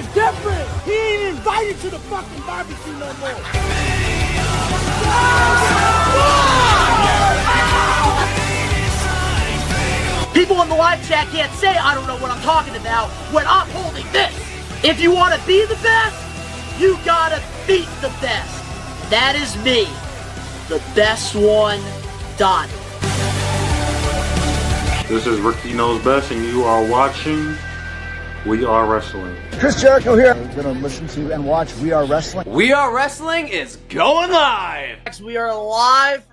is different. He ain't invited to the fucking barbecue no more. People in the live chat can't say I don't know what I'm talking about when I'm holding this. If you want to be the best, you gotta beat the best. That is me, the best one, Donnie. This is Ricky Knows Best, and you are watching We Are Wrestling. Chris Jericho here. We're going to listen to and watch We Are Wrestling. We Are Wrestling is going live. We are live.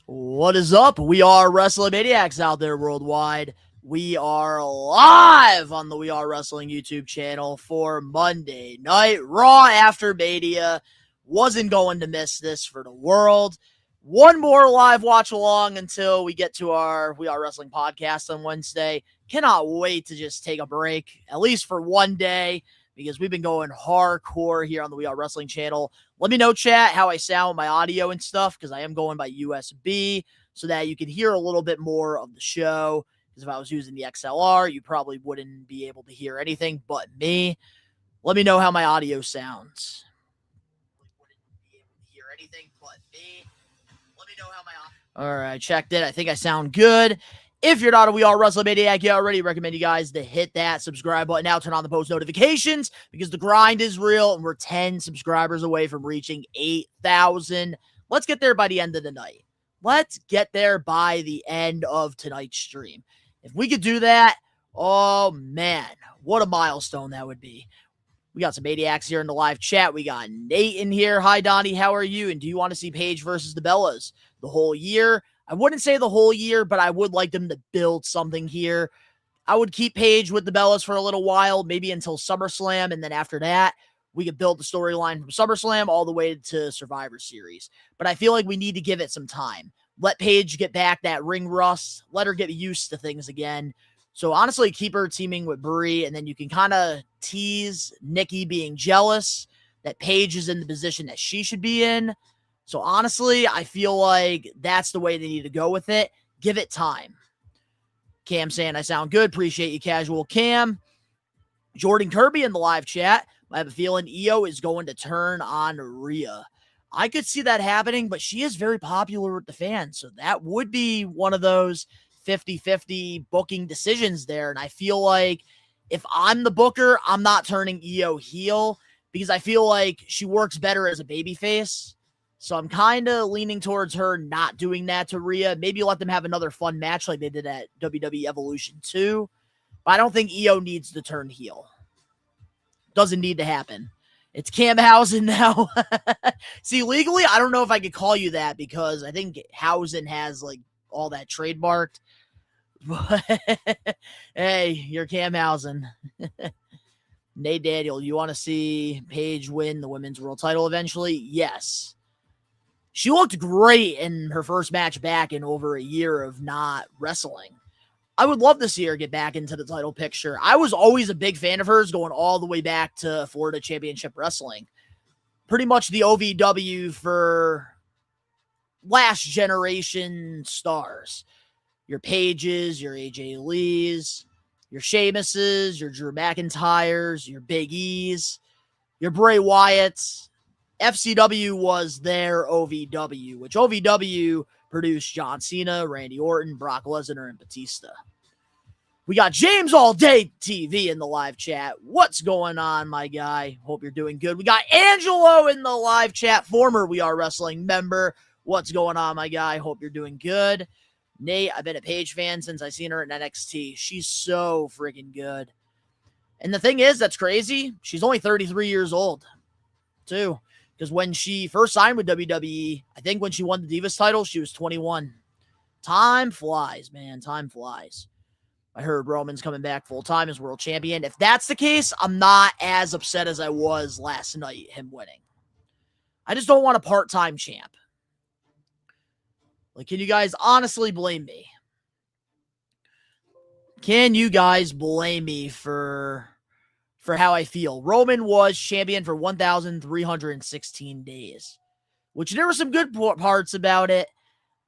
What is up? We are Wrestlemaniacs out there worldwide. We are live on the We Are Wrestling YouTube channel for Monday Night Raw after Mania. Wasn't going to miss this for the world. One more live watch along until we get to our We Are Wrestling podcast on Wednesday. Cannot wait to just take a break, at least for one day, because we've been going hardcore here on the We Are Wrestling channel. Let me know, chat, how I sound with my audio and stuff, because I am going by USB so that you can hear a little bit more of the show. Because if I was using the XLR, you probably wouldn't be able to hear anything but me. Let me know how my audio sounds. Wouldn't be able to hear anything but me. Let me know how my audio. All right, checked it. I think I sound good. If you're not a We Are Wrestlemaniac, I already recommend you guys to hit that subscribe button now. Turn on the post notifications because the grind is real and we're 10 subscribers away from reaching 8,000. Let's get there by the end of the night. Let's get there by the end of tonight's stream. If we could do that, oh man, what a milestone that would be. We got some maniacs here in the live chat. We got Nate in here. Hi, Donnie. How are you? And do you want to see Paige versus the Bellas the whole year? I wouldn't say the whole year, but I would like them to build something here. I would keep Paige with the Bellas for a little while, maybe until SummerSlam, and then after that, we could build the storyline from SummerSlam all the way to Survivor Series. But I feel like we need to give it some time. Let Paige get back that ring rust. Let her get used to things again. So honestly, keep her teaming with Brie, and then you can kind of tease Nikki being jealous that Paige is in the position that she should be in. So honestly, I feel like that's the way they need to go with it. Give it time. Cam saying I sound good. Appreciate you, Casual Cam. Jordan Kirby in the live chat. I have a feeling Io is going to turn on Rhea. I could see that happening, but she is very popular with the fans. So that would be one of those 50-50 booking decisions there. And I feel like if I'm the booker, I'm not turning Io heel because I feel like she works better as a babyface. So I'm kind of leaning towards her not doing that to Rhea. Maybe let them have another fun match like they did at WWE Evolution 2. But I don't think Io needs to turn heel. Doesn't need to happen. It's Cam Housen now. See, legally, I don't know if I could call you that because I think Housen has like all that trademarked. But hey, you're Cam Housen. Nate Daniel, you want to see Paige win the women's world title eventually? Yes. She looked great in her first match back in over a year of not wrestling. I would love to see her get back into the title picture. I was always a big fan of hers going all the way back to Florida Championship Wrestling. Pretty much the OVW for last generation stars. Your Paiges, your AJ Lees, your Sheamuses, your Drew McIntyres, your Big E's, your Bray Wyatts. FCW was their OVW, which OVW produced John Cena, Randy Orton, Brock Lesnar, and Batista. We got James All Day TV in the live chat. What's going on, my guy? Hope you're doing good. We got Angelo in the live chat, former We Are Wrestling member. What's going on, my guy? Hope you're doing good. Nate, I've been a Paige fan since I seen her in NXT. She's so freaking good. And the thing is, that's crazy. She's only 33 years old, too. Because when she first signed with WWE, I think when she won the Divas title, she was 21. Time flies, man. Time flies. I heard Roman's coming back full-time as world champion. If that's the case, I'm not as upset as I was last night, him winning. I just don't want a part-time champ. Like, can you guys honestly blame me? Can you guys blame me for how I feel? Roman was champion for 1,316 days, which there were some good parts about it.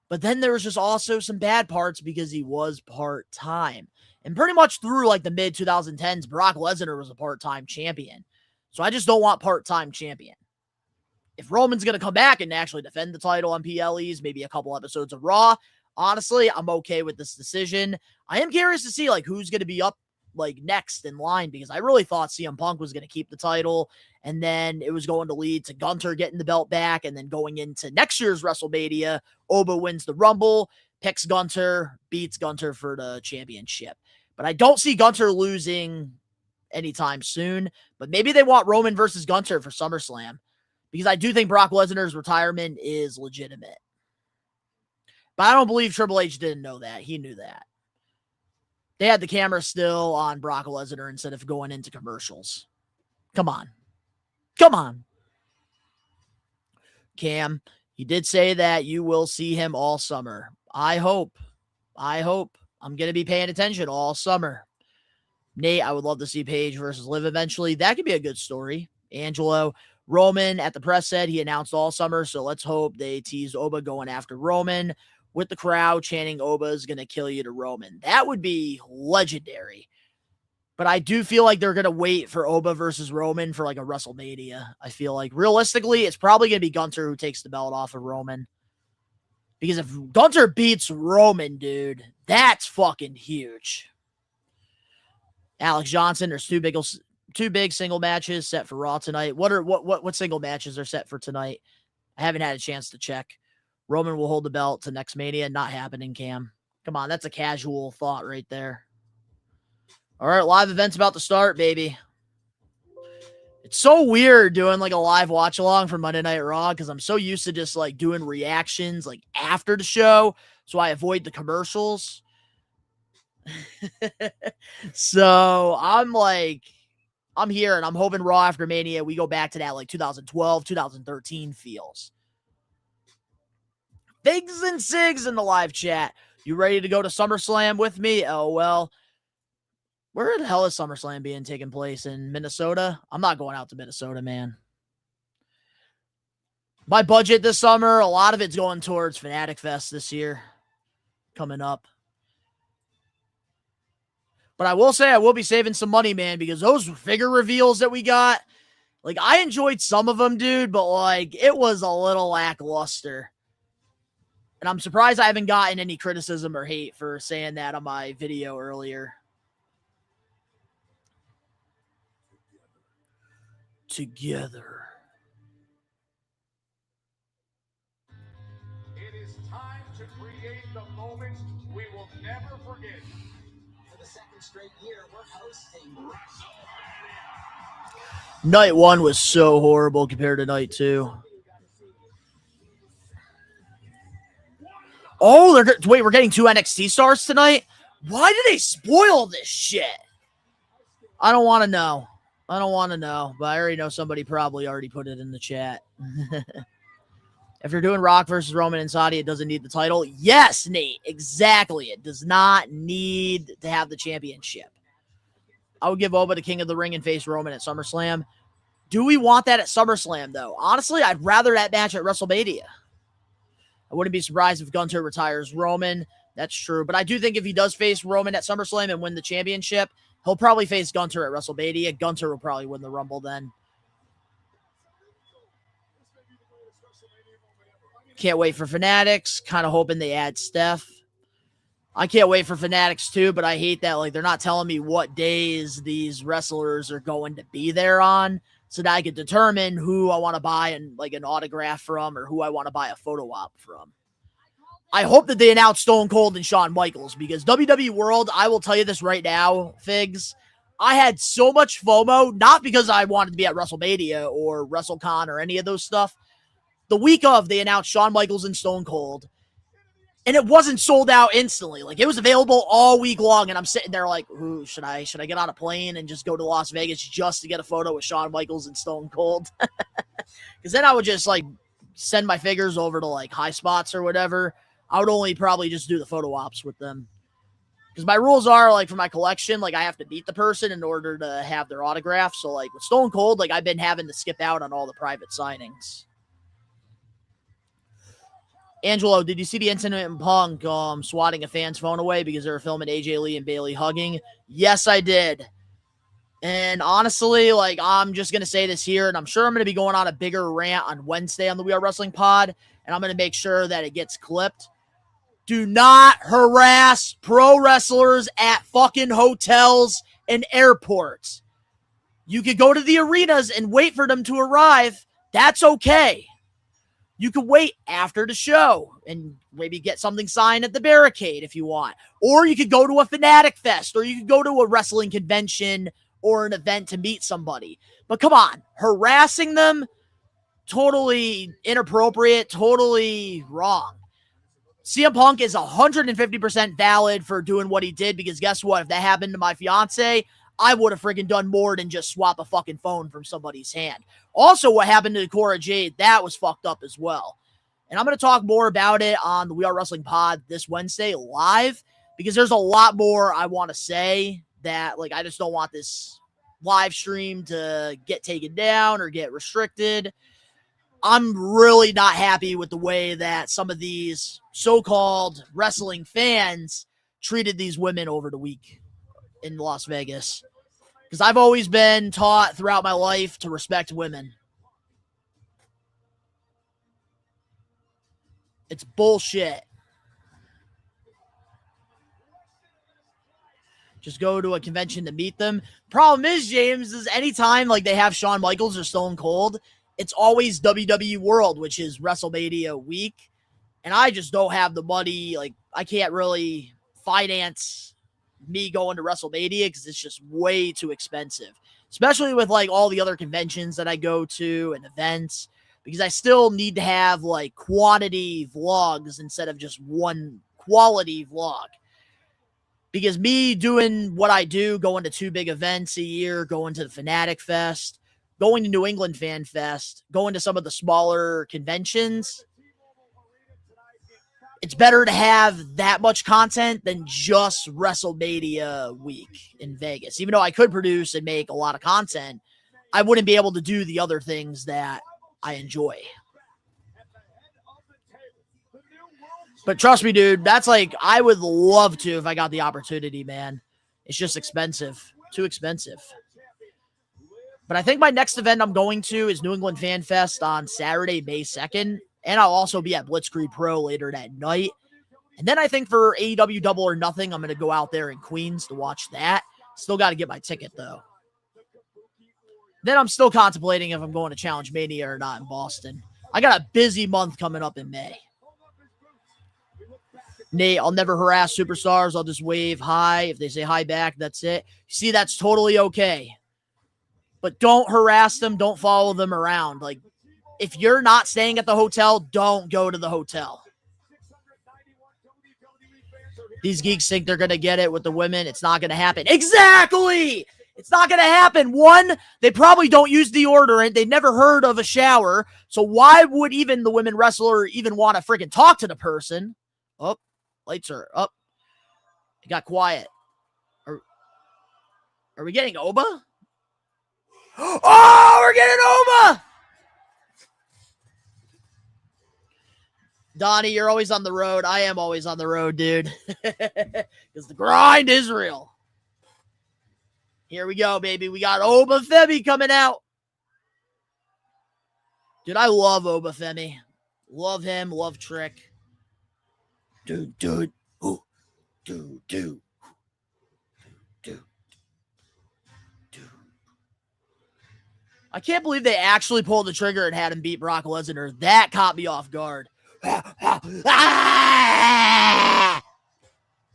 But then there was just also some bad parts because he was part-time. And pretty much through like the mid-2010s, Brock Lesnar was a part-time champion. So I just don't want part-time champion. If Roman's going to come back and actually defend the title on PLEs, maybe a couple episodes of Raw, honestly, I'm okay with this decision. I am curious to see like who's going to be up like next in line, because I really thought CM Punk was going to keep the title, and then it was going to lead to Gunter getting the belt back, and then going into next year's WrestleMania, Oba wins the Rumble, picks Gunter, beats Gunter for the championship. But I don't see Gunter losing anytime soon, but maybe they want Roman versus Gunter for SummerSlam, because I do think Brock Lesnar's retirement is legitimate. But I don't believe Triple H didn't know that. He knew that. They had the camera still on Brock Lesnar instead of going into commercials. Come on. Come on. Cam, you did say that you will see him all summer. I hope. I'm going to be paying attention all summer. Nate, I would love to see Paige versus Liv eventually. That could be a good story. Angelo, Roman at the press said he announced all summer, so let's hope they tease Oba going after Roman, with the crowd chanting Oba's going to kill you to Roman. That would be legendary. But I do feel like they're going to wait for Oba versus Roman for like a WrestleMania. I feel like realistically, it's probably going to be Gunter who takes the belt off of Roman. Because if Gunter beats Roman, dude, that's fucking huge. Alex Johnson, there's two big single matches set for Raw tonight. What single matches are set for tonight? I haven't had a chance to check. Roman will hold the belt to next Mania. Not happening, Cam. Come on, that's a casual thought right there. All right, live event's about to start, baby. It's so weird doing like a live watch along for Monday Night Raw, because I'm so used to just like doing reactions like after the show, so I avoid the commercials. So I'm here, and I'm hoping Raw after Mania we go back to that like 2012, 2013 feels. Figs and Sigs in the live chat. You ready to go to SummerSlam with me? Oh, well. Where the hell is SummerSlam being taken place? In Minnesota? I'm not going out to Minnesota, man. My budget this summer, a lot of it's going towards Fanatic Fest this year. Coming up. But I will say I will be saving some money, man, because those figure reveals that we got, like, I enjoyed some of them, dude, but, like, it was a little lackluster. And I'm surprised I haven't gotten any criticism or hate for saying that on my video earlier. Together. It is time to create the moment we will never forget. For the second straight year, we're hosting WrestleMania. Night 1 was so horrible compared to night 2. Oh, wait, we're getting 2 NXT stars tonight? Why did they spoil this shit? I don't want to know. But I already know somebody probably already put it in the chat. If you're doing Rock versus Roman and Saudi, it doesn't need the title. Yes, Nate, exactly. It does not need to have the championship. I would give Oba the King of the Ring and face Roman at SummerSlam. Do we want that at SummerSlam, though? Honestly, I'd rather that match at WrestleMania. I wouldn't be surprised if Gunter retires Roman. That's true. But I do think if he does face Roman at SummerSlam and win the championship, he'll probably face Gunter at WrestleMania. Gunter will probably win the Rumble then. Can't wait for Fanatics. Kind of hoping they add Steph. I can't wait for Fanatics too, but I hate that like they're not telling me what days these wrestlers are going to be there on, so that I could determine who I want to buy and like an autograph from, or who I want to buy a photo op from. I hope that they announce Stone Cold and Shawn Michaels, because WWE World, I will tell you this right now, Figs, I had so much FOMO, not because I wanted to be at WrestleMania or WrestleCon or any of those stuff. The week of, they announced Shawn Michaels and Stone Cold, and it wasn't sold out instantly. Like, it was available all week long, and I'm sitting there like, ooh, should I get on a plane and just go to Las Vegas just to get a photo with Shawn Michaels and Stone Cold? Because then I would just, like, send my figures over to, like, High Spots or whatever. I would only probably just do the photo ops with them. Because my rules are, like, for my collection, like, I have to meet the person in order to have their autograph. So, like, with Stone Cold, like, I've been having to skip out on all the private signings. Angelo, did you see the incident in Punk swatting a fan's phone away because they were filming AJ Lee and Bailey hugging? Yes, I did. And honestly, like, I'm just going to say this here, and I'm sure I'm going to be going on a bigger rant on Wednesday on the We Are Wrestling pod, and I'm going to make sure that it gets clipped. Do not harass pro wrestlers at fucking hotels and airports. You could go to the arenas and wait for them to arrive. That's okay. You could wait after the show and maybe get something signed at the barricade if you want. Or you could go to a Fanatic Fest, or you could go to a wrestling convention or an event to meet somebody. But come on, harassing them, totally inappropriate, totally wrong. CM Punk is 150% valid for doing what he did, because guess what? If that happened to my fiance, I would have friggin' done more than just swap a fucking phone from somebody's hand. Also, what happened to Cora Jade, that was fucked up as well. And I'm going to talk more about it on the We Are Wrestling pod this Wednesday live, because there's a lot more I want to say that, like, I just don't want this live stream to get taken down or get restricted. I'm really not happy with the way that some of these so-called wrestling fans treated these women over the week in Las Vegas, because I've always been taught throughout my life to respect women. It's bullshit. Just go to a convention to meet them. Problem is, James, is anytime like they have Shawn Michaels or Stone Cold, it's always WWE World, which is WrestleMania week. And I just don't have the money. Like, I can't really finance me going to WrestleMania because it's just way too expensive, especially with like all the other conventions that I go to and events, because I still need to have like quantity vlogs instead of just one quality vlog. Because me doing what I do, going to 2 big events a year, going to the Fanatic Fest, going to New England Fan Fest, going to some of the smaller conventions, it's better to have that much content than just WrestleMania week in Vegas. Even though I could produce and make a lot of content, I wouldn't be able to do the other things that I enjoy. But trust me, dude, that's like, I would love to if I got the opportunity, man. It's just expensive. Too expensive. But I think my next event I'm going to is New England Fan Fest on Saturday, May 2nd. And I'll also be at Blitzkrieg Pro later that night. And then I think for AEW Double or Nothing, I'm going to go out there in Queens to watch that. Still got to get my ticket, though. Then I'm still contemplating if I'm going to Challenge Mania or not in Boston. I got a busy month coming up in May. Nate, I'll never harass superstars. I'll just wave hi. If they say hi back, that's it. See, that's totally okay. But don't harass them. Don't follow them around. Like, if you're not staying at the hotel, don't go to the hotel. These geeks think they're going to get it with the women. It's not going to happen. Exactly! It's not going to happen. One, they probably don't use deodorant. They never heard of a shower. So why would even the women wrestler even want to freaking talk to the person? Oh, lights are up. It got quiet. Are we getting Oba? Oh, we're getting Oba! Donnie, you're always on the road. I am always on the road, dude. Because the grind is real. Here we go, baby. We got Oba Femi coming out. Dude, I love Oba Femi. Love him. Love Trick. Dude. Ooh. Dude. I can't believe they actually pulled the trigger and had him beat Brock Lesnar. That caught me off guard.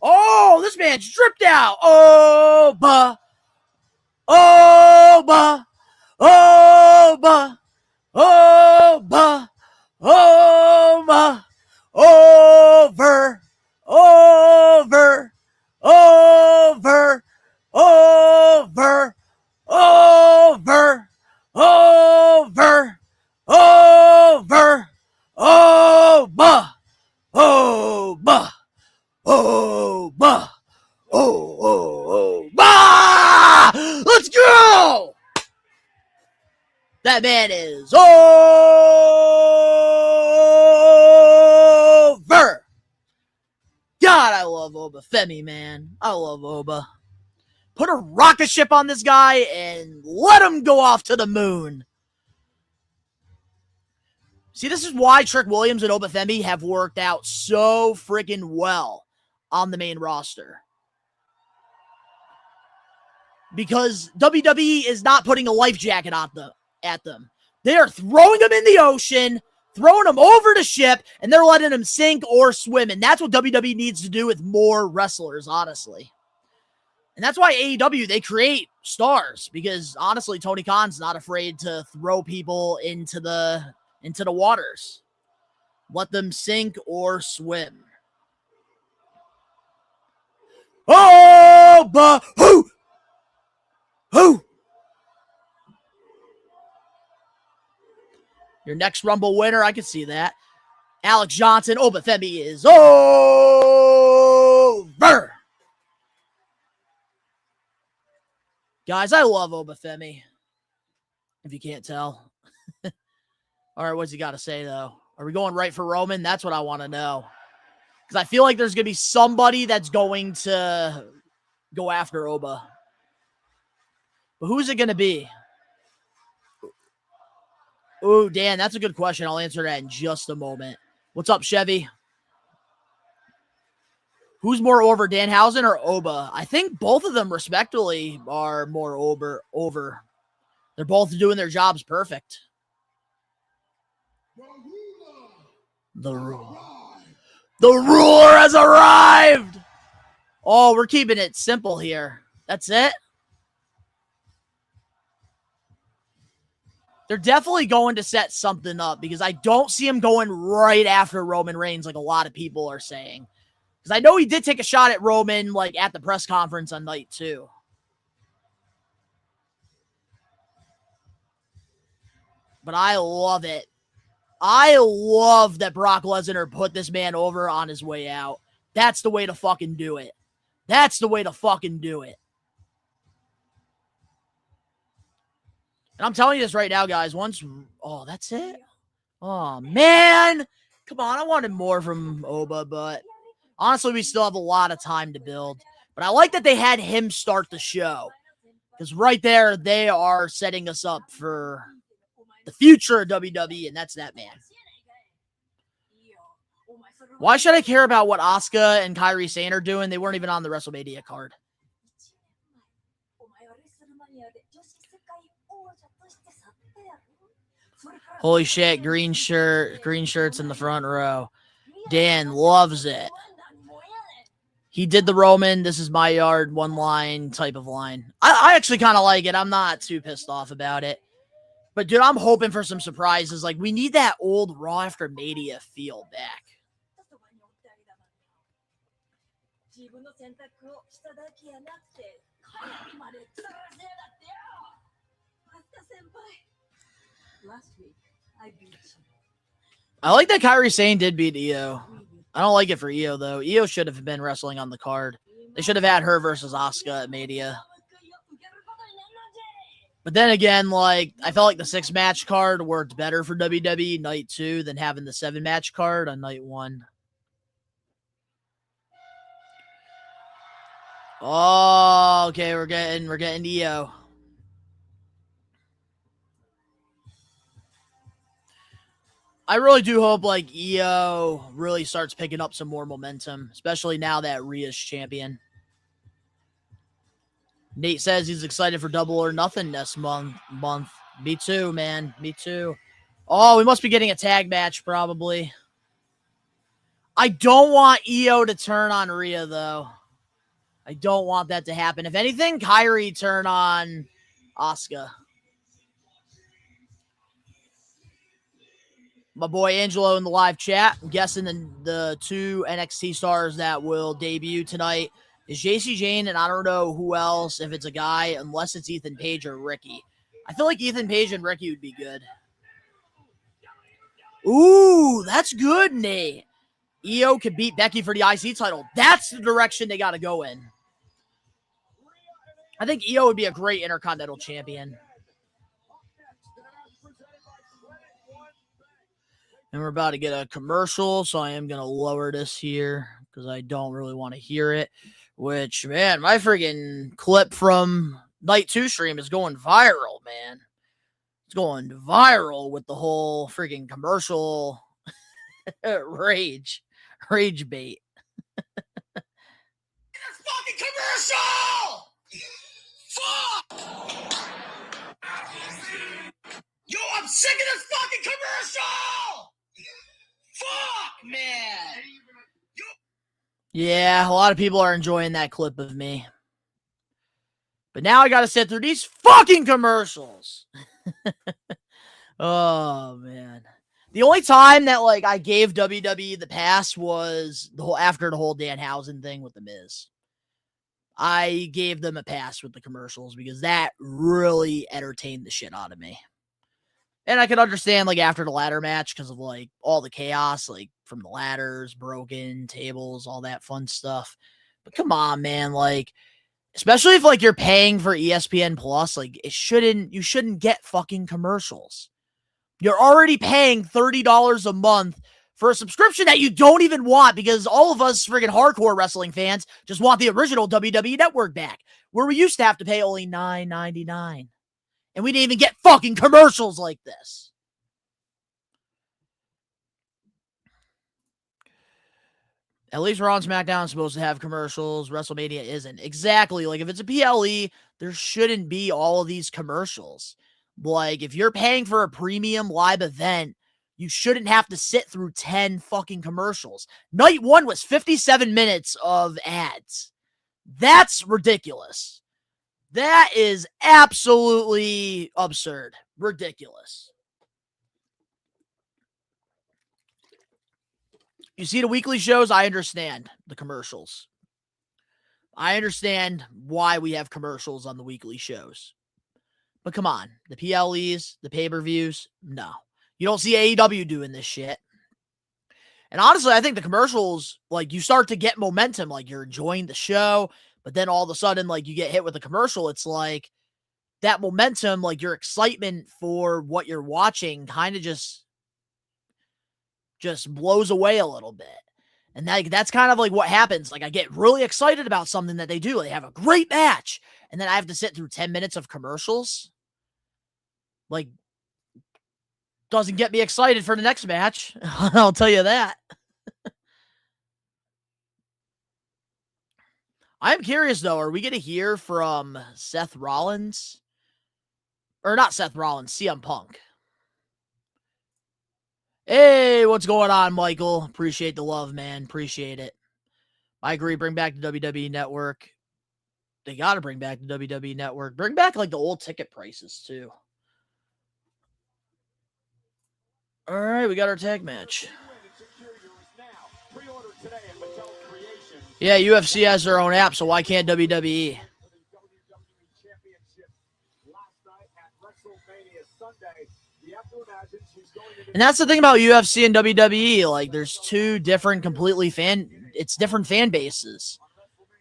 Oh, this man's stripped out. Oba. Over. Let's go! That man is God, I love Oba Femi, man. I love Oba. Put a rocket ship on this guy and let him go off to the moon. See, this is why Trick Williams and Oba Femi have worked out so freaking well on the main roster. Because WWE is not putting a life jacket at them. They are throwing them in the ocean, throwing them over the ship, and they're letting them sink or swim. And that's what WWE needs to do with more wrestlers, honestly. And that's why AEW, they create stars. Because, honestly, Tony Khan's not afraid to throw people into the waters. Let them sink or swim. Oh, but who? Your next Rumble winner, I can see that. Alex Johnson, Oba Femi is over. Guys, I love Oba Femi. If you can't tell. All right, what's he got to say, though? Are we going right for Roman? That's what I want to know. Because I feel like there's going to be somebody that's going to go after Oba. But who's it going to be? Oh, Dan, that's a good question. I'll answer that in just a moment. What's up, Chevy? Who's more over, Danhausen or Oba? I think both of them, respectively, are more over. They're both doing their jobs perfect. The ruler has arrived! Oh, we're keeping it simple here. That's it? They're definitely going to set something up because I don't see him going right after Roman Reigns like a lot of people are saying. Because I know he did take a shot at Roman like at the press conference on night 2. But I love it. I love that Brock Lesnar put this man over on his way out. That's the way to fucking do it. That's the way to fucking do it. And I'm telling you this right now, guys. Oh, that's it? Oh, man. Come on, I wanted more from Oba, but honestly, we still have a lot of time to build. But I like that they had him start the show. Because right there, they are setting us up for the future of WWE, and that's that man. Why should I care about what Asuka and Kairi Sane are doing? They weren't even on the WrestleMania card. Holy shit, green shirts in the front row. Dan loves it. He did the Roman, this is my yard, one line type of line. I actually kind of like it. I'm not too pissed off about it. But, dude, I'm hoping for some surprises. Like, we need that old Raw After Mania feel back. I like that Kairi Sane did beat Io. I don't like it for Io, though. Io should have been wrestling on the card. They should have had her versus Asuka at Mania. But then again, like, I felt like the 6-match card worked better for WWE night 2 than having the 7-match card on night 1. Oh, okay, we're getting Io. I really do hope like Io really starts picking up some more momentum, especially now that Rhea's champion. Nate says he's excited for Double or Nothing this month. Me too, man. Me too. Oh, we must be getting a tag match probably. I don't want Io to turn on Rhea though. I don't want that to happen. If anything, Kairi turn on Asuka. My boy Angelo in the live chat. I'm guessing the 2 NXT stars that will debut tonight is JC Jane, and I don't know who else, if it's a guy, unless it's Ethan Page or Ricky. I feel like Ethan Page and Ricky would be good. Ooh, that's good, Nate. Io could beat Becky for the IC title. That's the direction they got to go in. I think Io would be a great Intercontinental Champion. And we're about to get a commercial, so I am going to lower this here because I don't really want to hear it. Which, man, my friggin' clip from Night 2 stream is going viral, man. It's going viral with the whole friggin' commercial rage bait. Fucking commercial! Fuck! Yo, I'm sick of this fucking commercial! Fuck, man! Yeah, a lot of people are enjoying that clip of me. But now I gotta sit through these fucking commercials. Oh, man. The only time that, like, I gave WWE the pass was after the whole Danhausen thing with The Miz. I gave them a pass with the commercials because that really entertained the shit out of me. And I could understand, like, after the ladder match because of, like, all the chaos, like, from the ladders, broken tables, all that fun stuff. But come on, man, like, especially if, like, you're paying for ESPN Plus, like, you shouldn't get fucking commercials. You're already paying $30 a month for a subscription that you don't even want because all of us friggin' hardcore wrestling fans just want the original WWE Network back, where we used to have to pay only $9.99. And we didn't even get fucking commercials like this. At least Raw and SmackDown is supposed to have commercials. WrestleMania isn't. Exactly. Like, if it's a PLE, there shouldn't be all of these commercials. Like, if you're paying for a premium live event, you shouldn't have to sit through 10 fucking commercials. Night 1 was 57 minutes of ads. That's ridiculous. That is absolutely absurd. Ridiculous. You see the weekly shows, I understand the commercials. I understand why we have commercials on the weekly shows. But come on, the PLEs, the pay-per-views, no. You don't see AEW doing this shit. And honestly, I think the commercials, like, you start to get momentum, like, you're enjoying the show, but then all of a sudden, like, you get hit with a commercial. It's like that momentum, like, your excitement for what you're watching kind of just blows away a little bit. And that's kind of like what happens. Like, I get really excited about something that they do. They have a great match. And then I have to sit through 10 minutes of commercials. Like, doesn't get me excited for the next match. I'll tell you that. I'm curious, though. Are we going to hear from Seth Rollins? Or not Seth Rollins, CM Punk. Hey, what's going on, Michael? Appreciate the love, man. Appreciate it. I agree. Bring back the WWE Network. They got to bring back the WWE Network. Bring back, like, the old ticket prices, too. All right, we got our tag match. Yeah, UFC has their own app, so why can't WWE? And that's the thing about UFC and WWE. Like, there's two different, it's different fan bases.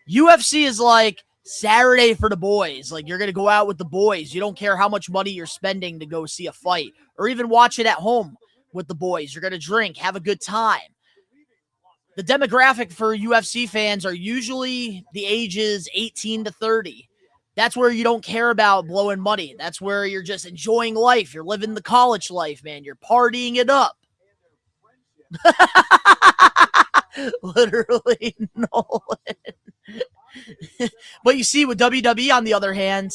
UFC is like Saturday for the boys. Like, you're going to go out with the boys. You don't care how much money you're spending to go see a fight or even watch it at home with the boys. You're going to drink, have a good time. The demographic for UFC fans are usually the ages 18 to 30. That's where you don't care about blowing money. That's where you're just enjoying life. You're living the college life, man. You're partying it up. Literally, Nolan. But you see, with WWE, on the other hand,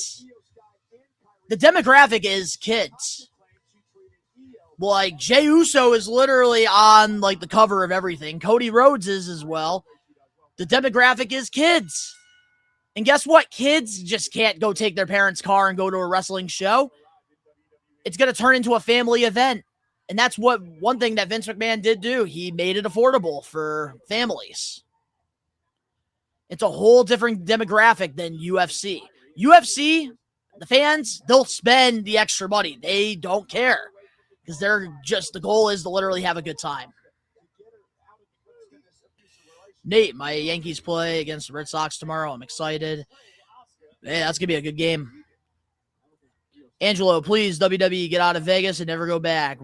the demographic is kids. Like, Jey Uso is literally on, like, the cover of everything. Cody Rhodes is as well. The demographic is kids. And guess what? Kids just can't go take their parents' car and go to a wrestling show. It's going to turn into a family event. And that's one thing that Vince McMahon did do. He made it affordable for families. It's a whole different demographic than UFC. UFC, the fans, they'll spend the extra money. They don't care. Because the goal is to literally have a good time. Nate, my Yankees play against the Red Sox tomorrow. I'm excited. Hey, that's going to be a good game. Angelo, please, WWE, get out of Vegas and never go back.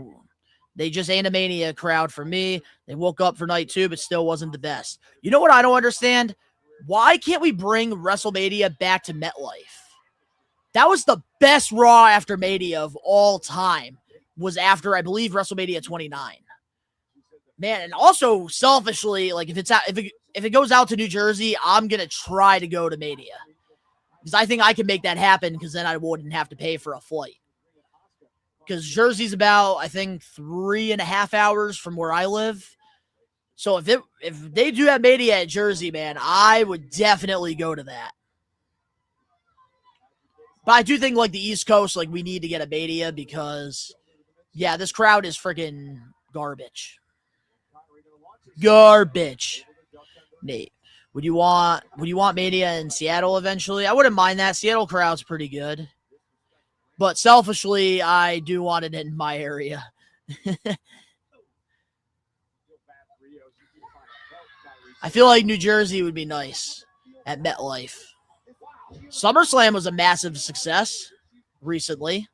They just ain't a Mania crowd for me. They woke up for night 2, but still wasn't the best. You know what I don't understand? Why can't we bring WrestleMania back to MetLife? That was the best Raw after Mania of all time. Was after, I believe, WrestleMania 29. Man, and also selfishly, like if it goes out to New Jersey, I'm gonna try to go to Mania because I think I can make that happen. Because then I wouldn't have to pay for a flight. Because Jersey's about, I think, 3.5 hours from where I live. So if they do have Mania at Jersey, man, I would definitely go to that. But I do think, like, the East Coast, like, we need to get a Mania because, yeah, this crowd is freaking garbage. Garbage. Nate, would you want Mania in Seattle eventually? I wouldn't mind that. Seattle crowd's pretty good. But selfishly, I do want it in my area. I feel like New Jersey would be nice at MetLife. SummerSlam was a massive success recently.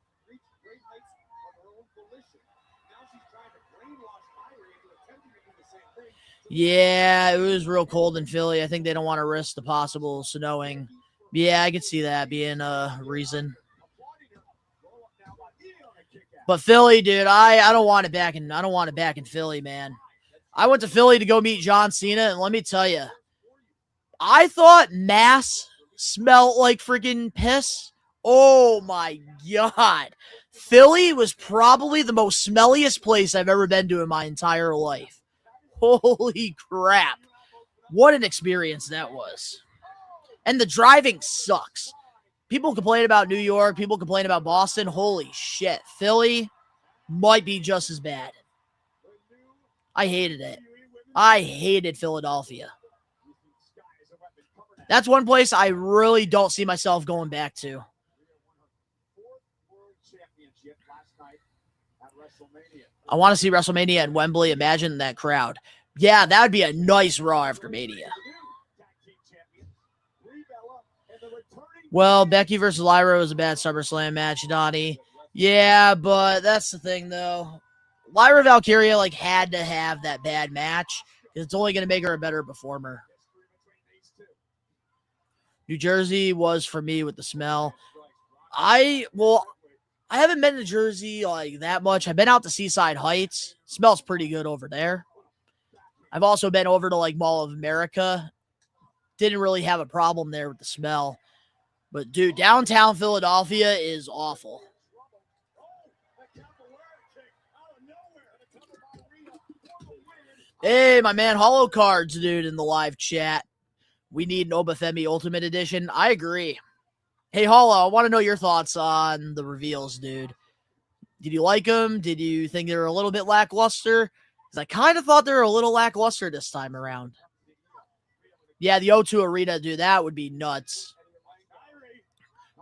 Yeah, it was real cold in Philly. I think they don't want to risk the possible snowing. Yeah, I could see that being a reason. But Philly, dude, I don't want it back in Philly, man. I went to Philly to go meet John Cena, and let me tell you, I thought Mass smelled like freaking piss. Oh my God. Philly was probably the most smelliest place I've ever been to in my entire life. Holy crap. What an experience that was. And the driving sucks. People complain about New York. People complain about Boston. Holy shit. Philly might be just as bad. I hated it. I hated Philadelphia. That's one place I really don't see myself going back to. I want to see WrestleMania at Wembley. Imagine that crowd. Yeah, that would be a nice Raw after Mania. Well, Becky versus Lyra was a bad SummerSlam match, Donnie. Yeah, but that's the thing, though. Lyra Valkyria, like, had to have that bad match. It's only going to make her a better performer. New Jersey was for me with the smell. I haven't been to Jersey like that much. I've been out to Seaside Heights. Smells pretty good over there. I've also been over to like Mall of America. Didn't really have a problem there with the smell. But dude, downtown Philadelphia is awful. Hey, my man, Hollow Cards, dude, in the live chat. We need an Oba Femi Ultimate Edition. I agree. Hey, Hollow, I want to know your thoughts on the reveals, dude. Did you like them? Did you think they were a little bit lackluster? Because I kind of thought they were a little lackluster this time around. Yeah, the O2 Arena, dude, that would be nuts.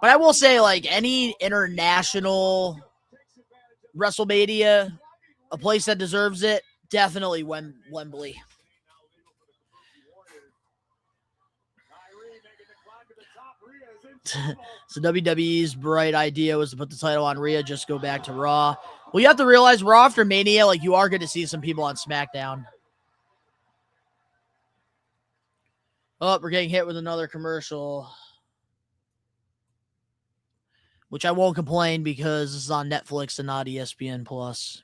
But I will say, like, any international WrestleMania, a place that deserves it, definitely Wembley. So WWE's bright idea was to put the title on Rhea, just go back to Raw. Well, you have to realize Raw after Mania, like, you are going to see some people on SmackDown. Oh, we're getting hit with another commercial. Which I won't complain because this is on Netflix and not ESPN Plus.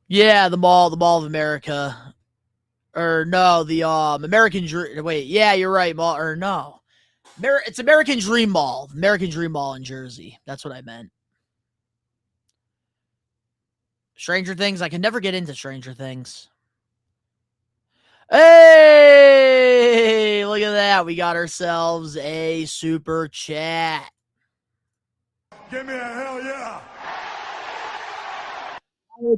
Yeah, the Mall of America. Or no, the American Dream. Wait, yeah, you're right. Mall or no, it's American Dream Mall. American Dream Mall in Jersey. That's what I meant. Stranger Things. I can never get into Stranger Things. Hey, look at that. We got ourselves a super chat. Give me a hell yeah.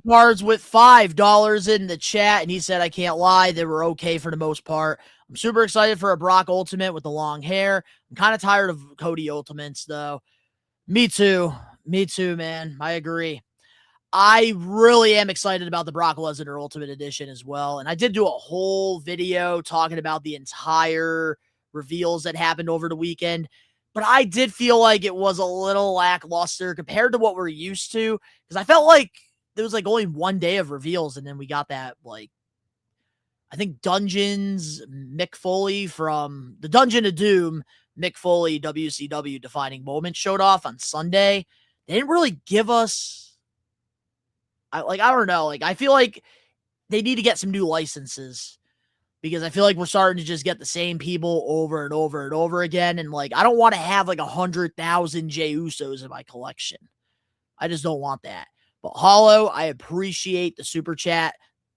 Cards with $5 in the chat, and he said, I can't lie, they were okay for the most part. I'm super excited for a Brock Ultimate with the long hair. I'm kind of tired of Cody Ultimates, though. Me too, man. I agree. I really am excited about the Brock Lesnar Ultimate Edition as well, and I did do a whole video talking about the entire reveals that happened over the weekend. but I did feel like it was a little lackluster compared to what we're used to, because I felt like there was like only one day of reveals, and then we got that, like, I think Dungeons Mick Foley from the Dungeon of Doom, Mick Foley WCW defining moment showed off on Sunday. They didn't really give us, I don't know, like, I feel like they need to get some new licenses, because I feel like we're starting to just get the same people over and over and over again. And like, I don't want to have like 100,000 Jey Usos in my collection. I just don't want that. But Hollow, I appreciate the super chat.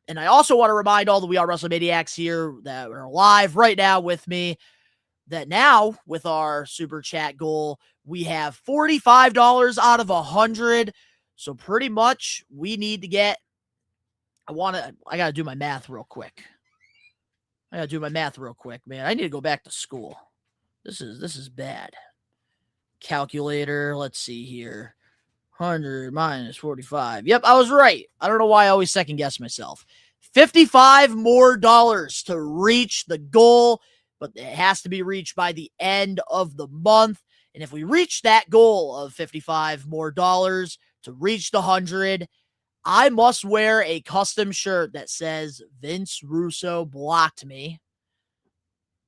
And I also want to remind all the We Are WrestleManiacs here that are live right now with me that now with our super chat goal, we have $45 out of 100. So pretty much we need to get, I got to do my math real quick. Man. I need to go back to school. This is bad. Calculator. Let's see here. 100 minus 45. Yep, I was right. I don't know why I always second guess myself. $55 more to reach the goal, but it has to be reached by the end of the month. And if we reach that goal of $55 more to reach the 100, I must wear a custom shirt that says Vince Russo blocked me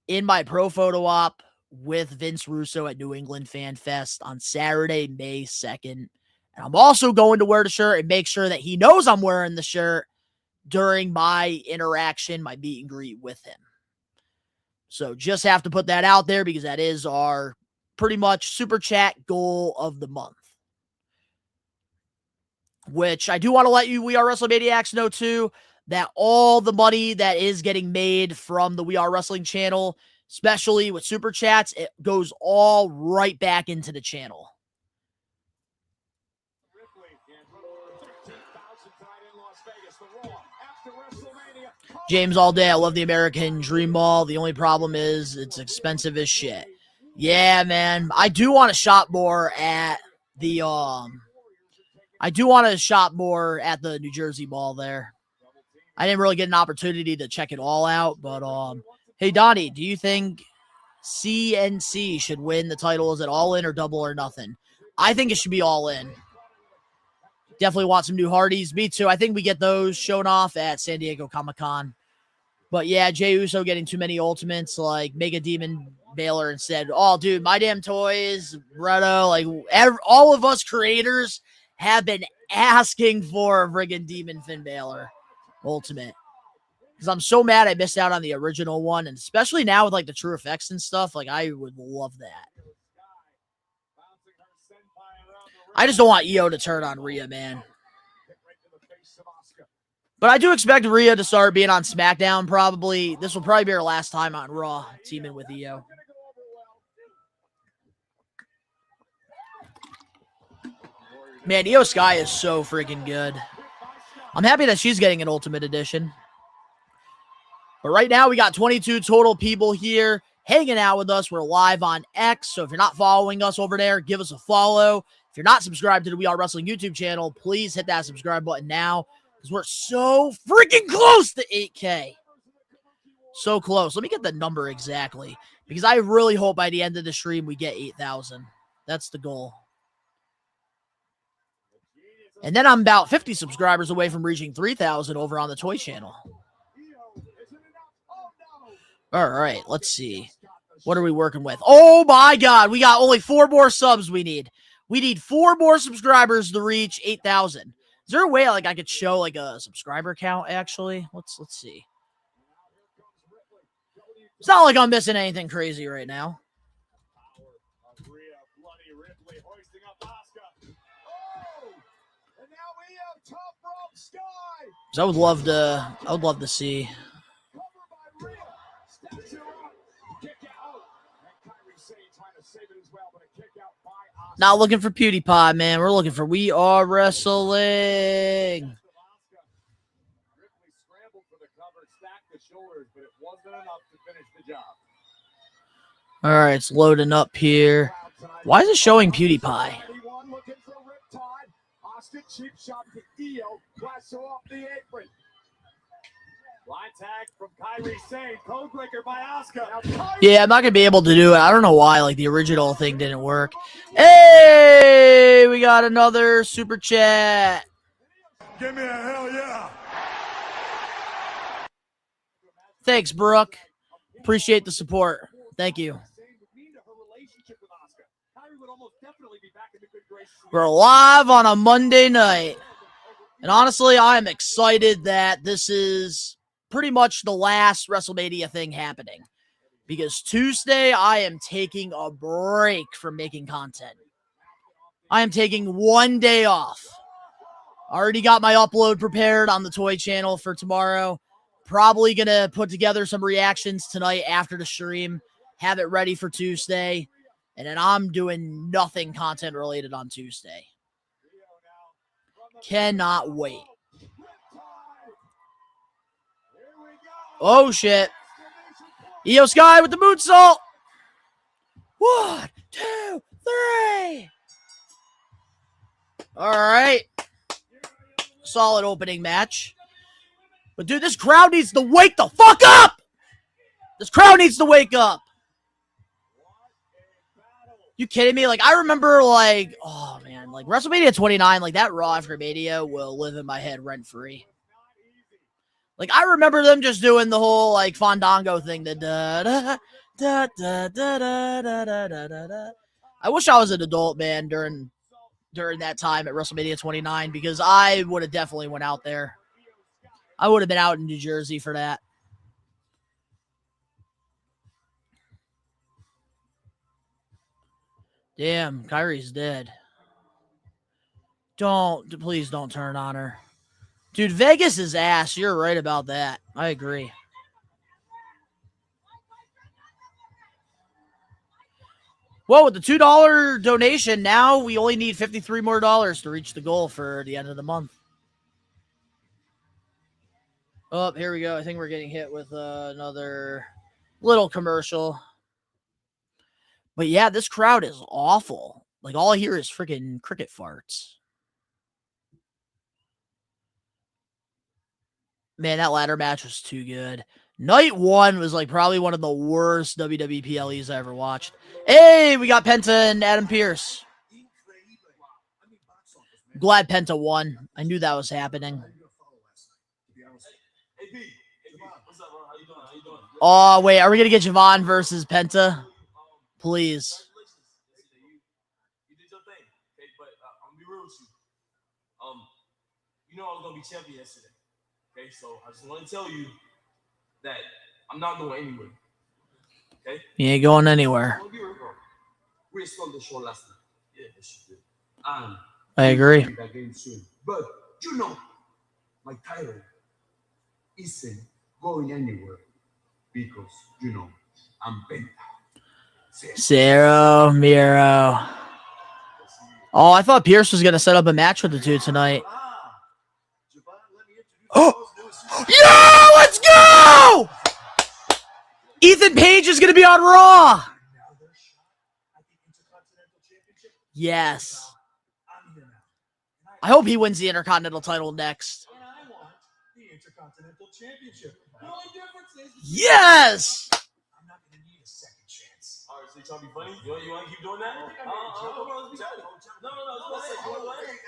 in my pro photo op with Vince Russo at New England Fan Fest on Saturday, May 2nd. And I'm also going to wear the shirt and make sure that he knows I'm wearing the shirt during my interaction, my meet and greet with him. So just have to put that out there because that is our pretty much super chat goal of the month. Which I do want to let you We Are WrestleManiacs know too, that all the money that is getting made from the We Are Wrestling channel, especially with super chats, it goes all right back into the channel. James all day, I love the American Dream Mall. The only problem is it's expensive as shit. Yeah, man. I do want to shop more at the New Jersey Mall there. I didn't really get an opportunity to check it all out, but hey Donnie, do you think CNC should win the title? Is it all in or double or nothing? I think it should be all in. Definitely want some new Hardys. Me too. I think we get those shown off at San Diego Comic-Con. But yeah, Jey Uso getting too many ultimates, like Mega Demon Balor instead. Oh, dude, my damn toys, Reto, like all of us creators have been asking for a friggin' Demon Finn Balor ultimate. Because I'm so mad I missed out on the original one. And especially now with like the True Effects and stuff, like I would love that. I just don't want Io to turn on Rhea, man. But I do expect Rhea to start being on SmackDown probably. This will probably be her last time on Raw, teaming with Io. Man, Io Sky is so freaking good. I'm happy that she's getting an Ultimate Edition. But right now, we got 22 total people here hanging out with us. We're live on X, so if you're not following us over there, give us a follow. If you're not subscribed to the We Are Wrestling YouTube channel, please hit that subscribe button now because we're so freaking close to 8K. So close. Let me get the number exactly because I really hope by the end of the stream we get 8,000. That's the goal. And then I'm about 50 subscribers away from reaching 3,000 over on the Toy channel. All right, let's see. What are we working with? Oh my God, we got only 4 more subs we need. We need 4 more subscribers to reach 8,000. Is there a way like I could show like a subscriber count actually? Let's see. It's not like I'm missing anything crazy right now. So I would love to see. Not looking for PewDiePie, man. We're looking for We Are Wrestling. All right, it's loading up here. Why is it showing PewDiePie? Yeah, I'm not going to be able to do it. I don't know why. Like, the original thing didn't work. Hey, we got another super chat. Give me a hell yeah. Thanks, Brooke. Appreciate the support. Thank you. We're live on a Monday night. And honestly, I am excited that this is pretty much the last WrestleMania thing happening. Because Tuesday, I am taking a break from making content. I am taking one day off. I already got my upload prepared on the Toy channel for tomorrow. Probably going to put together some reactions tonight after the stream. Have it ready for Tuesday. And then I'm doing nothing content related on Tuesday. Cannot wait. Oh, shit. Io Sky with the moonsault. 1, 2, 3. All right. Solid opening match. But, dude, this crowd needs to wake the fuck up. This crowd needs to wake up. You kidding me? Like, I remember, like, oh, man, like, WrestleMania 29, like, that Raw after Mania will live in my head rent-free. Like, I remember them just doing the whole, like, Fandango thing. The da-da-da-da-da-da-da-da-da-da. I wish I was an adult, man, during that time at WrestleMania 29, because I would have definitely went out there. I would have been out in New Jersey for that. Damn, Kyrie's dead. Please don't turn on her. Dude, Vegas is ass. You're right about that. I agree. Well, with the $2 donation, now we only need $53 more to reach the goal for the end of the month. Oh, here we go. I think we're getting hit with another little commercial. But yeah, this crowd is awful. Like, all I hear is freaking cricket farts. Man, that ladder match was too good. Night 1 was like probably one of the worst WWE PLEs I ever watched. Hey, we got Penta and Adam Pearce. Glad Penta won. I knew that was happening. Oh, wait, are we going to get Javon versus Penta? Please. You did your thing, okay? But I'm gonna be real with you. You know I was gonna be champion yesterday, okay? So I just want to tell you that I'm not going anywhere, okay? You ain't going anywhere. We stole the show last night. Yeah, yes, you did. I agree. But you know, my title isn't going anywhere because you know I'm Penta. Zero Miro. Oh, I thought Pierce was going to set up a match with the two tonight. Oh, yeah, let's go! Ethan Paige is going to be on Raw. Yes. I hope he wins the Intercontinental title next. Yes!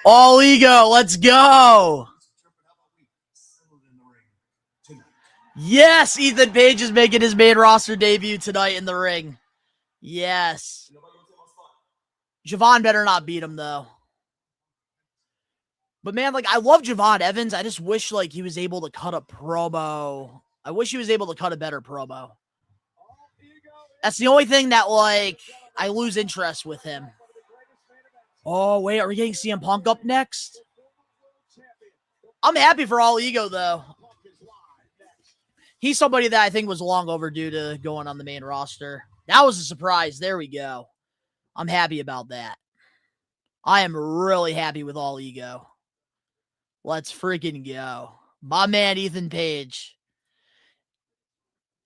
All ego, let's go. Yes, Ethan Paige is making his main roster debut tonight in the ring. Yes. Javon better not beat him, though. But, man, like, I love Javon Evans. I just wish, like, he was able to cut a promo. I wish he was able to cut a better promo. That's the only thing that, like, I lose interest with him. Oh, wait, are we getting CM Punk up next? I'm happy for All Ego, though. He's somebody that I think was long overdue to going on the main roster. That was a surprise. There we go. I'm happy about that. I am really happy with All Ego. Let's freaking go. My man, Ethan Paige.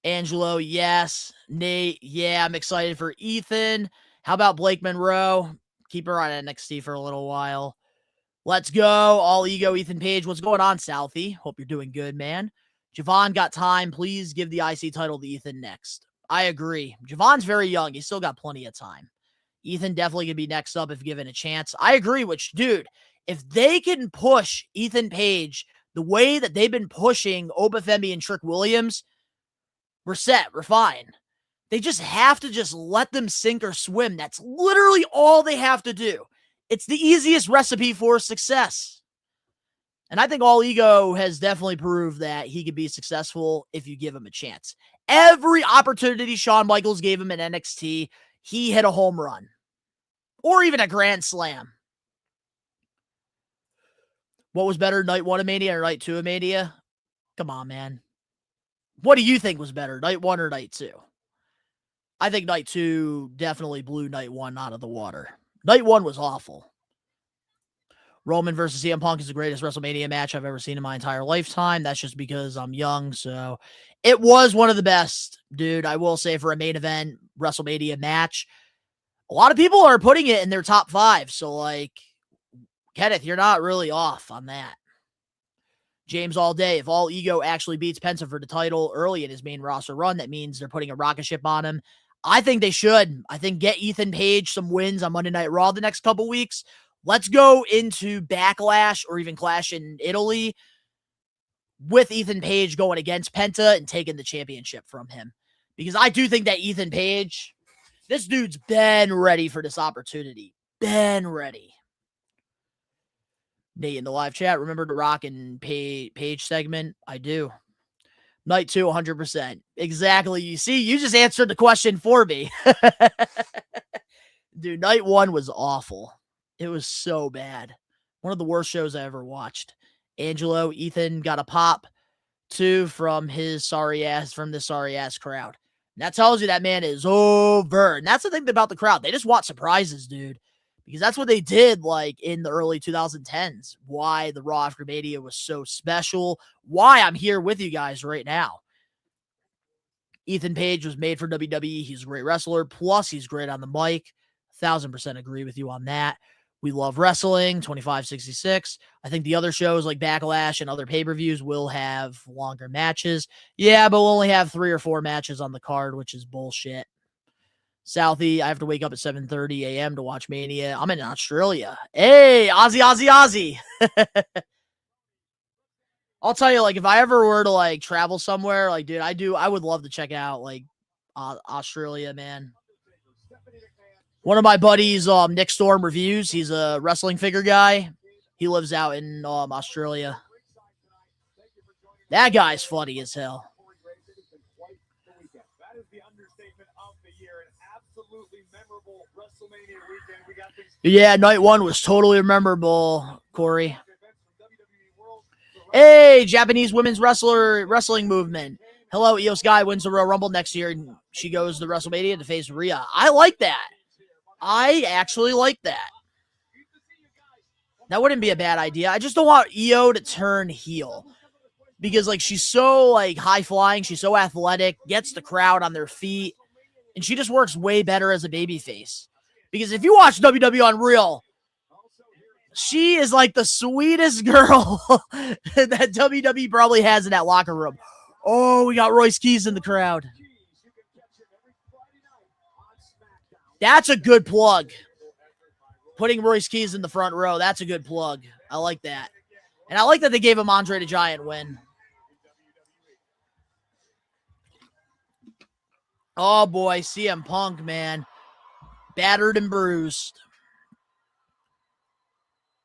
Angelo, yes. Nate, yeah, I'm excited for Ethan. How about Blake Monroe? Keep her on NXT for a little while. Let's go. All Ego, Ethan Paige. What's going on, Southie? Hope you're doing good, man. Javon got time. Please give the IC title to Ethan next. I agree. Javon's very young. He's still got plenty of time. Ethan definitely can be next up if given a chance. I agree, which, dude, if they can push Ethan Page the way that they've been pushing Oba Femi and Trick Williams, we're set. We're fine. They just have to just let them sink or swim. That's literally all they have to do. It's the easiest recipe for success. And I think All Ego has definitely proved that he could be successful if you give him a chance. Every opportunity Shawn Michaels gave him in NXT, he hit a home run. Or even a grand slam. What was better, night 1 of Mania or night 2 of Mania? Come on, man. What do you think was better, night 1 or night 2? I think night 2 definitely blew night 1 out of the water. Night 1 was awful. Roman versus CM Punk is the greatest WrestleMania match I've ever seen in my entire lifetime. That's just because I'm young, so it was one of the best, dude. I will say for a main event WrestleMania match, a lot of people are putting it in their top 5. So, like, Kenneth, you're not really off on that. James all day. If All Ego actually beats Penta for the title early in his main roster run, that means they're putting a rocket ship on him. I think they should. I think get Ethan Page some wins on Monday Night Raw the next couple weeks. Let's go into Backlash or even Clash in Italy with Ethan Page going against Penta and taking the championship from him. Because I do think that Ethan Page, this dude's been ready for this opportunity. Been ready. Nate in the live chat, remember the Rock and Paige segment? I do. Night 2, 100%. Exactly. You see, you just answered the question for me. Dude, night 1 was awful. It was so bad. One of the worst shows I ever watched. Angelo, Ethan got a pop, too, from this sorry ass crowd. And that tells you that man is over. And that's the thing about the crowd. They just want surprises, dude. Because that's what they did, like, in the early 2010s. Why the Raw after Mania was so special. Why I'm here with you guys right now. Ethan Page was made for WWE. He's a great wrestler. Plus, he's great on the mic. 1,000% agree with you on that. We love wrestling, 2566. I think the other shows like Backlash and other pay-per-views will have longer matches. Yeah, but we'll only have 3 or 4 matches on the card, which is bullshit. Southie, I have to wake up at 7:30 a.m. to watch Mania. I'm in Australia. Hey, Aussie. I'll tell you, like, if I ever were to, like, travel somewhere, like, dude, I would love to check out, like, Australia, man. One of my buddies, Nick Storm Reviews, he's a wrestling figure guy. He lives out in Australia. That guy's funny as hell. Yeah, night 1 was totally memorable, Corey. Hey, Japanese women's wrestling movement. Hello, Io Sky wins the Royal Rumble next year, and she goes to WrestleMania to face Rhea. I like that. I actually like that. That wouldn't be a bad idea. I just don't want Io to turn heel. Because, like, she's so, like, high-flying. She's so athletic. Gets the crowd on their feet. And she just works way better as a babyface. Because if you watch WWE Unreal, she is, like, the sweetest girl that WWE probably has in that locker room. Oh, we got Royce Keys in the crowd. That's a good plug. Putting Royce Keys in the front row, that's a good plug. I like that. And I like that they gave him Andre the Giant win. Oh, boy, CM Punk, man. Battered and bruised.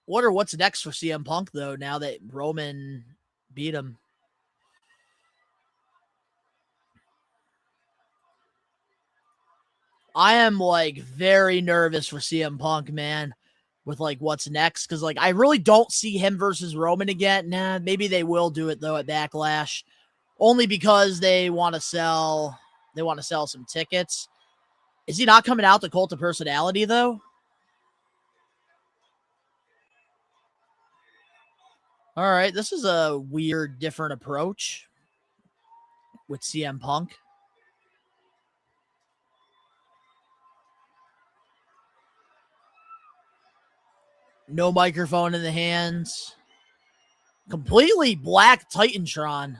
Wonder what's next for CM Punk, though, now that Roman beat him. I am, like, very nervous for CM Punk, man, with, like, what's next. Because, like, I really don't see him versus Roman again. Nah, maybe they will do it, though, at Backlash. Only because they want to sell some tickets. Is he not coming out to Cult of Personality, though? All right, this is a weird, different approach with CM Punk. No microphone in the hands. Completely black Titantron.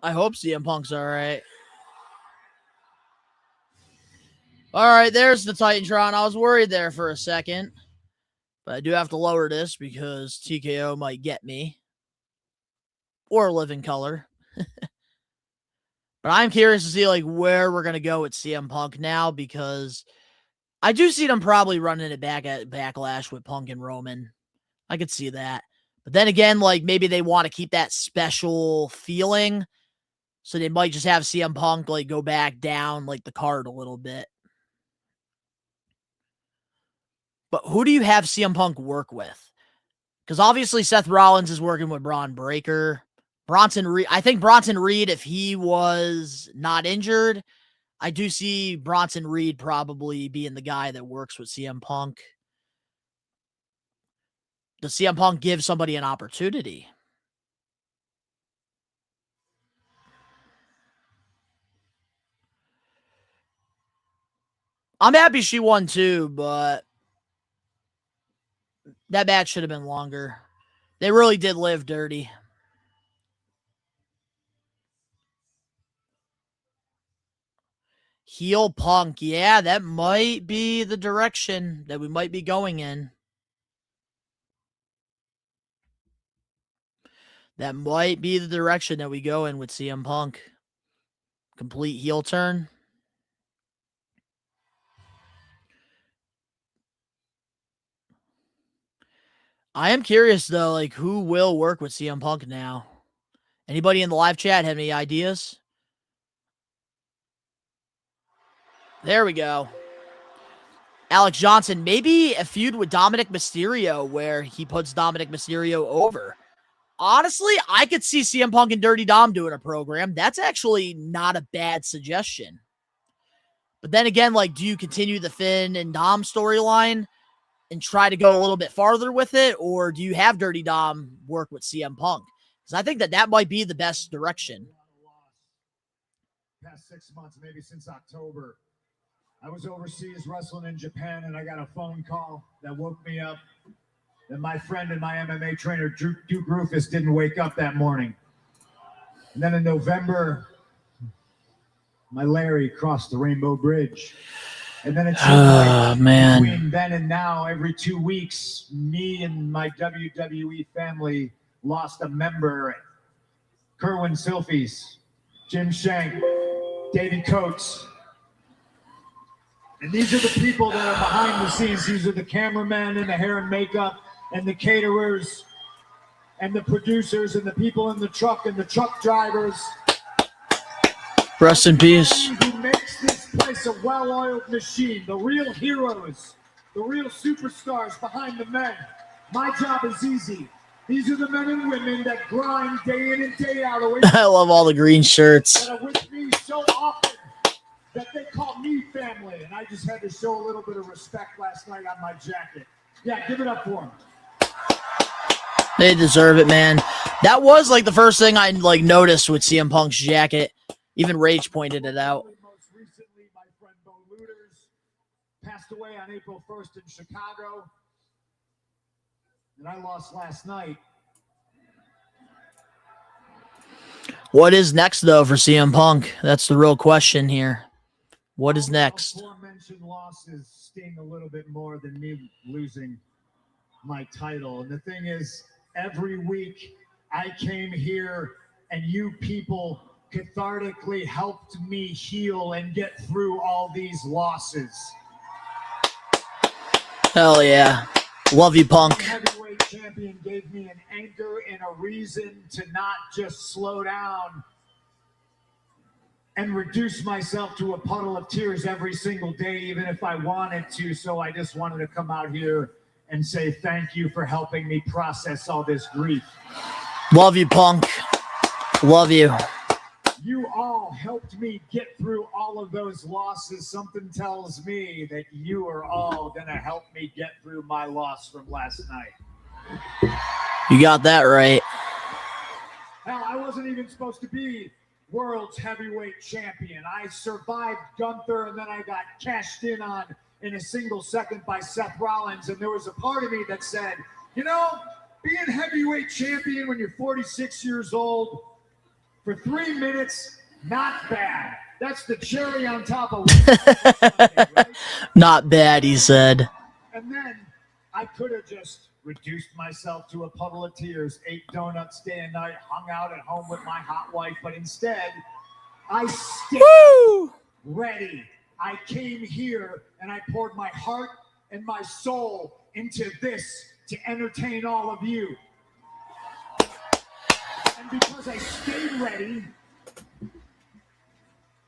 I hope CM Punk's all right. All right, there's the Titantron. I was worried there for a second, but I do have to lower this because TKO might get me. Or Living Color. But I'm curious to see like where we're going to go with CM Punk now, because I do see them probably running it back at Backlash with Punk and Roman. I could see that. But then again, like maybe they want to keep that special feeling, so they might just have CM Punk like go back down like the card a little bit. But who do you have CM Punk work with? Because obviously Seth Rollins is working with Braun Breaker. I think Bronson Reed, if he was not injured, I do see Bronson Reed probably being the guy that works with CM Punk. Does CM Punk give somebody an opportunity? I'm happy she won too, but that match should have been longer. They really did live dirty. Heel Punk. Yeah, that might be the direction that we might be going in. That might be the direction that we go in with CM Punk. Complete heel turn. I am curious, though, like, who will work with CM Punk now? Anybody in the live chat have any ideas? There we go. Alex Johnson, maybe a feud with Dominic Mysterio where he puts Dominic Mysterio over. Honestly, I could see CM Punk and Dirty Dom doing a program. That's actually not a bad suggestion. But then again, like, do you continue the Finn and Dom storyline and try to go a little bit farther with it? Or do you have Dirty Dom work with CM Punk? Because I think that might be the best direction. Past 6 months, maybe since October, I was overseas wrestling in Japan, and I got a phone call that woke me up. And my friend and my MMA trainer, Duke Rufus, didn't wake up that morning. And then in November, my Larry crossed the Rainbow Bridge. And then it seemed like between then and now, every 2 weeks, me and my WWE family lost a member. Kerwin Silfies, Jim Shank, David Coates. And these are the people that are behind the scenes. These are the cameramen and the hair and makeup and the caterers and the producers and the people in the truck and the truck drivers. Rest in peace. Who makes this place a well-oiled machine, the real heroes, the real superstars behind the men. My job is easy. These are the men and women that grind day in and day out away. I love all the green shirts. That are with me so often that they call me family. And I just had to show a little bit of respect last night on my jacket. Yeah, give it up for them. They deserve it, man. That was like the first thing I like noticed with CM Punk's jacket. Even Rage pointed it out. Most recently, my friend Bo Looters passed away on April 1st in Chicago. And I lost last night. What is next, though, for CM Punk? That's the real question here. What is next? Aforementioned losses sting a little bit more than me losing my title. And the thing is, every week I came here and you people cathartically helped me heal and get through all these losses. Hell yeah. Love you, Punk. The heavyweight champion gave me an anchor and a reason to not just slow down and reduce myself to a puddle of tears every single day, even if I wanted to. So I just wanted to come out here and say thank you for helping me process all this grief. Love you, Punk. Love you. You all helped me get through all of those losses. Something tells me that you are all going to help me get through my loss from last night. You got that right. Hell, I wasn't even supposed to be world's heavyweight champion. I survived Gunther, and then I got cashed in on in a single second by Seth Rollins. And there was a part of me that said, you know, being heavyweight champion when you're 46 years old, For 3 minutes, not bad. That's the cherry on top of right? Not bad, he said. And then I could have just reduced myself to a puddle of tears, ate donuts day and night, hung out at home with my hot wife, but instead, I stayed ready. I came here and I poured my heart and my soul into this to entertain all of you. And because I stayed ready,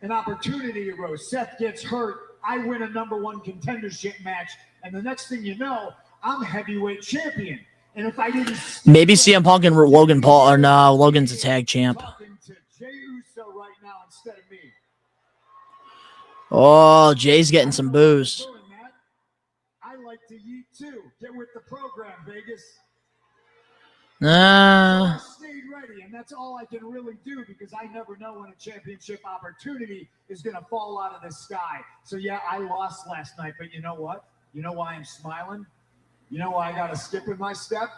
an opportunity arose. Seth gets hurt. I win a #1 contendership match. And the next thing you know, I'm heavyweight champion. And if I didn't... Maybe CM Punk and Logan Paul, or no, Logan's a tag champ. Talking to Jey Uso right now instead of me. Oh, Jay's getting some booze. I like to eat too. Get with the program, Vegas. Nah. I stayed ready, and that's all I can really do because I never know when a championship opportunity is going to fall out of the sky. So, yeah, I lost last night, but you know what? You know why I'm smiling? You know why I got a skip in my step?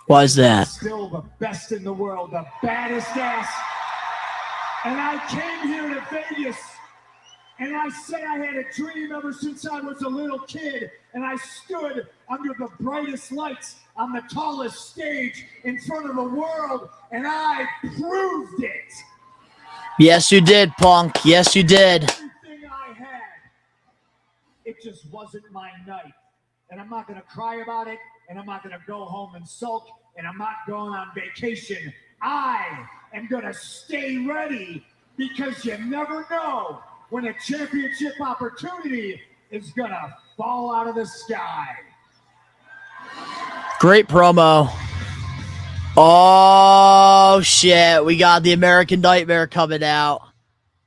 Why is that? I'm still the best in the world, the baddest ass. And I came here to Vegas, and I said I had a dream ever since I was a little kid, and I stood under the brightest lights on the tallest stage in front of the world, and I proved it. Yes, you did, Punk. Yes, you did. Everything I had. It just wasn't my night. And I'm not going to cry about it, and I'm not going to go home and sulk, and I'm not going on vacation. I am going to stay ready because you never know when a championship opportunity is going to fall out of the sky. Great promo. Oh, shit. We got the American Nightmare coming out.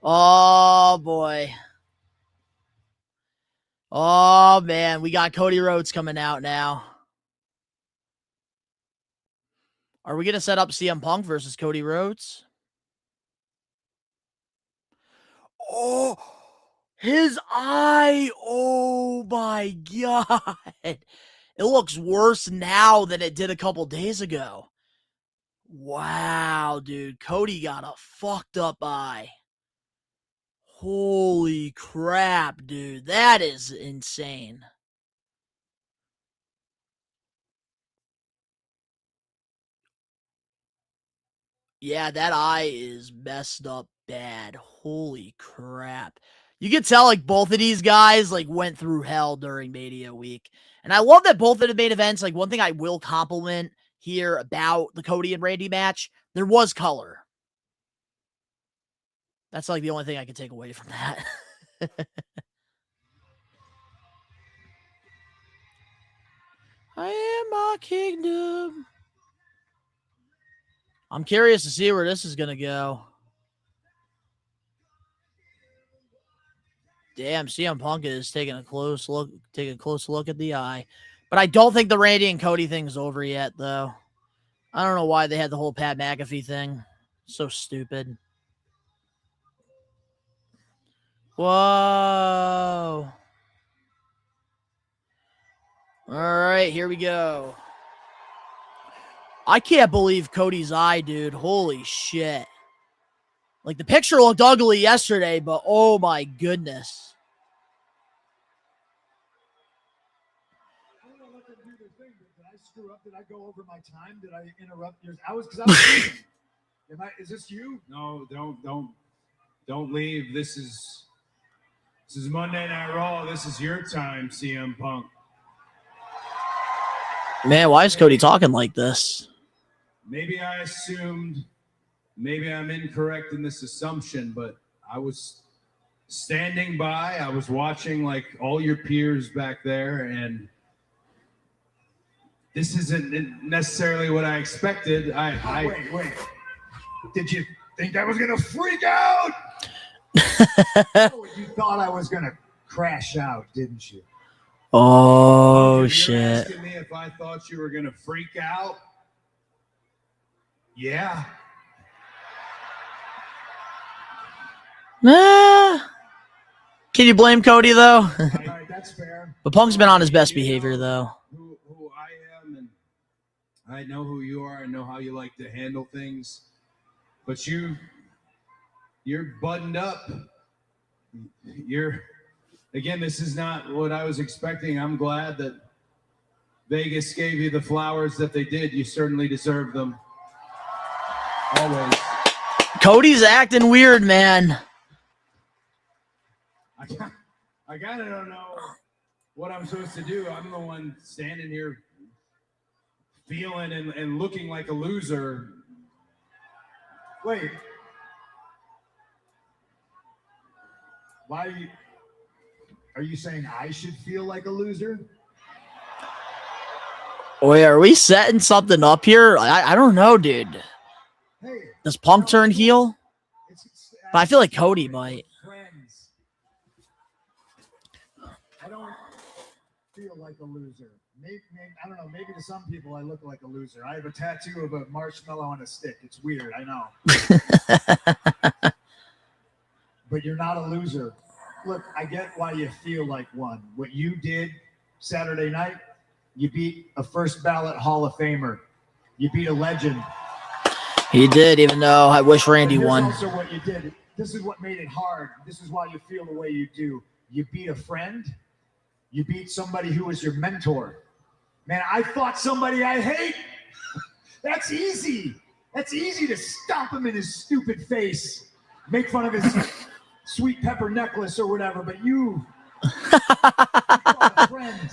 Oh, boy. Oh, man. We got Cody Rhodes coming out now. Are we going to set up CM Punk versus Cody Rhodes? Oh, his eye. Oh, my God. It looks worse now than it did a couple days ago. Wow, dude. Cody got a fucked up eye. Holy crap, dude. That is insane. Yeah, that eye is messed up bad. Holy crap. You can tell, like, both of these guys, like, went through hell during Mania week. And I love that both of the main events, like, one thing I will compliment here about the Cody and Randy match, there was color. That's, like, the only thing I can take away from that. I am my kingdom. I'm curious to see where this is going to go. Damn, CM Punk is taking a close look at the eye. But I don't think the Randy and Cody thing is over yet, though. I don't know why they had the whole Pat McAfee thing. So stupid. Whoa. All right, here we go. I can't believe Cody's eye, dude. Holy shit. Like, the picture looked ugly yesterday, but oh my goodness. I don't know what to do their thing, but did I screw up? Did I go over my time? Did I interrupt yours? I was leaving. Is this you? No, don't leave. This is Monday Night Raw. This is your time, CM Punk. Man, why is Cody talking like this? Maybe I assumed, maybe I'm incorrect in this assumption, but I was standing by. I was watching like all your peers back there, and this isn't necessarily what I expected. Wait. Did you think I was going to freak out? Oh, you thought I was going to crash out, didn't you? Oh, You're shit. asking me if I thought you were going to freak out? Yeah. Can you blame Cody, though? All right, that's fair. But Punk's been on his best behavior, though. Who I am, and I know who you are. I know how you like to handle things. but you're buttoned up. Again, this is not what I was expecting. I'm glad that Vegas gave you the flowers that they did. You certainly deserve them. Always. Cody's acting weird, man. I kind of don't know what I'm supposed to do. I'm the one standing here feeling and looking like a loser. Wait. Why are you saying I should feel like a loser? Wait, are we setting something up here? I don't know, dude. Hey, Does Punk turn heel? But I feel like Cody might. Friends. I don't feel like a loser. Maybe, I don't know. Maybe to some people I look like a loser. I have a tattoo of a marshmallow on a stick. It's weird, I know. But you're not a loser. Look, I get why you feel like one. What you did Saturday night, you beat a first ballot Hall of Famer. You beat a legend. He did, even though I wish Randy won. Also what you did. This is what made it hard. This is why you feel the way you do. You beat a friend. You beat somebody who was your mentor. Man, I fought somebody I hate. That's easy. That's easy to stomp him in his stupid face. Make fun of his sweet pepper necklace or whatever, but you fought a friend.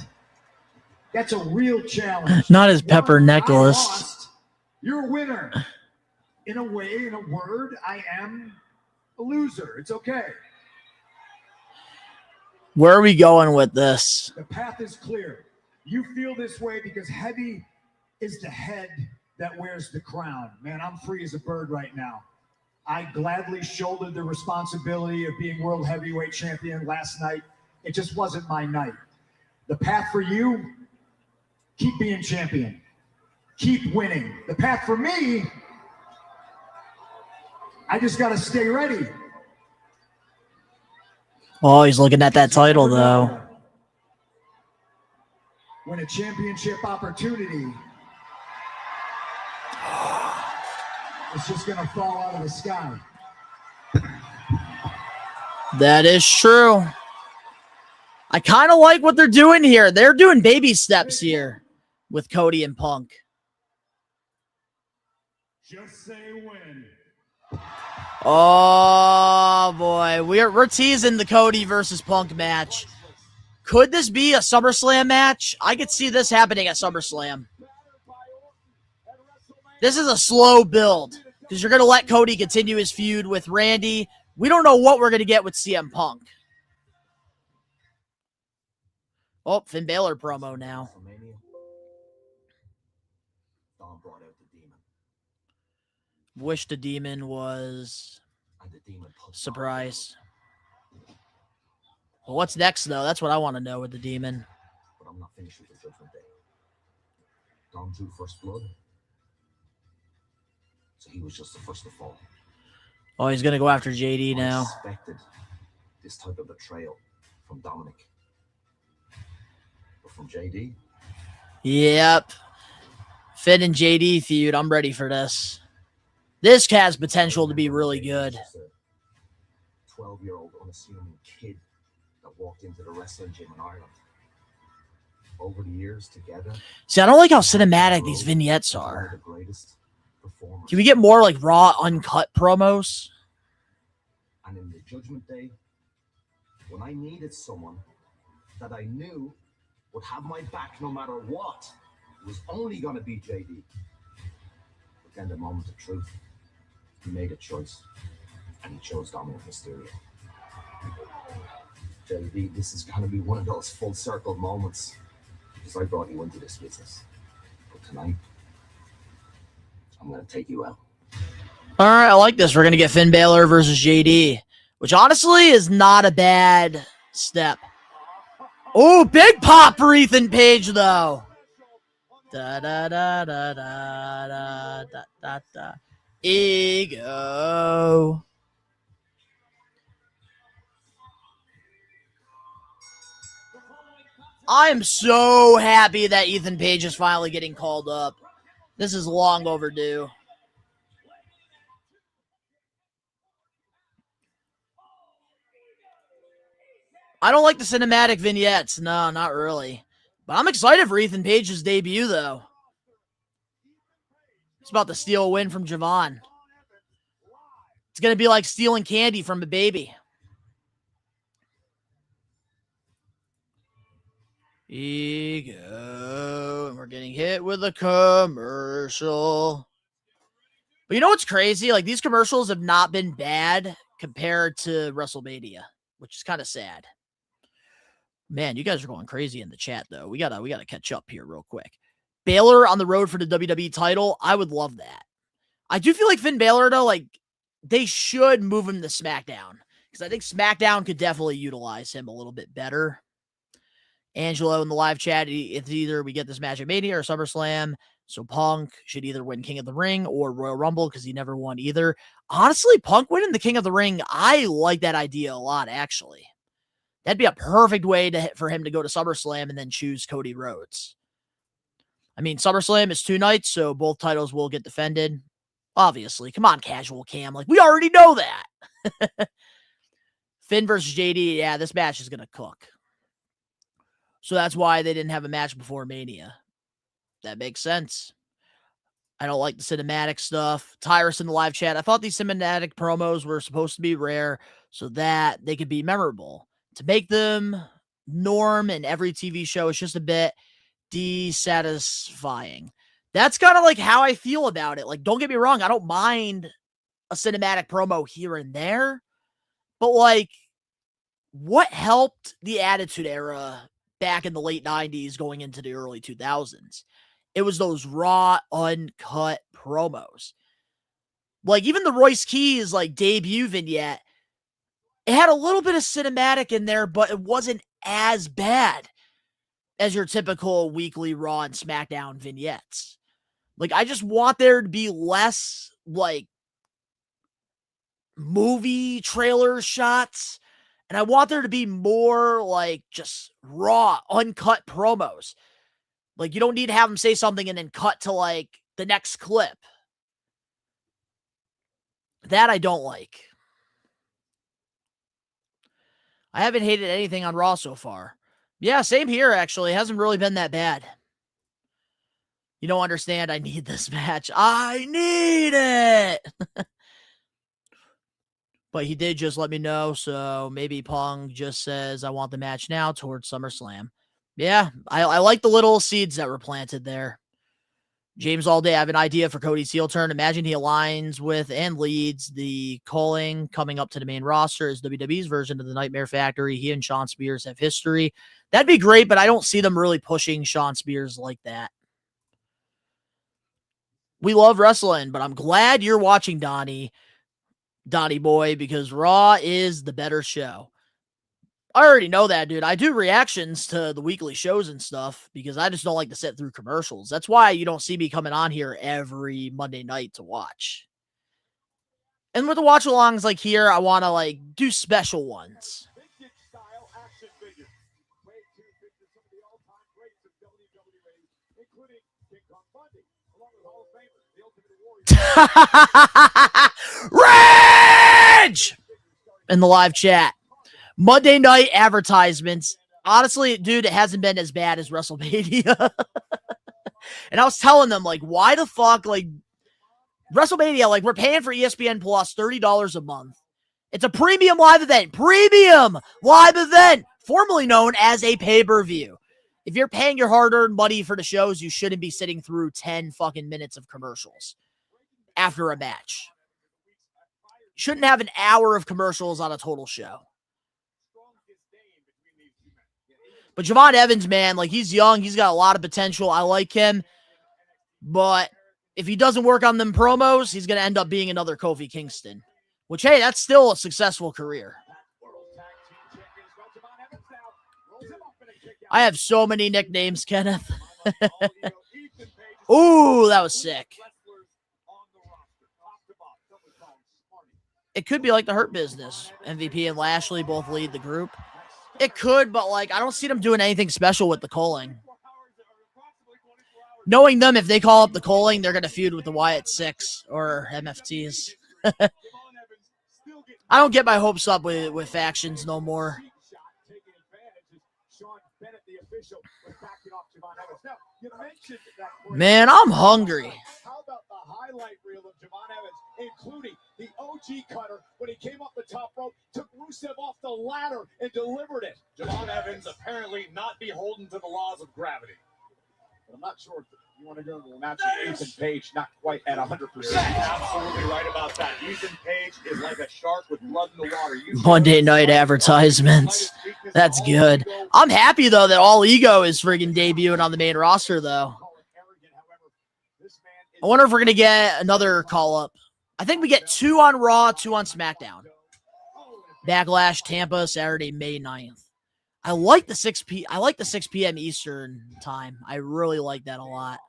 That's a real challenge. Not his pepper necklace. I lost. You're a winner. In a way, in a word, I am a loser. It's okay. Where are we going with this? The path is clear. You feel this way because heavy is the head that wears the crown. Man, I'm free as a bird right now. I gladly shouldered the responsibility of being world heavyweight champion last night. It just wasn't my night. The path for you, keep being champion. Keep winning. The path for me, I just got to stay ready. Oh, he's looking at that title, though. When a championship opportunity is just going to fall out of the sky. That is true. I kind of like what they're doing here. They're doing baby steps here with Cody and Punk. Just say when. Oh, boy. We're teasing the Cody versus Punk match. Could this be a SummerSlam match? I could see this happening at SummerSlam. This is a slow build because you're going to let Cody continue his feud with Randy. We don't know what we're going to get with CM Punk. Oh, Finn Balor promo now. Wish the Demon was surprised. Well, what's next, though? That's what I want to know with the Demon. But I'm not finished with the Judgment Day. Dom drew first blood. So he was just the first to fall. Oh, he's going to go after JD now. I expected this type of betrayal from Dominic. But from JD? Yep. Finn and JD feud. I'm ready for this. This has potential to be really good. 12-year-old unassuming kid that walked into the wrestling gym in Ireland. Over the years together. See, I don't like how cinematic these vignettes are. Can we get more like raw, uncut promos? And in the Judgment Day, when I needed someone that I knew would have my back no matter what, it was only going to be JD. But then the moment of truth, he made a choice, and he chose Dominic Mysterio. JD, this is going to be one of those full circle moments, because I brought you into this business. But tonight, I'm going to take you out. All right, I like this. We're going to get Finn Balor versus JD, which honestly is not a bad step. Oh, big pop for Ethan Paige, though. Da da da da da da da da da. Ego. I am so happy that Ethan Paige is finally getting called up. This is long overdue. I don't like the cinematic vignettes. No, not really. But I'm excited for Ethan Page's debut, though. He's about to steal a win from Javon. It's going to be like stealing candy from a baby. Here you go. And we're getting hit with a commercial. But you know what's crazy? Like, these commercials have not been bad compared to WrestleMania, which is kind of sad. Man, you guys are going crazy in the chat, though. We gotta catch up here real quick. Balor on the road for the WWE title. I would love that. I do feel like Finn Balor, though, like, they should move him to SmackDown. Because I think SmackDown could definitely utilize him a little bit better. Angelo in the live chat, it's either we get this match at Mania or SummerSlam. So Punk should either win King of the Ring or Royal Rumble because he never won either. Honestly, Punk winning the King of the Ring, I like that idea a lot, actually. That'd be a perfect way for him to go to SummerSlam and then choose Cody Rhodes. I mean, SummerSlam is 2 nights, so both titles will get defended. Obviously. Come on, Casual Cam. Like, we already know that. Finn versus JD, yeah, this match is going to cook. So that's why they didn't have a match before Mania. That makes sense. I don't like the cinematic stuff. Tyrus in the live chat. I thought these cinematic promos were supposed to be rare so that they could be memorable. To make them norm in every TV show is just a bit dissatisfying. That's kind of like how I feel about it. Like, don't get me wrong. I don't mind a cinematic promo here and there. But, like, what helped the Attitude Era back in the late 90s going into the early 2000s? It was those raw, uncut promos. Like, even the Royce Keys, like, debut vignette, it had a little bit of cinematic in there, but it wasn't as bad as your typical weekly Raw and SmackDown vignettes. Like, I just want there to be less, like, movie trailer shots, and I want there to be more, like, just raw, uncut promos. Like, you don't need to have them say something and then cut to, like, the next clip. That I don't like. I haven't hated anything on Raw so far. Yeah, same here, actually. It hasn't really been that bad. You don't understand. I need this match. I need it! But he did just let me know, so maybe Punk just says, I want the match now towards SummerSlam. Yeah, I like the little seeds that were planted there. James all day, I have an idea for Cody's heel turn. Imagine he aligns with and leads the calling coming up to the main roster as WWE's version of the Nightmare Factory. He and Shawn Spears have history. That'd be great, but I don't see them really pushing Shawn Spears like that. We love wrestling, but I'm glad you're watching, Donnie boy, because Raw is the better show. I already know that, dude. I do reactions to the weekly shows and stuff because I just don't like to sit through commercials. That's why you don't see me coming on here every Monday night to watch. And with the watch-alongs like here, I want to, like, do special ones. Rage! In the live chat. Monday night advertisements. Honestly, dude, it hasn't been as bad as WrestleMania. And I was telling them, like, why the fuck, like, WrestleMania, like, we're paying for ESPN Plus $30 a month. It's a premium live event. Premium live event, formerly known as a pay-per-view. If you're paying your hard-earned money for the shows, you shouldn't be sitting through 10 fucking minutes of commercials after a match. Shouldn't have an hour of commercials on a total show. But Javon Evans, man, like, he's young. He's got a lot of potential. I like him. But if he doesn't work on them promos, he's going to end up being another Kofi Kingston. Which, hey, that's still a successful career. I have so many nicknames, Kenneth. Ooh, that was sick. It could be like the Hurt Business. MVP and Lashley both lead the group. It could, but, like, I don't see them doing anything special with the calling. Knowing them, if they call up the calling, they're going to feud with the Wyatt Six or MFTs. I don't get my hopes up with factions no more. Bennett, the official, was backing off Javon Evans. Now, you mentioned that. Man, I'm hungry. How about the highlight reel of Javon Evans, including the OG cutter when he came up the top rope, took Rusev off the ladder and delivered it. Javon Evans apparently not beholden to the laws of gravity. But I'm not sure if you want to go into a match with Ethan Page, not quite at 100%. You're absolutely right about that. Ethan Page is like a shark with blood in the water. Monday night advertisements. That's good. I'm happy, though, that All Ego is friggin' debuting on the main roster, though. I wonder if we're going to get another call-up. I think we get 2 on Raw, 2 on SmackDown. Backlash, Tampa, Saturday, May 9th. I like the 6 p.m. Eastern time. I really like that a lot.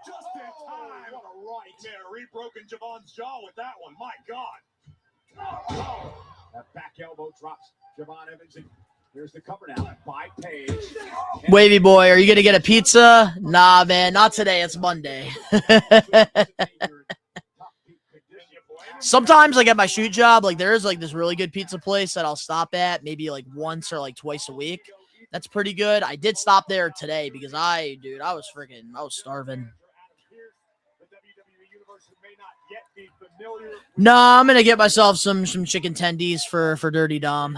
Just in time. What a right. Yeah, broken Javon's jaw with that one. My God. That back elbow drops Javon Evans. And here's the cover now by Paige. Wavy boy, are you going to get a pizza? Nah, man, not today. It's Monday. Sometimes, like, at my shoot job, like, there's, like, this really good pizza place that I'll stop at maybe, like, once or, like, twice a week. That's pretty good. I did stop there today because I was starving. Nah, I'm going to get myself some chicken tendies for Dirty Dom.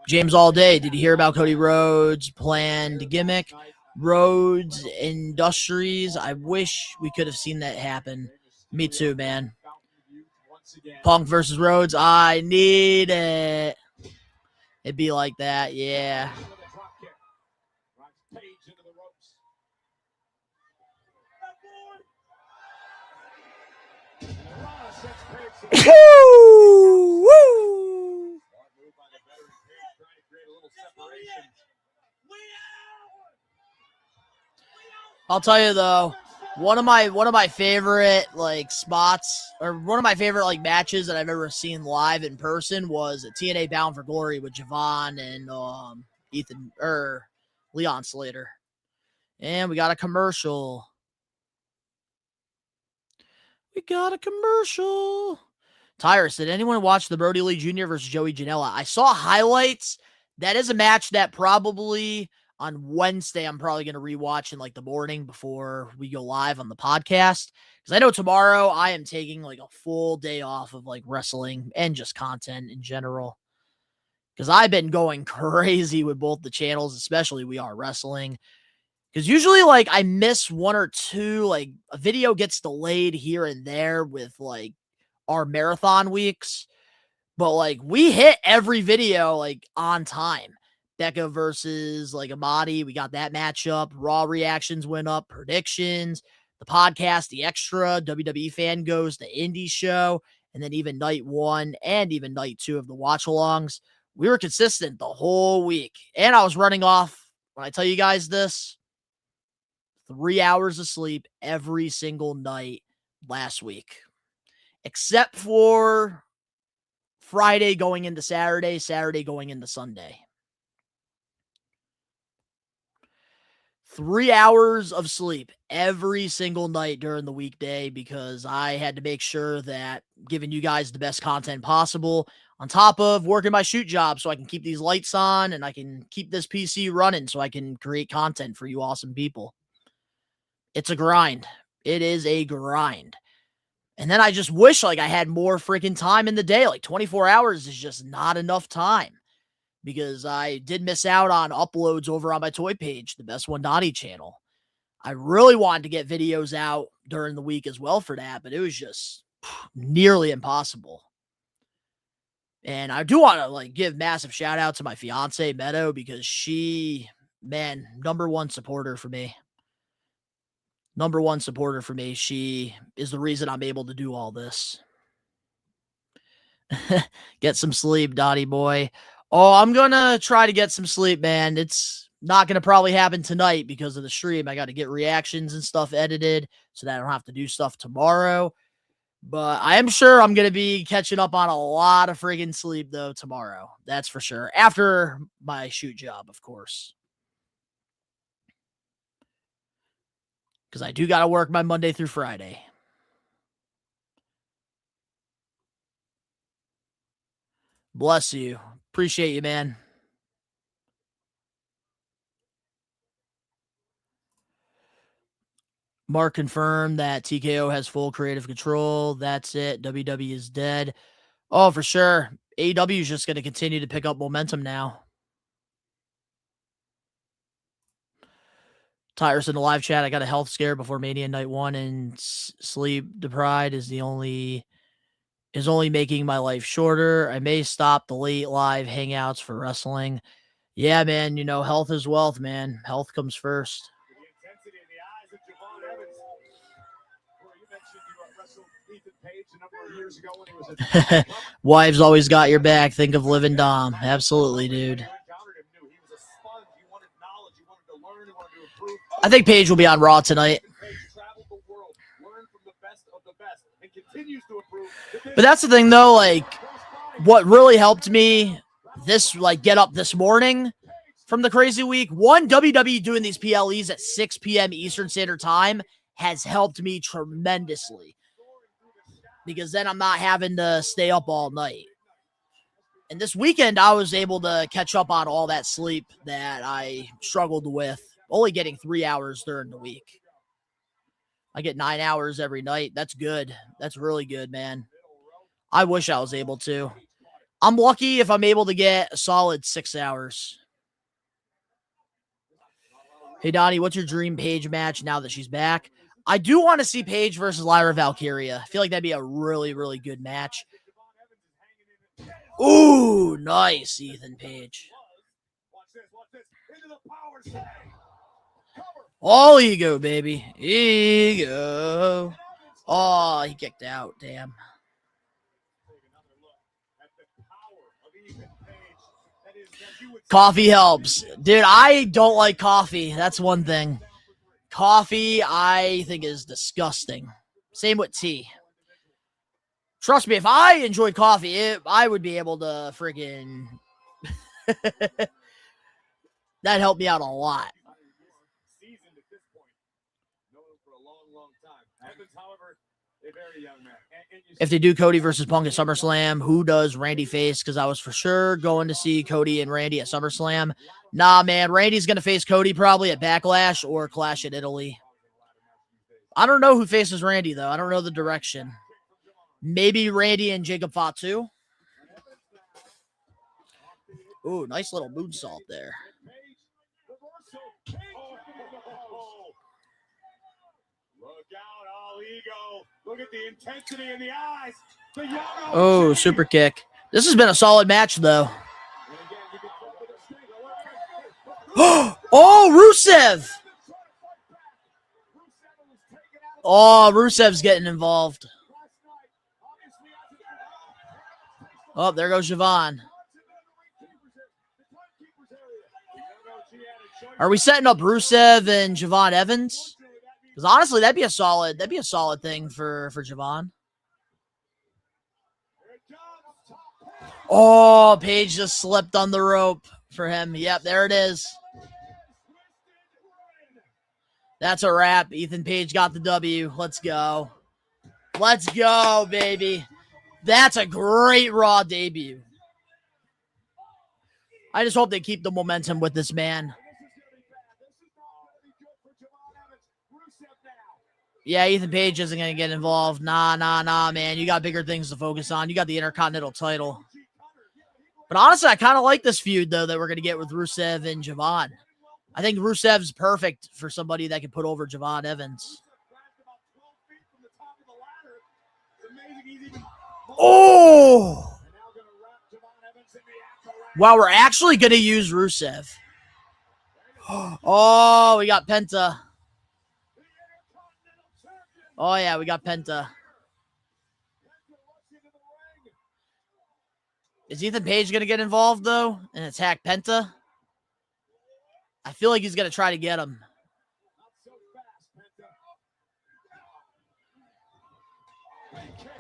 James all day. Did you hear about Cody Rhodes' planned gimmick? Rhodes Industries. I wish we could have seen that happen. Me too, man. Punk versus Rhodes. I need it. It'd be like that, yeah. Woo! Woo! I'll tell you though, one of my favorite like spots, or one of my favorite like matches that I've ever seen live in person was at TNA Bound for Glory with Javon and Leon Slater. And we got a commercial. Tyrus, did anyone watch the Brody Lee Jr. versus Joey Janela? I saw highlights. That is a match that probably on Wednesday I'm probably going to rewatch in like the morning before we go live on the podcast. Because I know tomorrow I am taking like a full day off of like wrestling and just content in general. Because I've been going crazy with both the channels, especially We Are Wrestling. Because usually, like, I miss one or two, like, a video gets delayed here and there with, like, our marathon weeks. But, like, we hit every video, like, on time. Becca versus, like, Amadi, we got that matchup. Raw reactions went up, predictions, the podcast, the extra, WWE Fan Goes, the indie show, and then even night 1 and even night 2 of the watch-alongs. We were consistent the whole week. And I was running off, when I tell you guys this, 3 hours of sleep every single night last week. Except for Friday going into Saturday, Saturday going into Sunday. 3 hours of sleep every single night during the weekday because I had to make sure that giving you guys the best content possible on top of working my shoot job so I can keep these lights on and I can keep this PC running so I can create content for you awesome people. It's a grind. It is a grind. And then I just wish like I had more freaking time in the day. Like 24 hours is just not enough time because I did miss out on uploads over on my toy page, the Best One Donnie channel. I really wanted to get videos out during the week as well for that, but it was just nearly impossible. And I do want to like give massive shout out to my fiance Meadow because she, man, number one supporter for me. She is the reason I'm able to do all this. Get some sleep, Dottie boy. Oh, I'm going to try to get some sleep, man. It's not going to probably happen tonight because of the stream. I got to get reactions and stuff edited so that I don't have to do stuff tomorrow. But I am sure I'm going to be catching up on a lot of friggin' sleep, though, tomorrow. That's for sure. After my shoot job, of course. Because I do got to work my Monday through Friday. Bless you. Appreciate you, man. Mark confirmed that TKO has full creative control. That's it. WWE is dead. Oh, for sure. AEW is just going to continue to pick up momentum now. Tyrus in the live chat. I got a health scare before Mania Night 1, and sleep deprived is only making my life shorter. I may stop the late live hangouts for wrestling. Yeah, man. You know, health is wealth, man. Health comes first. Wives always got your back. Think of Living Dom. Absolutely, dude. I think Paige will be on Raw tonight. But that's the thing, though. Like, what really helped me get up this morning from the crazy week. One, WWE doing these PLEs at 6 p.m. Eastern Standard Time has helped me tremendously, because then I'm not having to stay up all night. And this weekend, I was able to catch up on all that sleep that I struggled with, only getting 3 hours during the week. I get 9 hours every night. That's good. That's really good, man. I wish I was able to. I'm lucky if I'm able to get a solid 6 hours. Hey, Donnie, what's your dream Paige match now that she's back? I do want to see Paige versus Lyra Valkyria. I feel like that'd be a really, really good match. Ooh, nice, Ethan Page. All ego, baby. Ego. Oh, he kicked out. Damn. Coffee helps. Dude, I don't like coffee. That's one thing. Coffee, I think, is disgusting. Same with tea. Trust me, if I enjoyed coffee, I would be able to freaking... That helped me out a lot. If they do Cody versus Punk at SummerSlam, who does Randy face? Because I was for sure going to see Cody and Randy at SummerSlam. Nah, man, Randy's going to face Cody probably at Backlash or Clash at Italy. I don't know who faces Randy, though. I don't know the direction. Maybe Randy and Jacob Fatu. Ooh, nice little moonsault there. Look at the intensity in the eyes. Oh, super kick. This has been a solid match, though. Oh, Rusev. Oh, Rusev's getting involved. Oh, there goes Javon. Are we setting up Rusev and Javon Evans? Because honestly, that'd be a solid thing for Javon. Oh, Paige just slipped on the rope for him. Yep, there it is. That's a wrap. Ethan Page got the W. Let's go. Let's go, baby. That's a great Raw debut. I just hope they keep the momentum with this man. Yeah, Ethan Page isn't going to get involved. Nah, man. You got bigger things to focus on. You got the Intercontinental title. But honestly, I kind of like this feud, though, that we're going to get with Rusev and Javon. I think Rusev's perfect for somebody that can put over Javon Evans. Oh! Wow, we're actually going to use Rusev. Oh, we got Penta. Oh, yeah, we got Penta. Is Ethan Page going to get involved, though, and attack Penta? I feel like he's going to try to get him.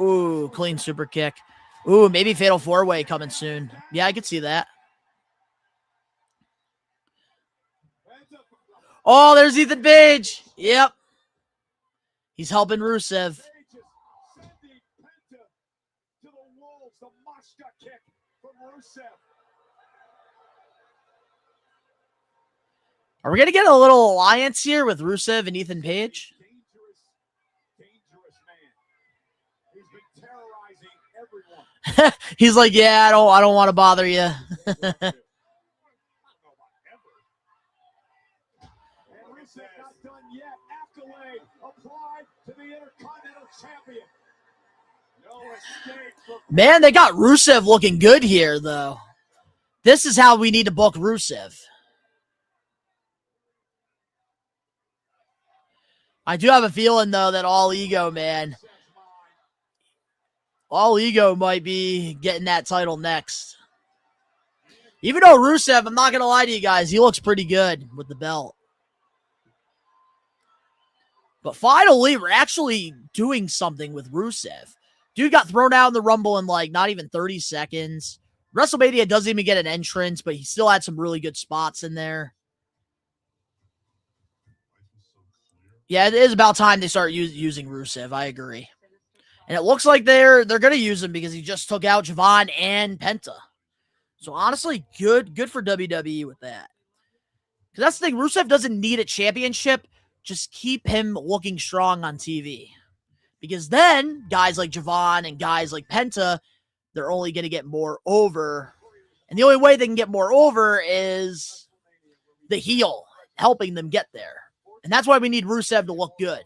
Ooh, clean super kick. Ooh, maybe Fatal 4-Way coming soon. Yeah, I could see that. Oh, there's Ethan Page. Yep. He's helping Rusev. from Rusev. Are we going to get a little alliance here with Rusev and Ethan Page? Dangerous man. He's been terrorizing everyone. He's like, yeah, I don't want to bother you. And Rusev not done yet. Accolade applied to the Intercontinental Champion. No escape from Man, they got Rusev looking good here, though. This is how we need to book Rusev. I do have a feeling, though, that All Ego, man. All Ego might be getting that title next. Even though Rusev, I'm not going to lie to you guys, he looks pretty good with the belt. But finally, we're actually doing something with Rusev. Dude got thrown out in the Rumble in like not even 30 seconds. WrestleMania doesn't even get an entrance, but he still had some really good spots in there. Yeah, it is about time they start using Rusev. I agree. And it looks like they're going to use him because he just took out Javon and Penta. So honestly, good for WWE with that. Because that's the thing, Rusev doesn't need a championship. Just keep him looking strong on TV. Because then, guys like Javon and guys like Penta, they're only going to get more over. And the only way they can get more over is the heel helping them get there. And that's why we need Rusev to look good.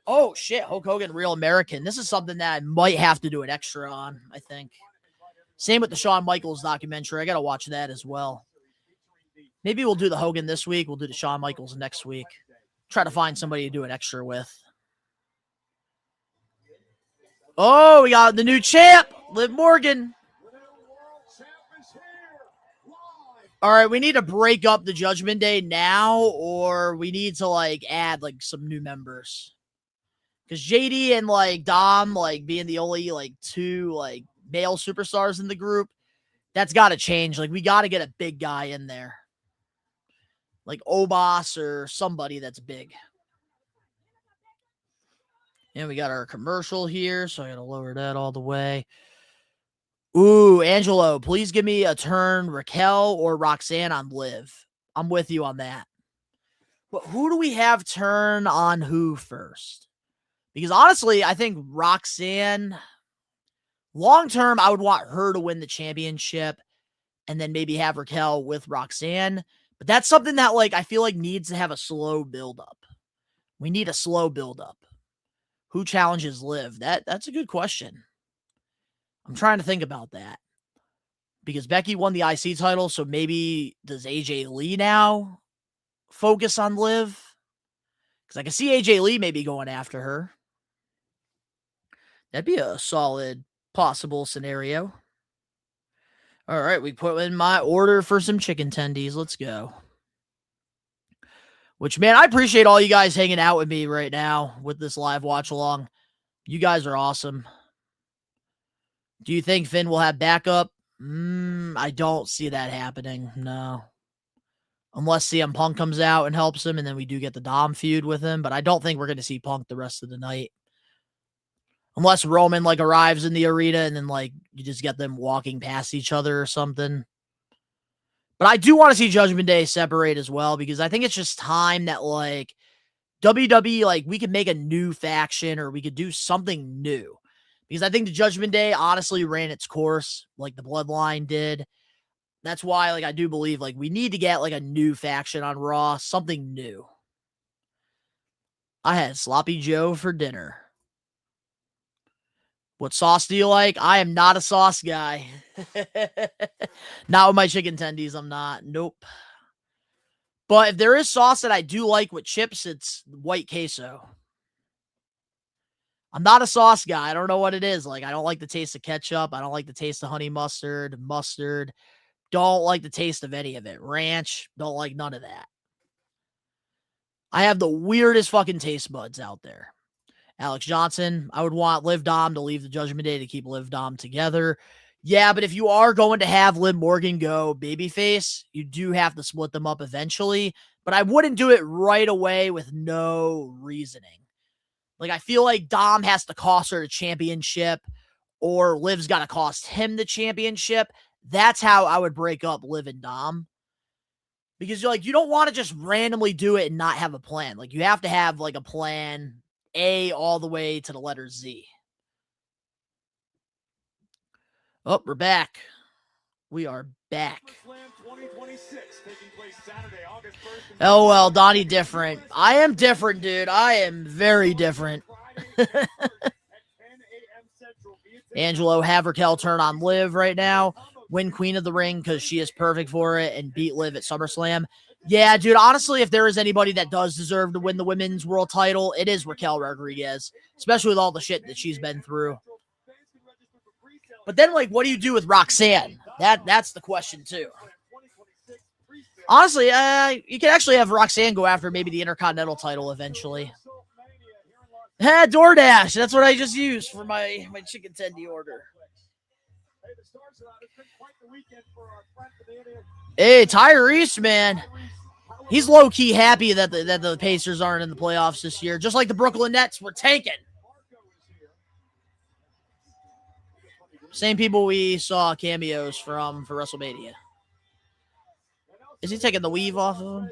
Oh, shit. Hulk Hogan, Real American. This is something that I might have to do an extra on, I think. Same with the Shawn Michaels documentary. I got to watch that as well. Maybe we'll do the Hogan this week. We'll do the Shawn Michaels next week. Try to find somebody to do an extra with. Oh, we got the new champ, Liv Morgan. All right, we need to break up the Judgment Day now, or we need to, like, add, like, some new members. Because JD and, like, Dom, like, being the only, like, two, like, male superstars in the group, that's got to change. Like, we got to get a big guy in there. Like Obas or somebody that's big. And we got our commercial here, so I got to lower that all the way. Ooh, Angelo, please give me a turn Raquel or Roxanne on Liv. I'm with you on that. But who do we have turn on who first? Because honestly, I think Roxanne, long term, I would want her to win the championship and then maybe have Raquel with Roxanne. But that's something that, like, I feel like needs to have a slow build-up. We need a slow build-up. Who challenges Liv? That's a good question. I'm trying to think about that. Because Becky won the IC title, so maybe does AJ Lee now focus on Liv? Because I can see AJ Lee maybe going after her. That'd be a solid possible scenario. All right, we put in my order for some chicken tendies. Let's go. Which, man, I appreciate all you guys hanging out with me right now with this live watch along. You guys are awesome. Do you think Finn will have backup? I don't see that happening. No. Unless CM Punk comes out and helps him, and then we do get the Dom feud with him. But I don't think we're going to see Punk the rest of the night. Unless Roman, like, arrives in the arena and then, like, you just get them walking past each other or something. But I do want to see Judgment Day separate as well, because I think it's just time that, like, WWE, like, we could make a new faction or we could do something new. Because I think the Judgment Day honestly ran its course like the Bloodline did. That's why, like, I do believe, like, we need to get, like, a new faction on Raw, something new. I had Sloppy Joe for dinner. What sauce do you like? I am not a sauce guy. Not with my chicken tendies, I'm not. Nope. But if there is sauce that I do like with chips, it's white queso. I'm not a sauce guy. I don't know what it is. Like, I don't like the taste of ketchup. I don't like the taste of honey mustard. Don't like the taste of any of it. Ranch, don't like none of that. I have the weirdest fucking taste buds out there. Alex Johnson, I would want Liv Dom to leave the Judgment Day to keep Liv Dom together. Yeah, but if you are going to have Liv Morgan go babyface, you do have to split them up eventually. But I wouldn't do it right away with no reasoning. Like, I feel like Dom has to cost her the championship, or Liv's got to cost him the championship. That's how I would break up Liv and Dom. Because you're like, you don't want to just randomly do it and not have a plan. Like, you have to have like a plan A all the way to the letter Z. Oh, we're back. We are back. Oh, well, Donnie different. I am different, dude. I am very different. Angelo, have Raquel turn on Liv right now. Win Queen of the Ring because she is perfect for it and beat Liv at SummerSlam. Yeah, dude, honestly, if there is anybody that does deserve to win the women's world title, it is Raquel Rodriguez, especially with all the shit that she's been through. But then, like, what do you do with Roxanne? That's the question, too. Honestly, you can actually have Roxanne go after maybe the Intercontinental title eventually. DoorDash. That's what I just used for my chicken tendy order. Hey, Tyrese, man. He's low-key happy that the Pacers aren't in the playoffs this year. Just like the Brooklyn Nets were tanking. Same people we saw cameos from for WrestleMania. Is he taking the weave off of him?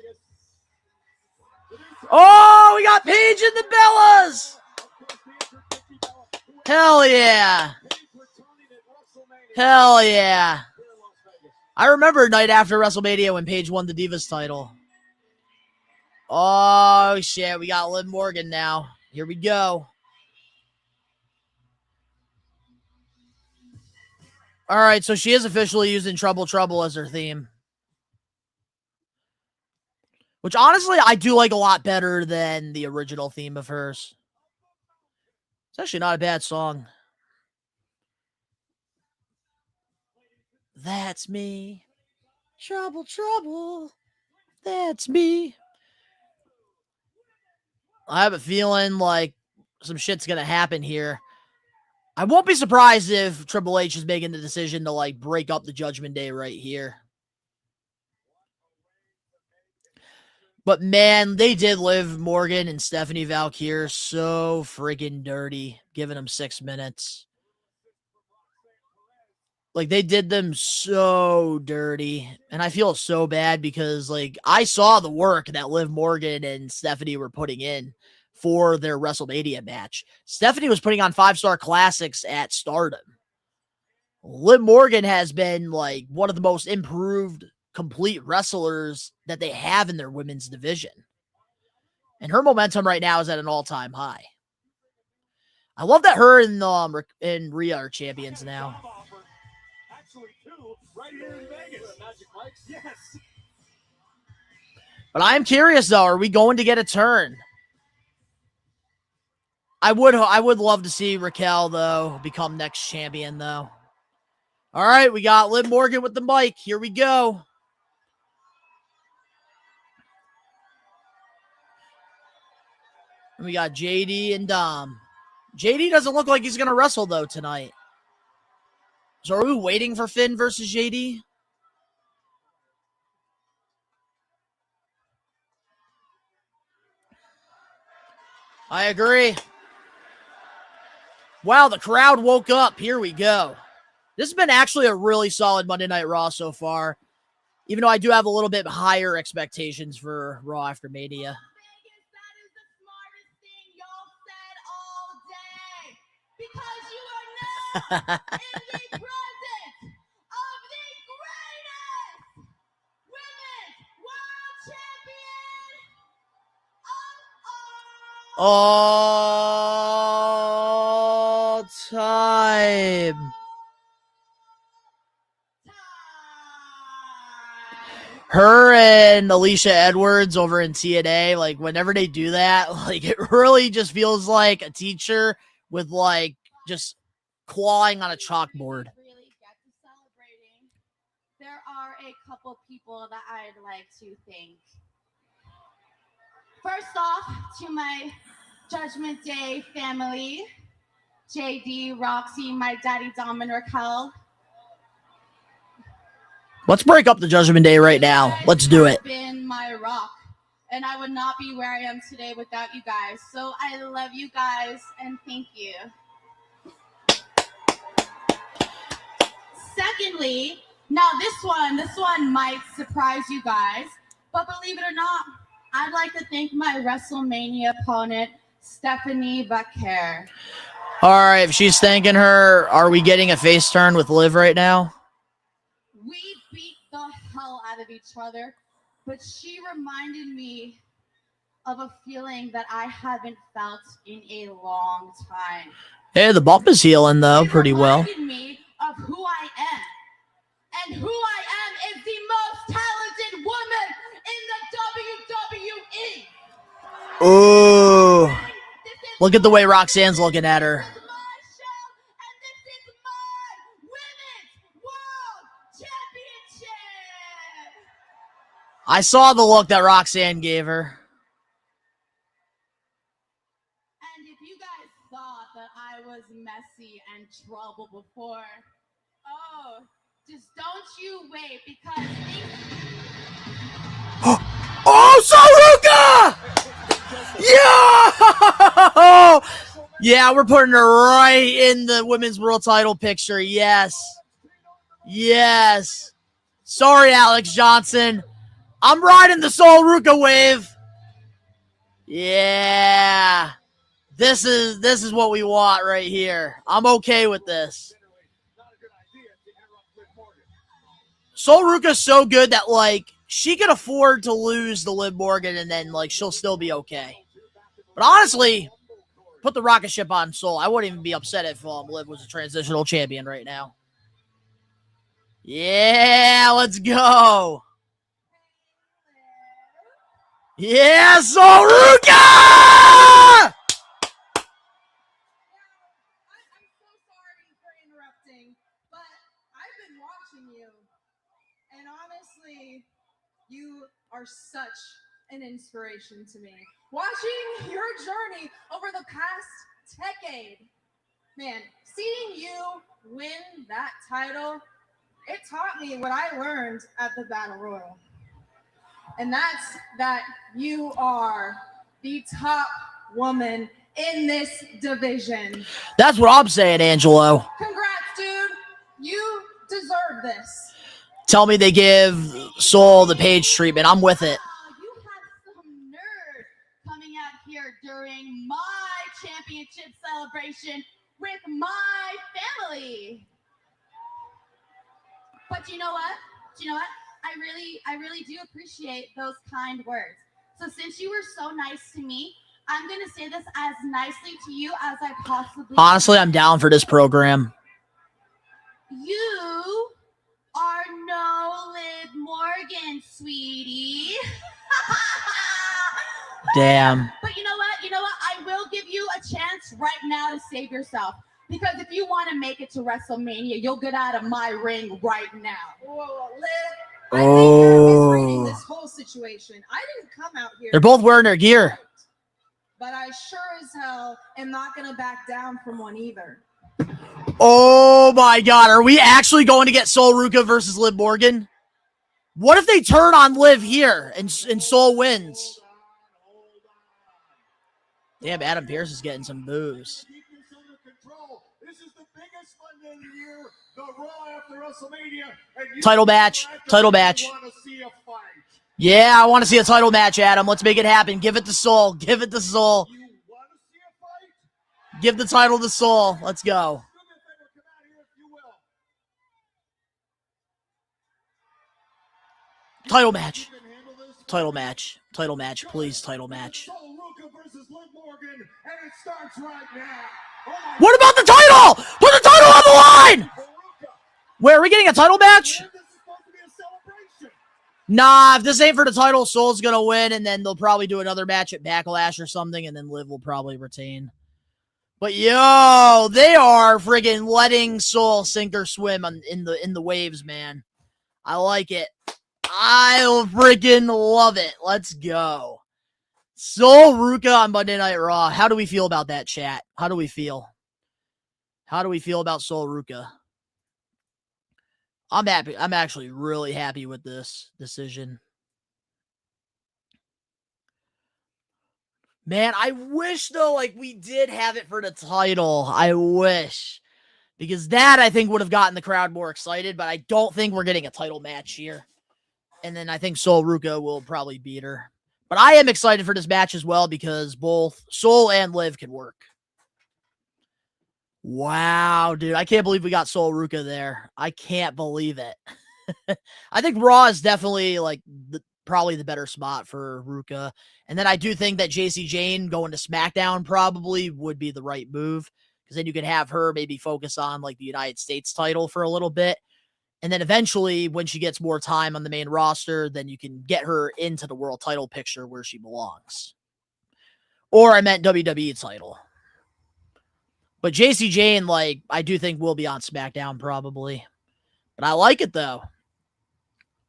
Oh, we got Paige and the Bellas! Hell yeah. Hell yeah. I remember night after WrestleMania when Paige won the Divas title. Oh, shit. We got Liv Morgan now. Here we go. All right, so she is officially using Trouble Trouble as her theme. Which, honestly, I do like a lot better than the original theme of hers. It's actually not a bad song. That's me. Trouble, trouble. That's me. I have a feeling like some shit's going to happen here. I won't be surprised if Triple H is making the decision to, like, break up the Judgment Day right here. But, man, they did Liv Morgan and Stephanie Valkyrie so freaking dirty, giving them 6 minutes. Like, they did them so dirty. And I feel so bad because, like, I saw the work that Liv Morgan and Stephanie were putting in for their WrestleMania match. Stephanie was putting on 5-star classics at Stardom. Liv Morgan has been, like, one of the most improved complete wrestlers that they have in their women's division. And her momentum right now is at an all-time high. I love that her and Rhea are champions now. But I'm curious, though. Are we going to get a turn? I would love to see Raquel, though, become next champion, though. All right, we got Liv Morgan with the mic. Here we go. And we got JD and Dom. JD doesn't look like he's going to wrestle, though, tonight. So are we waiting for Finn versus JD? I agree. Wow, the crowd woke up. Here we go. This has been actually a really solid Monday Night Raw so far, even though I do have a little bit higher expectations for Raw after Mania. Because you are now in the presence of the greatest women's world champion of all time. Her and Alicia Edwards over in TNA, like, whenever they do that, like, it really just feels like a teacher with, like, just clawing on a chalkboard. really get to celebrating. There are a couple people that I'd like to thank. First off, to my Judgment Day family, JD, Roxy, my daddy Dom and Raquel. Let's break up the Judgment Day right now. Let's do it. Been my rock, and I would not be where I am today without you guys. So I love you guys and thank you. secondly, now this one might surprise you guys, but believe it or not, I'd like to thank my WrestleMania opponent, Stephanie Baker. All right, if she's thanking her, are we getting a face turn with Liv right now? We beat the hell out of each other, but she reminded me of a feeling that I haven't felt in a long time. Hey, the bump is healing, though, pretty well. It reminded me of who I am. And who I am is the most talented woman in the WWE. Ooh. Look at the way Roxanne's looking at her. I saw the look that Roxanne gave her. And if you guys thought that I was messy and trouble before, oh, just don't you wait, because oh, Saruka! Yeah! Yeah, we're putting her right in the women's world title picture. Yes. Yes. Sorry, Alex Johnson. I'm riding the Sol Ruka wave. Yeah. This is what we want right here. I'm okay with this. Sol Ruka's so good that, like, she can afford to lose to Liv Morgan and then, like, she'll still be okay. But honestly, put the rocket ship on Sol. I wouldn't even be upset if Liv was a transitional champion right now. Yeah, let's go. Yeah, Sol Ruka! I'm so sorry for interrupting, but I've been watching you, and honestly, you are such an inspiration to me. Watching your journey over the past decade, man, seeing you win that title, it taught me what I learned at the Battle Royal. And that's that you are the top woman in this division. That's what I'm saying, Angelo. Congrats, dude. You deserve this. Tell me they give Sol the Paige treatment. I'm with it. You had some nerve coming out here during my championship celebration with my family. But you know what? I really do appreciate those kind words. So since you were so nice to me, I'm going to say this as nicely to you as I possibly can. Honestly, I'm down for this program. You are no Liv Morgan, sweetie. Damn. But you know what? I will give you a chance right now to save yourself. Because if you want to make it to WrestleMania, you'll get out of my ring right now. Whoa, Liv. I think you're misreading this whole situation. I didn't come out here. They're both wearing their gear. But I sure as hell am not going to back down from one either. Oh my God. Are we actually going to get Sol Ruka versus Liv Morgan? What if they turn on Liv here and Sol wins? Damn, Adam Pearce is getting some boos. Title match. Yeah, I want to see a title match, Adam. Let's make it happen. Give it to Sol. Give it to Sol. Give the title to Sol. Let's go. Title match. Title match. Title match. Please, title match. What about the title? Put the title on the line! Where are we getting a title match? Nah, if this ain't for the title, Sol's gonna win, and then they'll probably do another match at Backlash or something, and then Liv will probably retain. But yo, they are friggin' letting Sol sink or swim in the waves, man. I like it. I friggin' love it. Let's go. Sol Ruka on Monday Night Raw. How do we feel about that, chat? How do we feel? How do we feel about Sol Ruka? I'm happy. I'm actually really happy with this decision. Man, I wish, though, like, we did have it for the title. I wish. Because that, I think, would have gotten the crowd more excited, but I don't think we're getting a title match here. And then I think Sol Ruka will probably beat her. But I am excited for this match as well because both Sol and Liv can work. Wow, dude. I can't believe we got Sol Ruka there. I can't believe it. I think Raw is definitely like probably the better spot for Ruka. And then I do think that JC Jane going to SmackDown probably would be the right move. Because then you could have her maybe focus on like the United States title for a little bit. And then eventually, when she gets more time on the main roster, then you can get her into the world title picture where she belongs. Or I meant WWE title. But JC Jane, like, I do think will be on SmackDown probably. But I like it, though.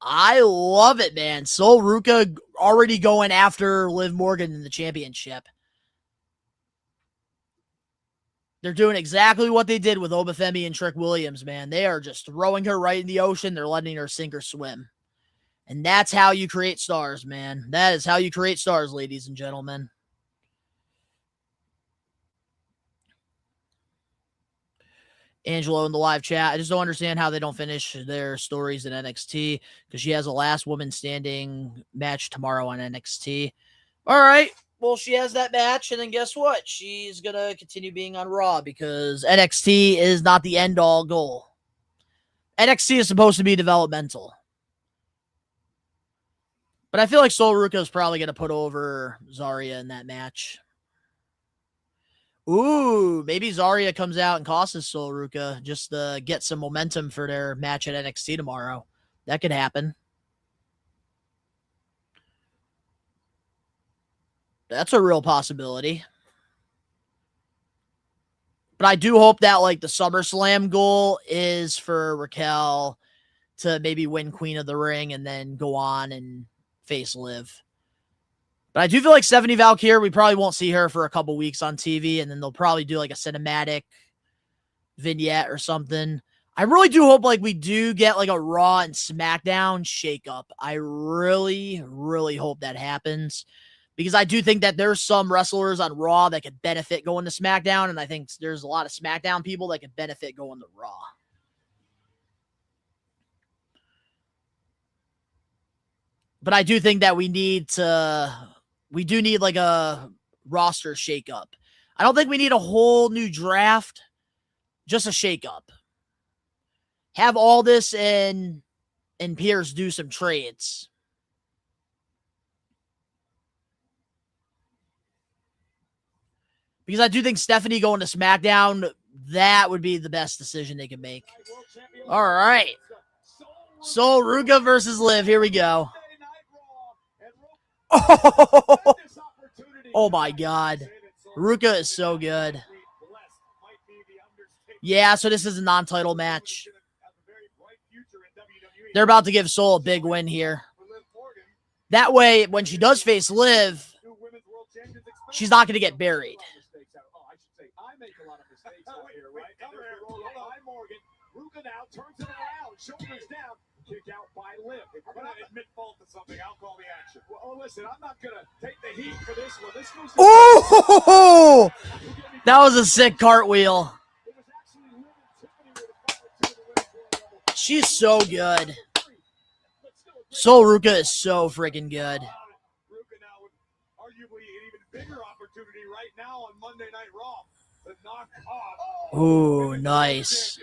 I love it, man. Sol Ruka already going after Liv Morgan in the championship. They're doing exactly what they did with Oba Femi and Trick Williams, man. They are just throwing her right in the ocean. They're letting her sink or swim. And that's how you create stars, man. That is how you create stars, ladies and gentlemen. Angelo in the live chat. I just don't understand how they don't finish their stories in NXT because she has a last woman standing match tomorrow on NXT. All right. Well, she has that match, and then guess what? She's going to continue being on Raw because NXT is not the end-all goal. NXT is supposed to be developmental. But I feel like Sol Ruka is probably going to put over Zarya in that match. Ooh, maybe Zarya comes out and costs Sol Ruka just to get some momentum for their match at NXT tomorrow. That could happen. That's a real possibility. But I do hope that, like, the SummerSlam goal is for Raquel to maybe win Queen of the Ring and then go on and face Liv. But I do feel like Stephanie Valkyrie, we probably won't see her for a couple weeks on TV, and then they'll probably do like a cinematic vignette or something. I really do hope like we do get like a Raw and SmackDown shakeup. I really, really hope that happens because I do think that there's some wrestlers on Raw that could benefit going to SmackDown, and I think there's a lot of SmackDown people that could benefit going to Raw. But I do think that we do need like a roster shakeup. I don't think we need a whole new draft, just a shakeup. Have Aldis and Pierce do some trades. Because I do think Stephanie going to SmackDown, that would be the best decision they could make. All right. Sol Ruka versus Liv. Here we go. Oh my God. Ruka is so good. Yeah, so this is a non-title match. They're about to give Sol a big win here. That way, when she does face Liv, she's not going to get buried. Ruka now turns it around, shoulders down, kick out by Liv. If we're going to admit fault to something, I'll call the action. Well, listen, I'm not going to take the heat for this one. This goes Oh! That was a sick cartwheel. She's so good. Sol Ruka is so freaking good. Ruka now with arguably an even bigger opportunity right now on Monday Night Raw to knock off. Ooh, nice.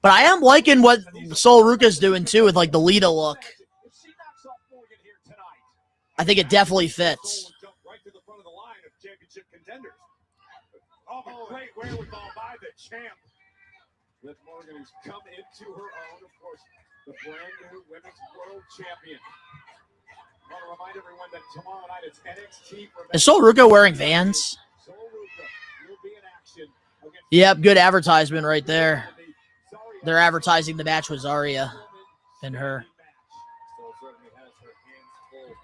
But I am liking what Sol Ruka's doing too with like the Lita look. I think it definitely fits. Right to the front of the line of championship contenders. Oh, great wherewithal by the champ. Liv Morgan has come into her own, of course, the brand new Women's World Champion. I want to remind everyone that tomorrow night it's NXT. Is Sol Ruka wearing Vans? Sol Ruka will be in action. Yep, good advertisement right there. They're advertising the match with Zarya and her. Sol certainly has her hands full.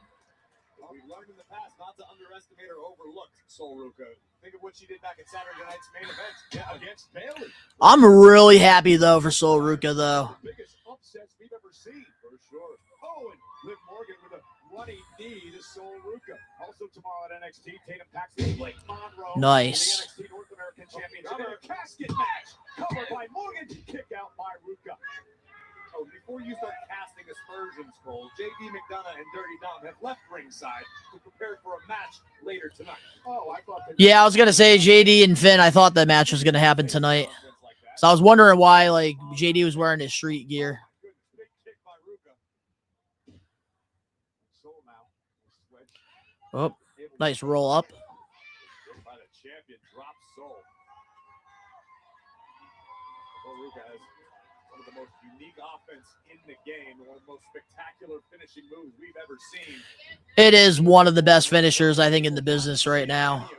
We've learned in the past not to underestimate or overlook Sol Ruka. Think of what she did back at Saturday night's main event against Bayley. I'm really happy though for Sol Ruka though. Biggest upsets we've ever seen, for sure. Oh, and Liv Morgan with a running knee to Sol Ruka. Also tomorrow at NXT, Tatum Paxton, Blake Monroe. Nice. The NXT North American American Championship in a casket match. Covered by Logan. Kick out by Ruka. Oh, before you start casting aspersions, Cole, JD McDonough and Dirty Dom have left ringside to prepare for a match later tonight. Oh, I thought that. Yeah, I was going to say JD and Finn. I thought that match was going to happen tonight. So I was wondering why, like, JD was wearing his street gear. Oh, nice roll up. Ruka has one of the most unique offense in the game, one of the most spectacular finishing moves we've ever seen. It is one of the best finishers, I think, in the business right now.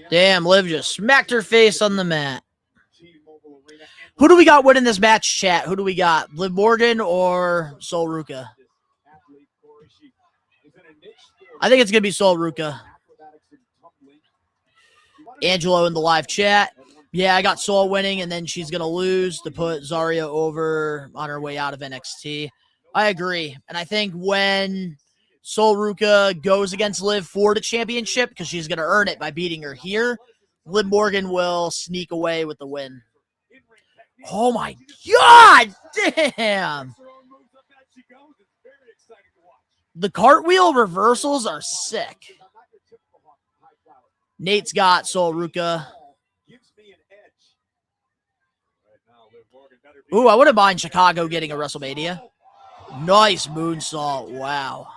Damn, Liv just smacked her face on the mat. Who do we got winning this match, chat? Who do we got? Liv Morgan or Sol Ruka? I think it's going to be Sol Ruka. Angelo in the live chat. Yeah, I got Sol winning, and then she's going to lose to put Zarya over on her way out of NXT. I agree. And I think when Sol Ruka goes against Liv for the championship, because she's going to earn it by beating her here, Liv Morgan will sneak away with the win. Oh, my God! Damn! The cartwheel reversals are sick. Nate's got Sol Ruka. Ooh, I wouldn't mind Chicago getting a WrestleMania. Nice moonsault. Wow.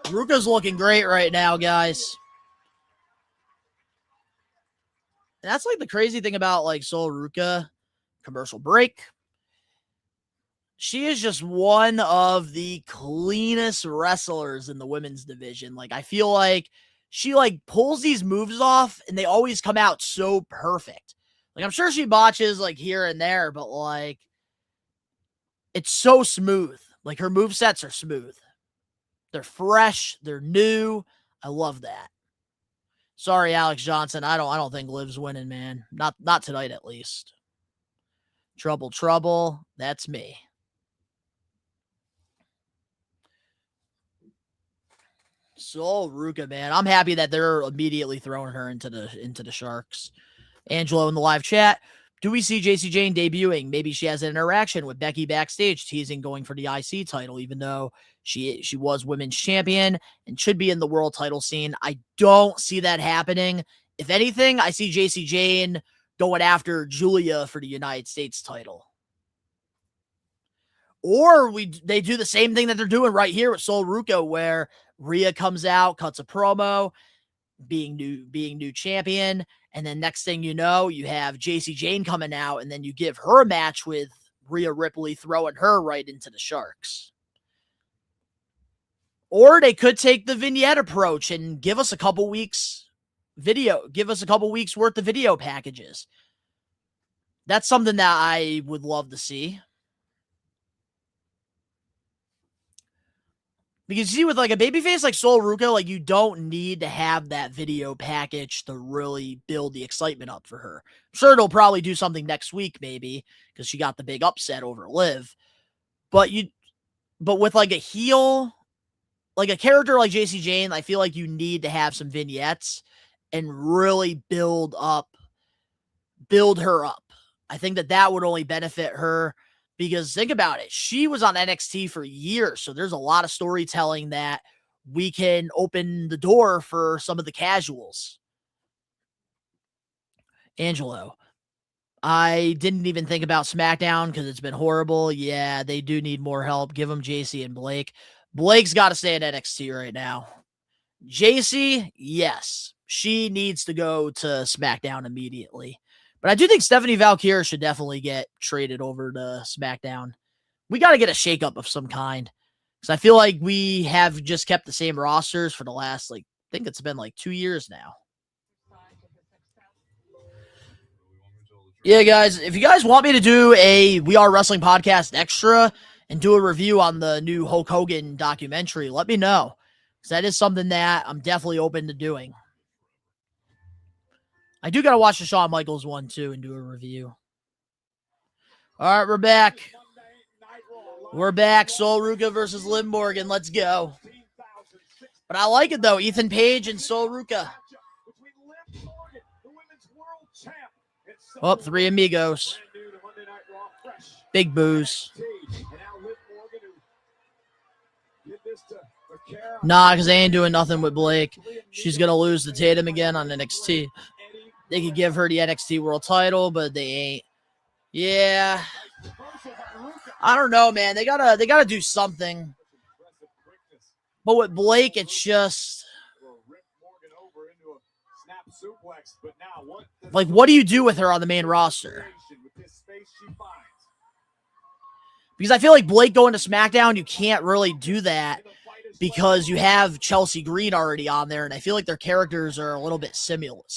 Ruka's looking great right now, guys. And that's like the crazy thing about like Sol Ruka. Commercial break. She is just one of the cleanest wrestlers in the women's division. Like, I feel like she like pulls these moves off and they always come out so perfect. Like, I'm sure she botches like here and there, but like it's so smooth. Like, her movesets are smooth. They're fresh, they're new. I love that. Sorry, Alex Johnson. I don't think Liv's winning, man. Not tonight at least. Trouble. That's me. Sol Ruka, man. I'm happy that they're immediately throwing her into the Sharks. Angelo in the live chat. Do we see JC Jane debuting? Maybe she has an interaction with Becky backstage, teasing going for the IC title, even though she was women's champion and should be in the world title scene. I don't see that happening. If anything, I see JC Jane going after Julia for the United States title. Or they do the same thing that they're doing right here with Sol Ruka, where Rhea comes out, cuts a promo, being new champion, and then next thing you know, you have JC Jane coming out, and then you give her a match with Rhea Ripley, throwing her right into the Sharks. Or they could take the vignette approach and give us a couple weeks worth of video packages. That's something that I would love to see. Because you see, with like a babyface like Sol Ruka, like you don't need to have that video package to really build the excitement up for her. I'm sure it'll probably do something next week, maybe, because she got the big upset over Liv. But with like a heel, like a character like JC Jane, I feel like you need to have some vignettes and really build her up. I think that would only benefit her. Because think about it, she was on NXT for years, so there's a lot of storytelling that we can open the door for some of the casuals. Angelo, I didn't even think about SmackDown because it's been horrible. Yeah, they do need more help. Give them JC and Blake. Blake's got to stay in NXT right now. JC, yes, she needs to go to SmackDown immediately. But I do think Stephanie Valkyrie should definitely get traded over to SmackDown. We got to get a shakeup of some kind. Because I feel like we have just kept the same rosters for the last, I think it's been 2 years now. Yeah, guys, if you guys want me to do a We Are Wrestling podcast extra and do a review on the new Hulk Hogan documentary, let me know. Because that is something that I'm definitely open to doing. I do got to watch the Shawn Michaels one, too, and do a review. All right, we're back. We're back. Sol Ruka versus Liv Morgan. Let's go. But I like it, though. Ethan Paige and Sol Ruka. Oh, three amigos. Big booze. Nah, because they ain't doing nothing with Blake. She's going to lose to Tatum again on NXT. They could give her the NXT World title, but they ain't. Yeah. I don't know, man. They gotta do something. But with Blake, it's just like, what do you do with her on the main roster? Because I feel like Blake going to SmackDown, you can't really do that because you have Chelsea Green already on there, and I feel like their characters are a little bit similar. Oh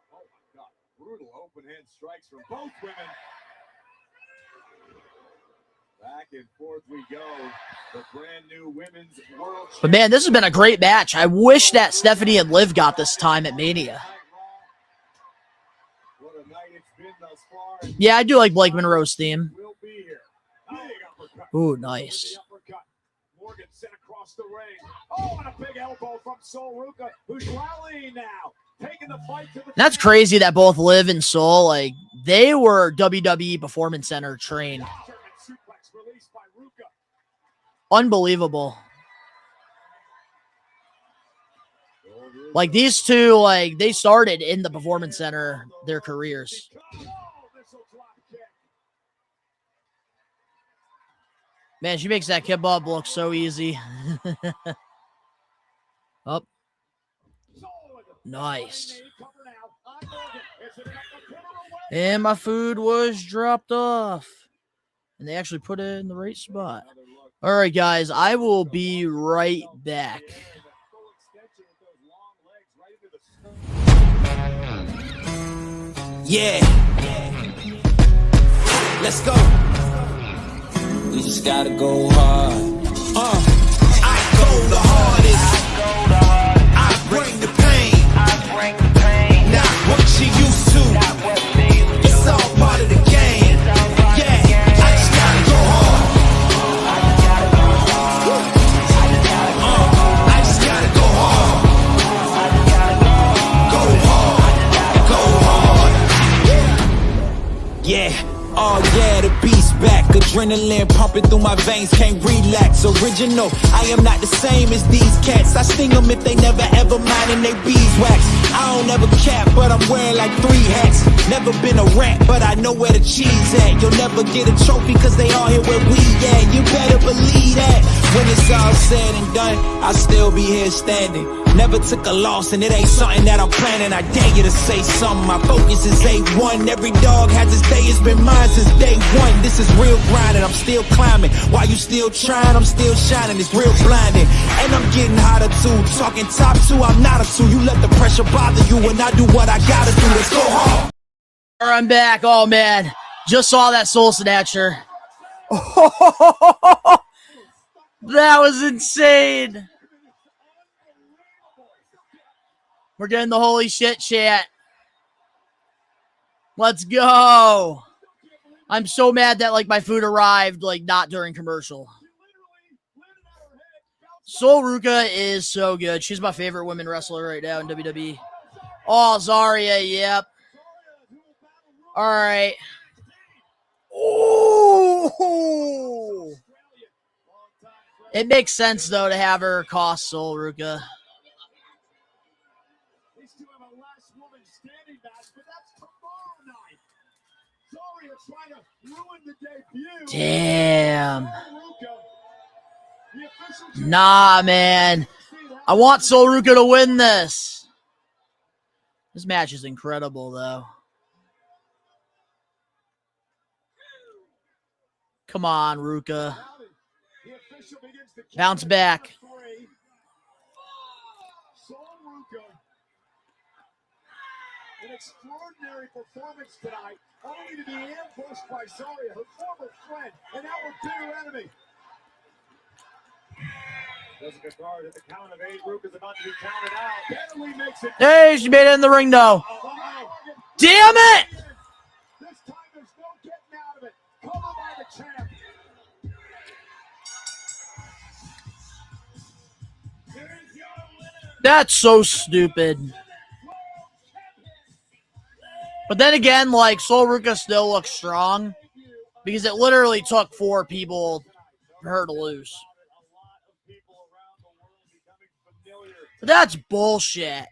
my God. Brutal open hand strikes from both women. Back and forth we go. The brand new women's world. But man, this has been a great match. I wish that Stephanie and Liv got this time at Mania. What a night it's been thus far. Yeah, I do like Blake Monroe's theme. Ooh, nice. Morgan sent across the ring. Oh, and a big elbow from Sol Ruka, who's rallying now. Taking the fight to the That's crazy that both Liv and Sol, like, they were WWE Performance Center trained. Unbelievable. Like, these two, like, they started in the Performance Center their careers. Man, she makes that kebab look so easy. Up. Nice. And my food was dropped off. And they actually put it in the right spot. All right, guys, I will be right back. Yeah. Let's go. We just gotta go hard. I go the hardest. I bring the pain. Not what you used to. It's all part of the game. Yeah, I just gotta go hard. I just gotta go hard. Go hard. Yeah. Oh yeah, the beast back. Adrenaline pumping through my veins, can't relax. Original, I am not the same as these cats. I sting them if they never ever mindin' they beeswax. I don't ever cap, but I'm wearing like 3 hats. Never been a rat, but I know where the cheese at. You'll never get a trophy cause they all here where we at. You better believe that. When it's all said and done, I'll still be here standing. Never took a loss and it ain't something that I'm planning. I dare you to say something. My focus is A1. Every dog has his day, it's been mine since day one. This is real grinding, I'm still climbing. While you still trying, I'm still shining. It's real blinding, and I'm getting hotter too. Talking top 2, I'm not a 2. You let the pressure bother you and I do what I gotta do. Let's go hard. All right, I'm back. Oh man, just saw that Soul Snatcher. That was insane. We're getting the holy shit chat. Let's go. I'm so mad that, like, my food arrived, like, not during commercial. Sol Ruka is so good. She's my favorite women wrestler right now in WWE. Oh, Zarya, yep. All right. Ooh. It makes sense, though, to have her cost Sol Ruka. Damn. Nah, man. I want Sol Ruka to win this. This match is incredible, though. Come on, Ruka. Bounce back. An extraordinary performance tonight, only to be ambushed by Zarya, her former friend, and now her bitter enemy. Jessica Guard at the count of 8. Ruka's about to be counted out. Barely makes it. Hey, she made it in the ring, though. Damn it! This time there's no getting out of it. Covered by the champ. That's so stupid. But then again, like, Sol Ruka still looks strong because it literally took 4 people for her to lose. But that's bullshit.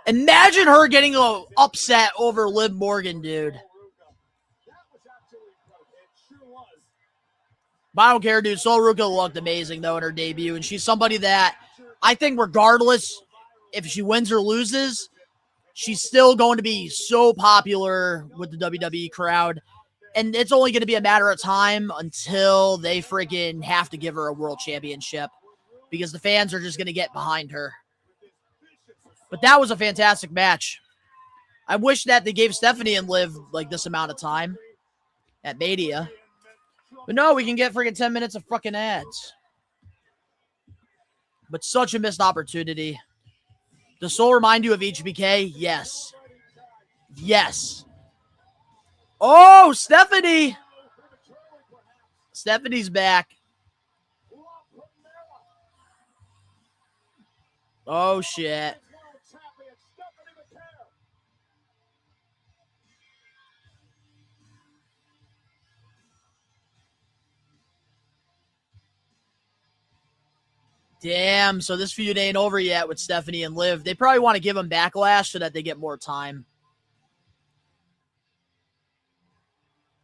Imagine her getting upset over Liv Morgan, dude. But I don't care, dude. Sol Ruka looked amazing, though, in her debut. And she's somebody that I think regardless if she wins or loses, she's still going to be so popular with the WWE crowd. And it's only going to be a matter of time until they freaking have to give her a world championship because the fans are just going to get behind her. But that was a fantastic match. I wish that they gave Stephanie and Liv like this amount of time at Mania. But no, we can get freaking 10 minutes of fucking ads. But such a missed opportunity. Does Sol remind you of HBK? Yes. Yes. Oh, Stephanie. Stephanie's back. Oh, shit. Damn, so this feud ain't over yet with Stephanie and Liv. They probably want to give them Backlash so that they get more time.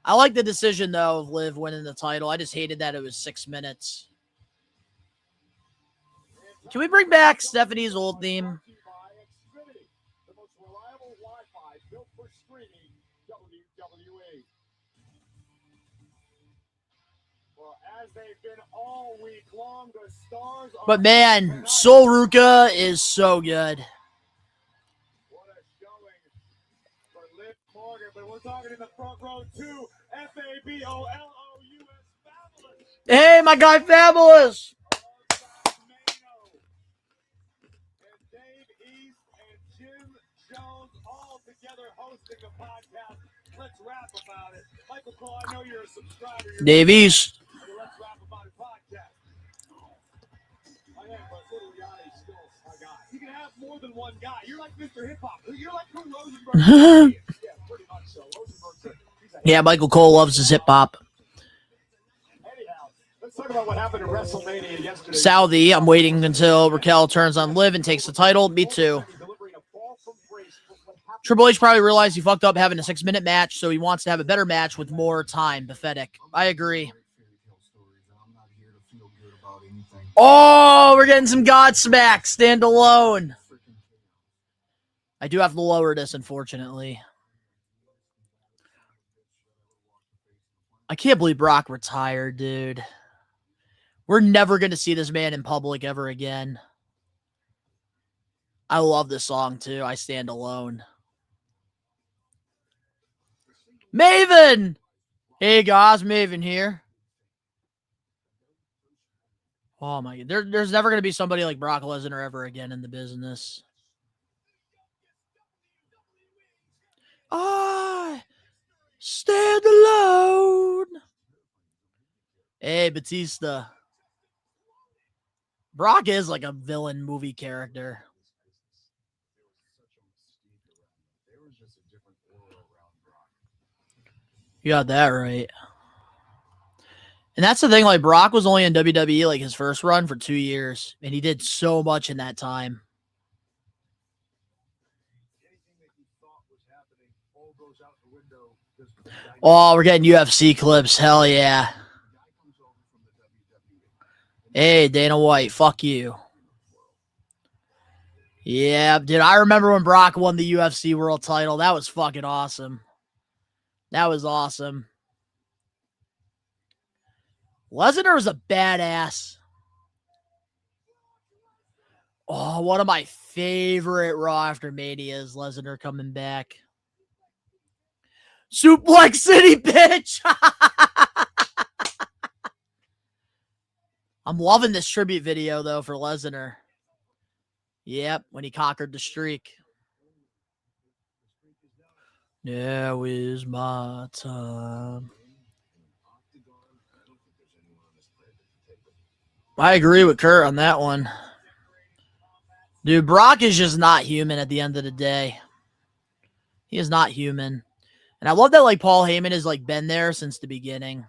I like the decision, though, of Liv winning the title. I just hated that it was 6 minutes. Can we bring back Stephanie's old theme? But man, Sol Ruka is so good. Hey, my guy Fabulous. Dave East. You can have more than one guy. You're like Mr. Hip Hop. You're like who Rosenberg. Yeah, pretty much so. Yeah, Michael Cole loves his hip hop. Anyhow, let's talk about what happened at WrestleMania yesterday. Saudi, I'm waiting until Raquel turns on Liv and takes the title. Me too. Triple H probably realized he fucked up having a 6-minute match, so he wants to have a better match with more time. Pathetic. I agree. Oh, we're getting some Godsmack. Stand alone. I do have to lower this, unfortunately. I can't believe Brock retired, dude. We're never going to see this man in public ever again. I love this song, too. I Stand Alone. Maven! Hey, guys. Maven here. Oh, my God. There's never going to be somebody like Brock Lesnar ever again in the business. I stand alone. Hey, Batista. Brock is like a villain movie character. You got that right. And that's the thing, like, Brock was only in WWE, like, his first run for 2 years, and he did so much in that time. Oh, we're getting UFC clips. Hell yeah. Hey, Dana White, fuck you. Yeah, dude, I remember when Brock won the UFC world title. That was fucking awesome. That was awesome. Lesnar was a badass. Oh, one of my favorite Raw After Mania is Lesnar coming back. Suplex City, bitch! I'm loving this tribute video, though, for Lesnar. Yep, when he conquered the streak. Now is my time. I agree with Kurt on that one. Dude, Brock is just not human at the end of the day. He is not human. And I love that, like, Paul Heyman has, like, been there since the beginning.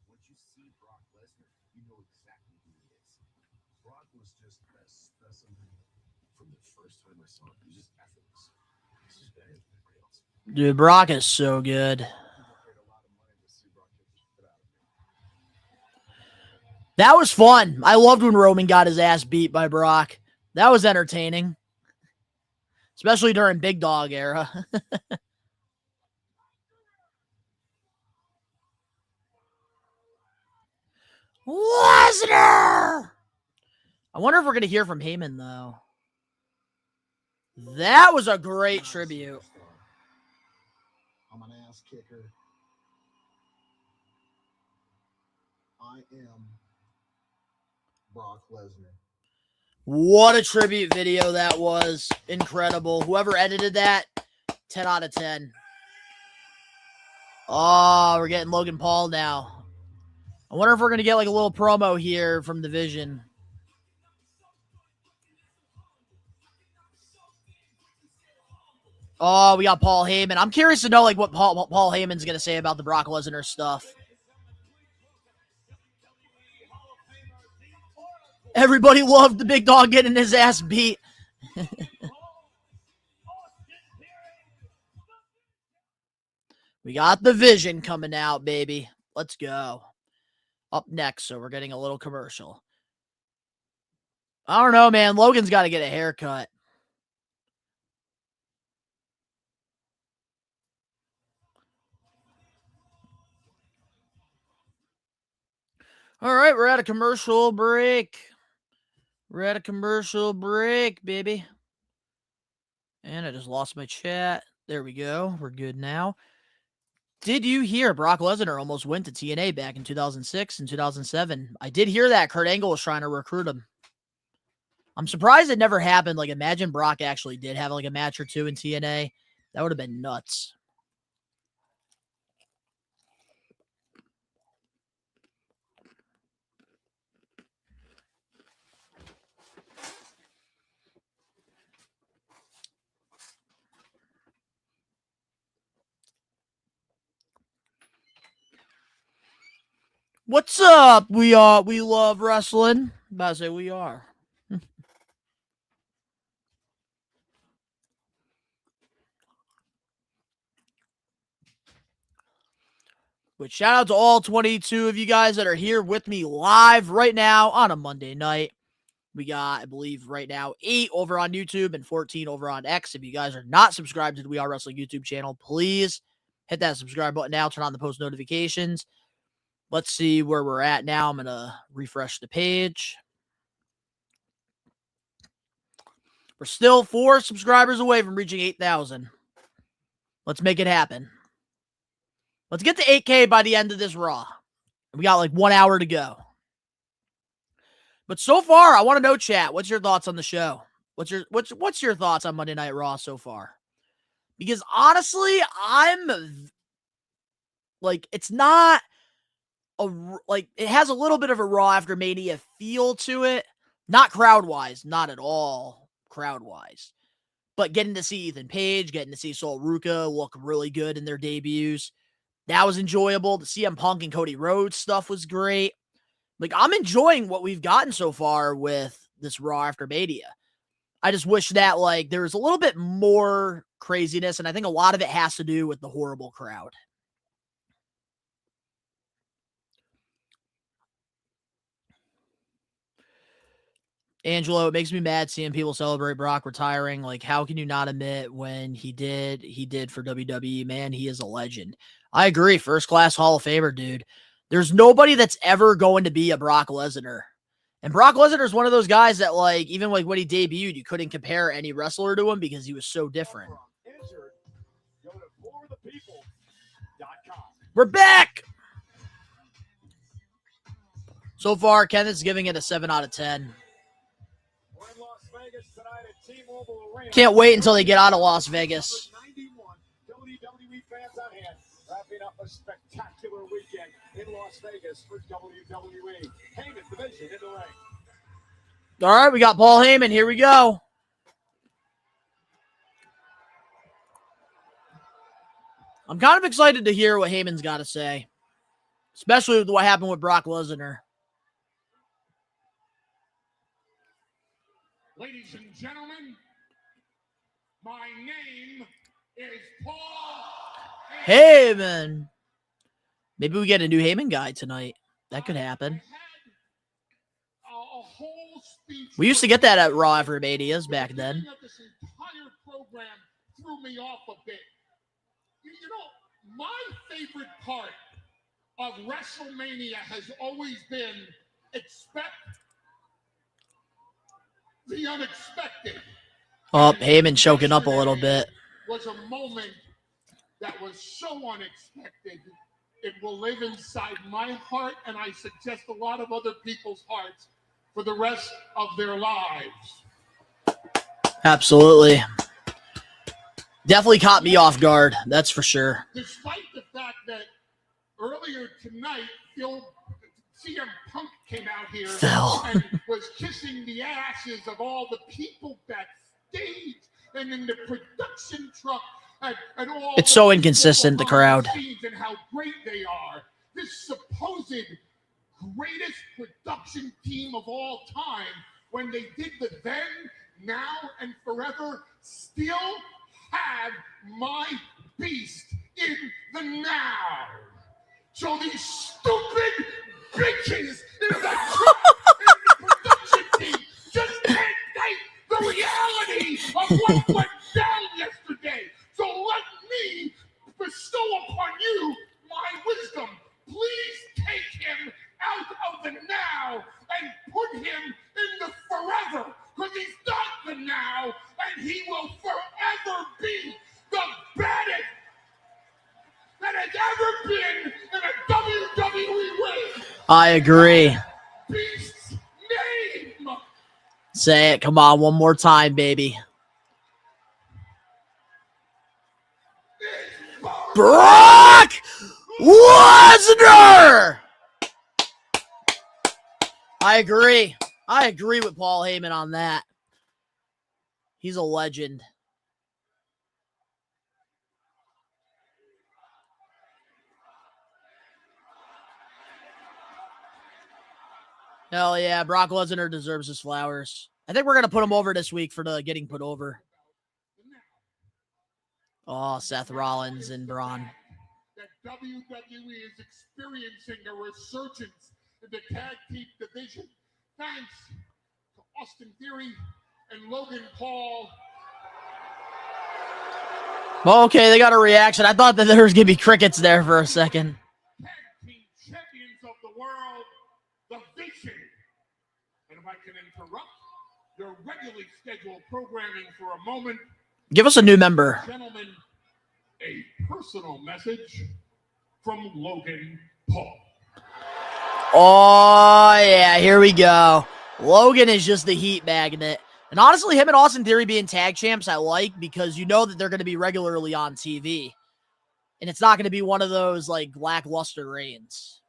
Once you see Brock Lesnar, you know exactly who he is. Brock was just that specimen from the first time I saw him. He was just effortless. He's just better than everybody else. Dude, Brock is so good. That was fun. I loved when Roman got his ass beat by Brock. That was entertaining. Especially during Big Dog era. Lesnar! I wonder if we're going to hear from Heyman, though. That was a great tribute. I'm an ass kicker. I am Brock Lesnar. What a tribute video that was. Incredible. Whoever edited that, 10 out of 10. Oh, we're getting Logan Paul now. I wonder if we're going to get like a little promo here from the Vision. Oh, we got Paul Heyman. I'm curious to know like what Paul Heyman's going to say about the Brock Lesnar stuff. Everybody loved the big dog getting his ass beat. We got the Vision coming out, baby. Let's go. Up next, so we're getting a little commercial. I don't know, man. Logan's got to get a haircut. All right, we're at a commercial break. We're at a commercial break, baby. And I just lost my chat. There we go. We're good now. Did you hear Brock Lesnar almost went to TNA back in 2006 and 2007? I did hear that Kurt Angle was trying to recruit him. I'm surprised it never happened. Like, imagine Brock actually did have like a match or two in TNA. That would have been nuts. What's up? We love wrestling. I'm about to say we are. But shout out to all 22 of you guys that are here with me live right now on a Monday night. We got, I believe, right now 8 over on YouTube and 14 over on X. If you guys are not subscribed to the We Are Wrestling YouTube channel, please hit that subscribe button now. Turn on the post notifications. Let's see where we're at now. I'm going to refresh the page. We're still 4 subscribers away from reaching 8,000. Let's make it happen. Let's get to 8K by the end of this Raw. We got like 1 hour to go. But so far, I want to know, chat, what's your thoughts on the show? What's your thoughts on Monday Night Raw so far? Because honestly, I'm like, it's not it has a little bit of a Raw after Mania feel to it. Not crowd-wise, not at all crowd-wise. But getting to see Ethan Page, getting to see Sol Ruka look really good in their debuts. That was enjoyable. The CM Punk and Cody Rhodes stuff was great. Like, I'm enjoying what we've gotten so far with this Raw after Mania. I just wish that, like, there was a little bit more craziness, and I think a lot of it has to do with the horrible crowd. Angelo, it makes me mad seeing people celebrate Brock retiring. Like, how can you not admit when he did for WWE? Man, he is a legend. I agree. First class Hall of Famer, dude. There's nobody that's ever going to be a Brock Lesnar. And Brock Lesnar is one of those guys that, like, even like when he debuted, you couldn't compare any wrestler to him because he was so different. We're back! So far, Kenneth's giving it a 7 out of 10. Can't wait until they get out of Las Vegas. WWE fans on hand, wrapping up a spectacular weekend in Las Vegas for WWE. Heyman, the Vision in the ring. All right, we got Paul Heyman. Here we go. I'm kind of excited to hear what Heyman's got to say, especially with what happened with Brock Lesnar. Ladies and gentlemen, my name is Paul Heyman. Maybe we get a new Heyman guy tonight. That could happen. We used to get that at Raw after Manias back then. This entire program threw me off a bit. You know, my favorite part of WrestleMania has always been expect the unexpected. Oh, Heyman choking up a little bit. Was a moment that was so unexpected. It will live inside my heart, and I suggest a lot of other people's hearts for the rest of their lives. Absolutely. Definitely caught me off guard. That's for sure. Despite the fact that earlier tonight, CM Punk came out here and was kissing the asses of all the people backstage and in the production truck and all. It's so inconsistent, the crowd. And how great they are. This supposed greatest production team of all time, when they did the then, now, and forever, still have my beast in the now. So these stupid bitches in the production team just can't take the reality of what went down yesterday. So let me bestow upon you my wisdom. Please take him out of the now and put him in the forever, because he's not the now, and he will forever be the baddest that has ever been in a WWE ring. I agree. Beast's name. Say it. Come on, one more time, baby. Brock Lesnar! I agree. I agree with Paul Heyman on that. He's a legend. Hell yeah, Brock Lesnar deserves his flowers. I think we're going to put him over this week for the getting put over. Oh, Seth Rollins and Bron. That WWE is experiencing a resurgence in the tag team division, thanks to Austin Theory and Logan Paul. Well, okay, they got a reaction. I thought that there was going to be crickets there for a second. Tag team champions of the world, the Vision. And if I can interrupt your regularly scheduled programming for a moment. Give us a new member. Gentlemen, a personal message from Logan Paul. Oh, yeah, here we go. Logan is just the heat magnet. And honestly, him and Austin Theory being tag champs, I like, because you know that they're going to be regularly on TV. And it's not going to be one of those, like, lackluster reigns.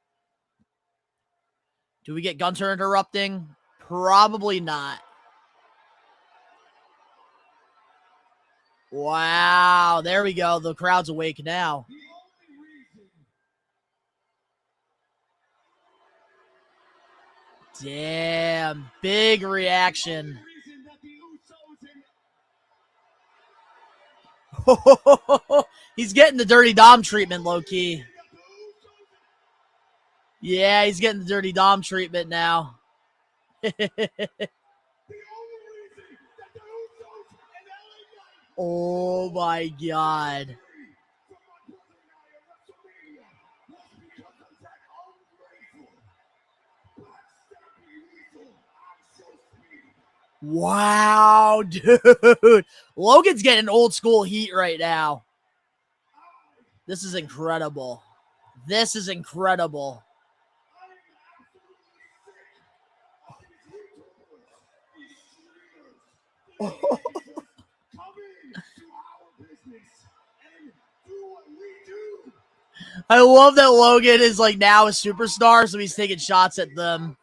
Do we get Gunter interrupting? Probably not. Wow, there we go. The crowd's awake now. Damn, big reaction. He's getting the Dirty Dom treatment, low-key. Yeah, he's getting the Dirty Dom treatment now. Oh, my God. Wow, dude. Logan's getting old school heat right now. This is incredible. This is incredible. I love that Logan is like now a superstar, so he's taking shots at them.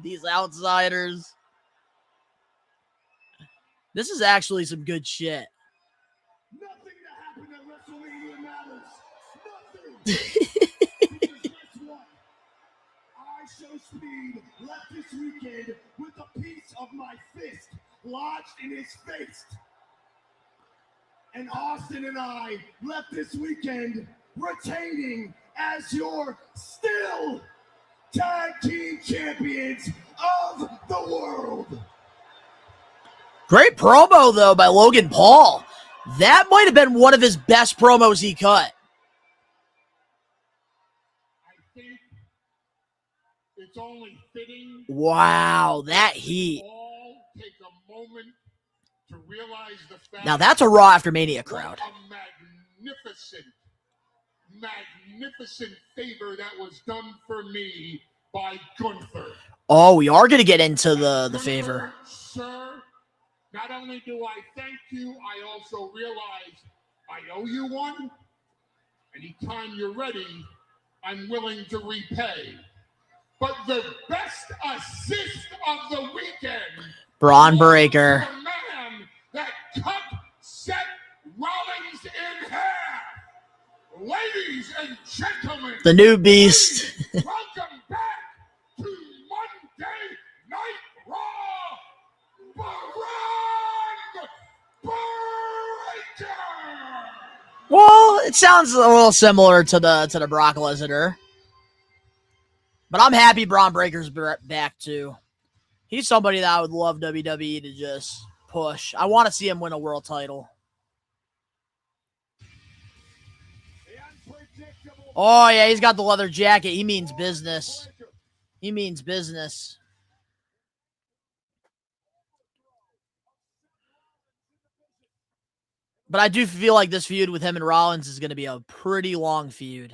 These outsiders. This is actually some good shit. Nothing that happened at WrestleMania matters. Nothing. Because guess what? I Show Speed left this weekend with a piece of my fist lodged in his face. And Austin and I left this weekend retaining as your still tag team champions of the world. Great promo, though, by Logan Paul. That might have been one of his best promos he cut. I think it's only fitting. Wow, that heat. All take a moment to realize the fact. Now that's a Raw After Mania crowd. A magnificent favor that was done for me by Gunther. Oh, we are going to get into the favor. Sir, not only do I thank you, I also realize I owe you one. Anytime you're ready, I'm willing to repay. But the best assist of the weekend, Braun Breaker. the man that cut Seth Rollins in half. Ladies and gentlemen, The new beast. welcome back to Monday Night Raw, Bron Breakker. Well, it sounds a little similar to the Brock Lesnar. But I'm happy Braun Breaker's back too. He's somebody that I would love WWE to just push. I want to see him win a world title. Oh, yeah, he's got the leather jacket. He means business. He means business. But I do feel like this feud with him and Rollins is going to be a pretty long feud.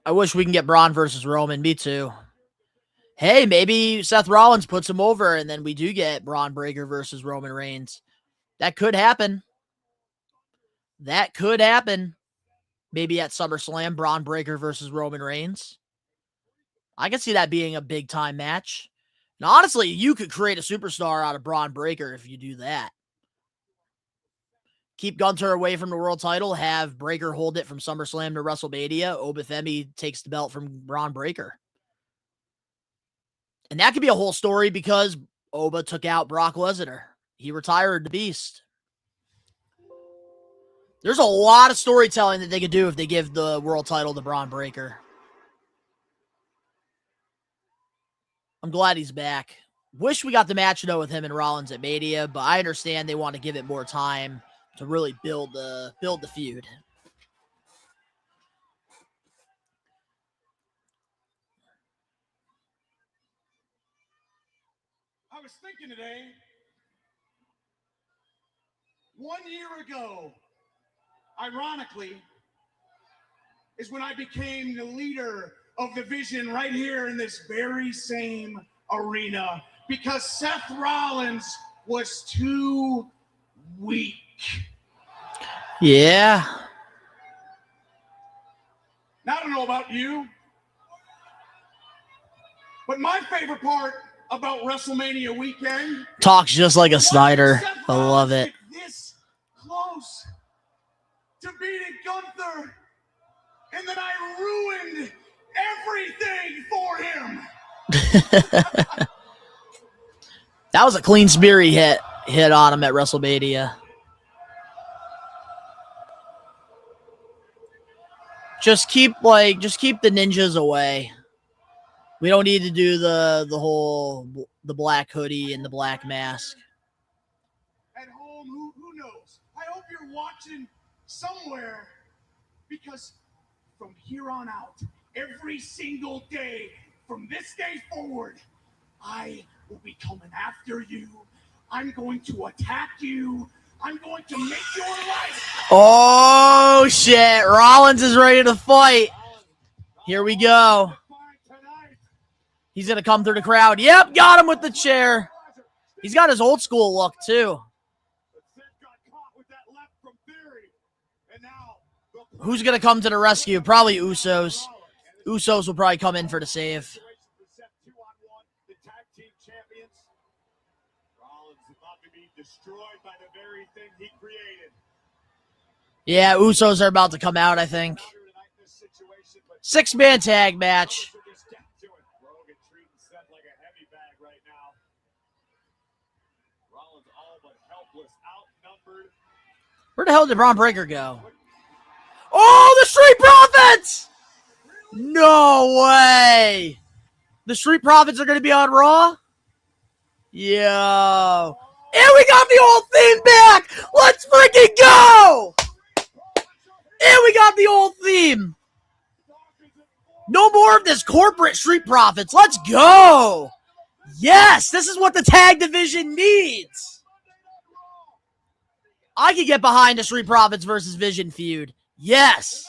I wish we can get Braun versus Roman. Me too. Hey, maybe Seth Rollins puts him over and then we do get Braun Breaker versus Roman Reigns. That could happen. That could happen. Maybe at SummerSlam, Braun Breaker versus Roman Reigns. I can see that being a big-time match. Now, honestly, you could create a superstar out of Braun Breaker if you do that. Keep Gunther away from the world title. Have Breaker hold it from SummerSlam to WrestleMania. Oba Femi takes the belt from Braun Breaker. And that could be a whole story because Oba took out Brock Lesnar. He retired the Beast. There's a lot of storytelling that they could do if they give the world title to Braun Breaker. I'm glad he's back. Wish we got the match, though, with him and Rollins at Mania, but I understand they want to give it more time to really build the feud. I was thinking today, 1 year ago, ironically, is when I became the leader of the Vision right here in this very same arena because Seth Rollins was too weak. Yeah. Now, I don't know about you, but my favorite part about WrestleMania weekend Talks just like a Snyder. I love it. this close to beating Gunther, and then I ruined everything for him. That was a clean spear he hit on him at WrestleMania. Just keep the ninjas away. We don't need to do the black hoodie and the black mask. At home, who knows? I hope you're watching somewhere because from here on out, every single day, from this day forward, I will be coming after you. I'm going to attack you. I'm going to make your life. Oh, shit. Rollins is ready to fight. Here we go. He's going to come through the crowd. Yep, got him with the chair. He's got his old school look, too. Who's going to come to the rescue? Probably Usos. Usos will probably come in for the save. The tag team champions. Rollins about to be destroyed by the very thing he created. Yeah, Usos are about to come out, I think. 6-man tag match. Logan treating Seth like a heavy bag right now. Rollins all but helpless, outnumbered. Where the hell did Braun Breaker go? Oh, the Street Profits! No way! The Street Profits are going to be on Raw? Yo. And we got the old theme back! Let's freaking go! And we got the old theme. No more of this corporate Street Profits. Let's go! Yes, this is what the tag division needs. I could get behind the Street Profits versus Vision feud. Yes.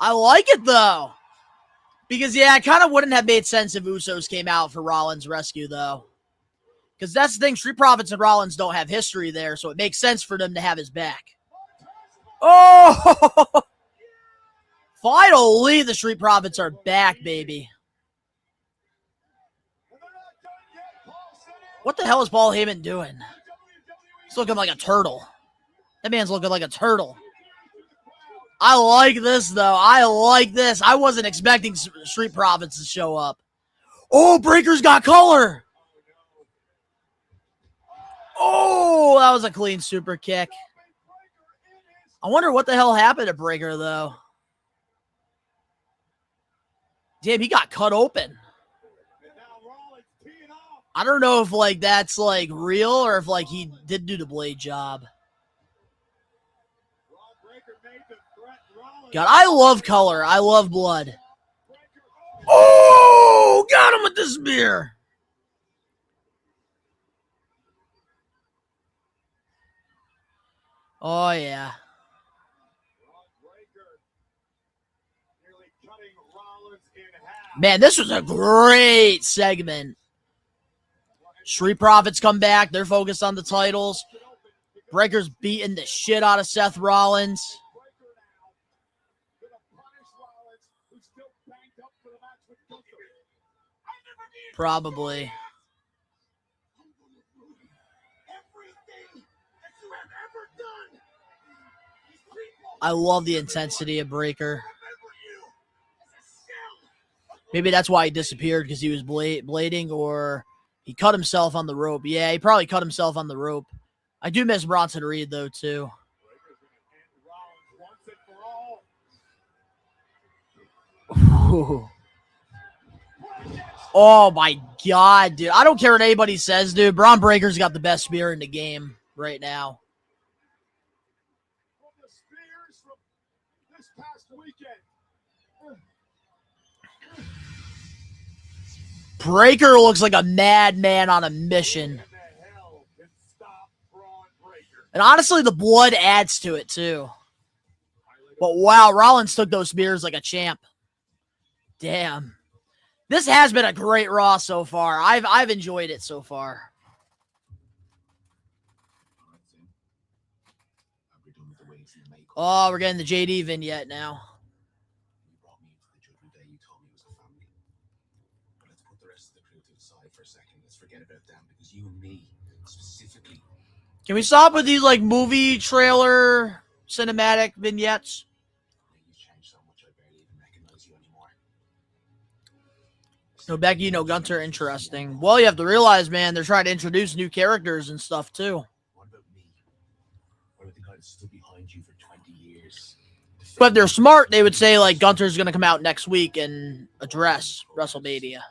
I like it, though. Because, yeah, it kind of wouldn't have made sense if Usos came out for Rollins' rescue, though. Because that's the thing. Street Profits and Rollins don't have history there, so it makes sense for them to have his back. Oh! Finally, the Street Profits are back, baby. What the hell is Paul Heyman doing? He's looking like a turtle. That man's looking like a turtle. I like this, though. I like this. I wasn't expecting Street Profits to show up. Oh, Breaker's got color. Oh, that was a clean super kick. I wonder what the hell happened to Breaker, though. Damn, he got cut open. I don't know if, like, that's, like, real or if, like, he did do the blade job. God, I love color. I love blood. Oh, got him with the spear. Oh, yeah. Man, this was a great segment. Street Profits come back. They're focused on the titles. Breaker's beating the shit out of Seth Rollins. Probably. I love the intensity of Breaker. Maybe that's why he disappeared, because he was blading, or he cut himself on the rope. Yeah, he probably cut himself on the rope. I do miss Bronson Reed, though, too. Ooh. Oh, my God, dude. I don't care what anybody says, dude. Braun Breaker's got the best spear in the game right now. Breaker looks like a madman on a mission. And honestly, the blood adds to it, too. But wow, Rollins took those spears like a champ. Damn. This has been a great Raw so far. I've enjoyed it so far. Oh, we're getting the JD vignette now. Can we stop with these like movie trailer cinematic vignettes? No Becky, no Gunter, interesting. Well, you have to realize, man, they're trying to introduce new characters and stuff too. But if they're smart, they would say like Gunter's going to come out next week and address WrestleMania.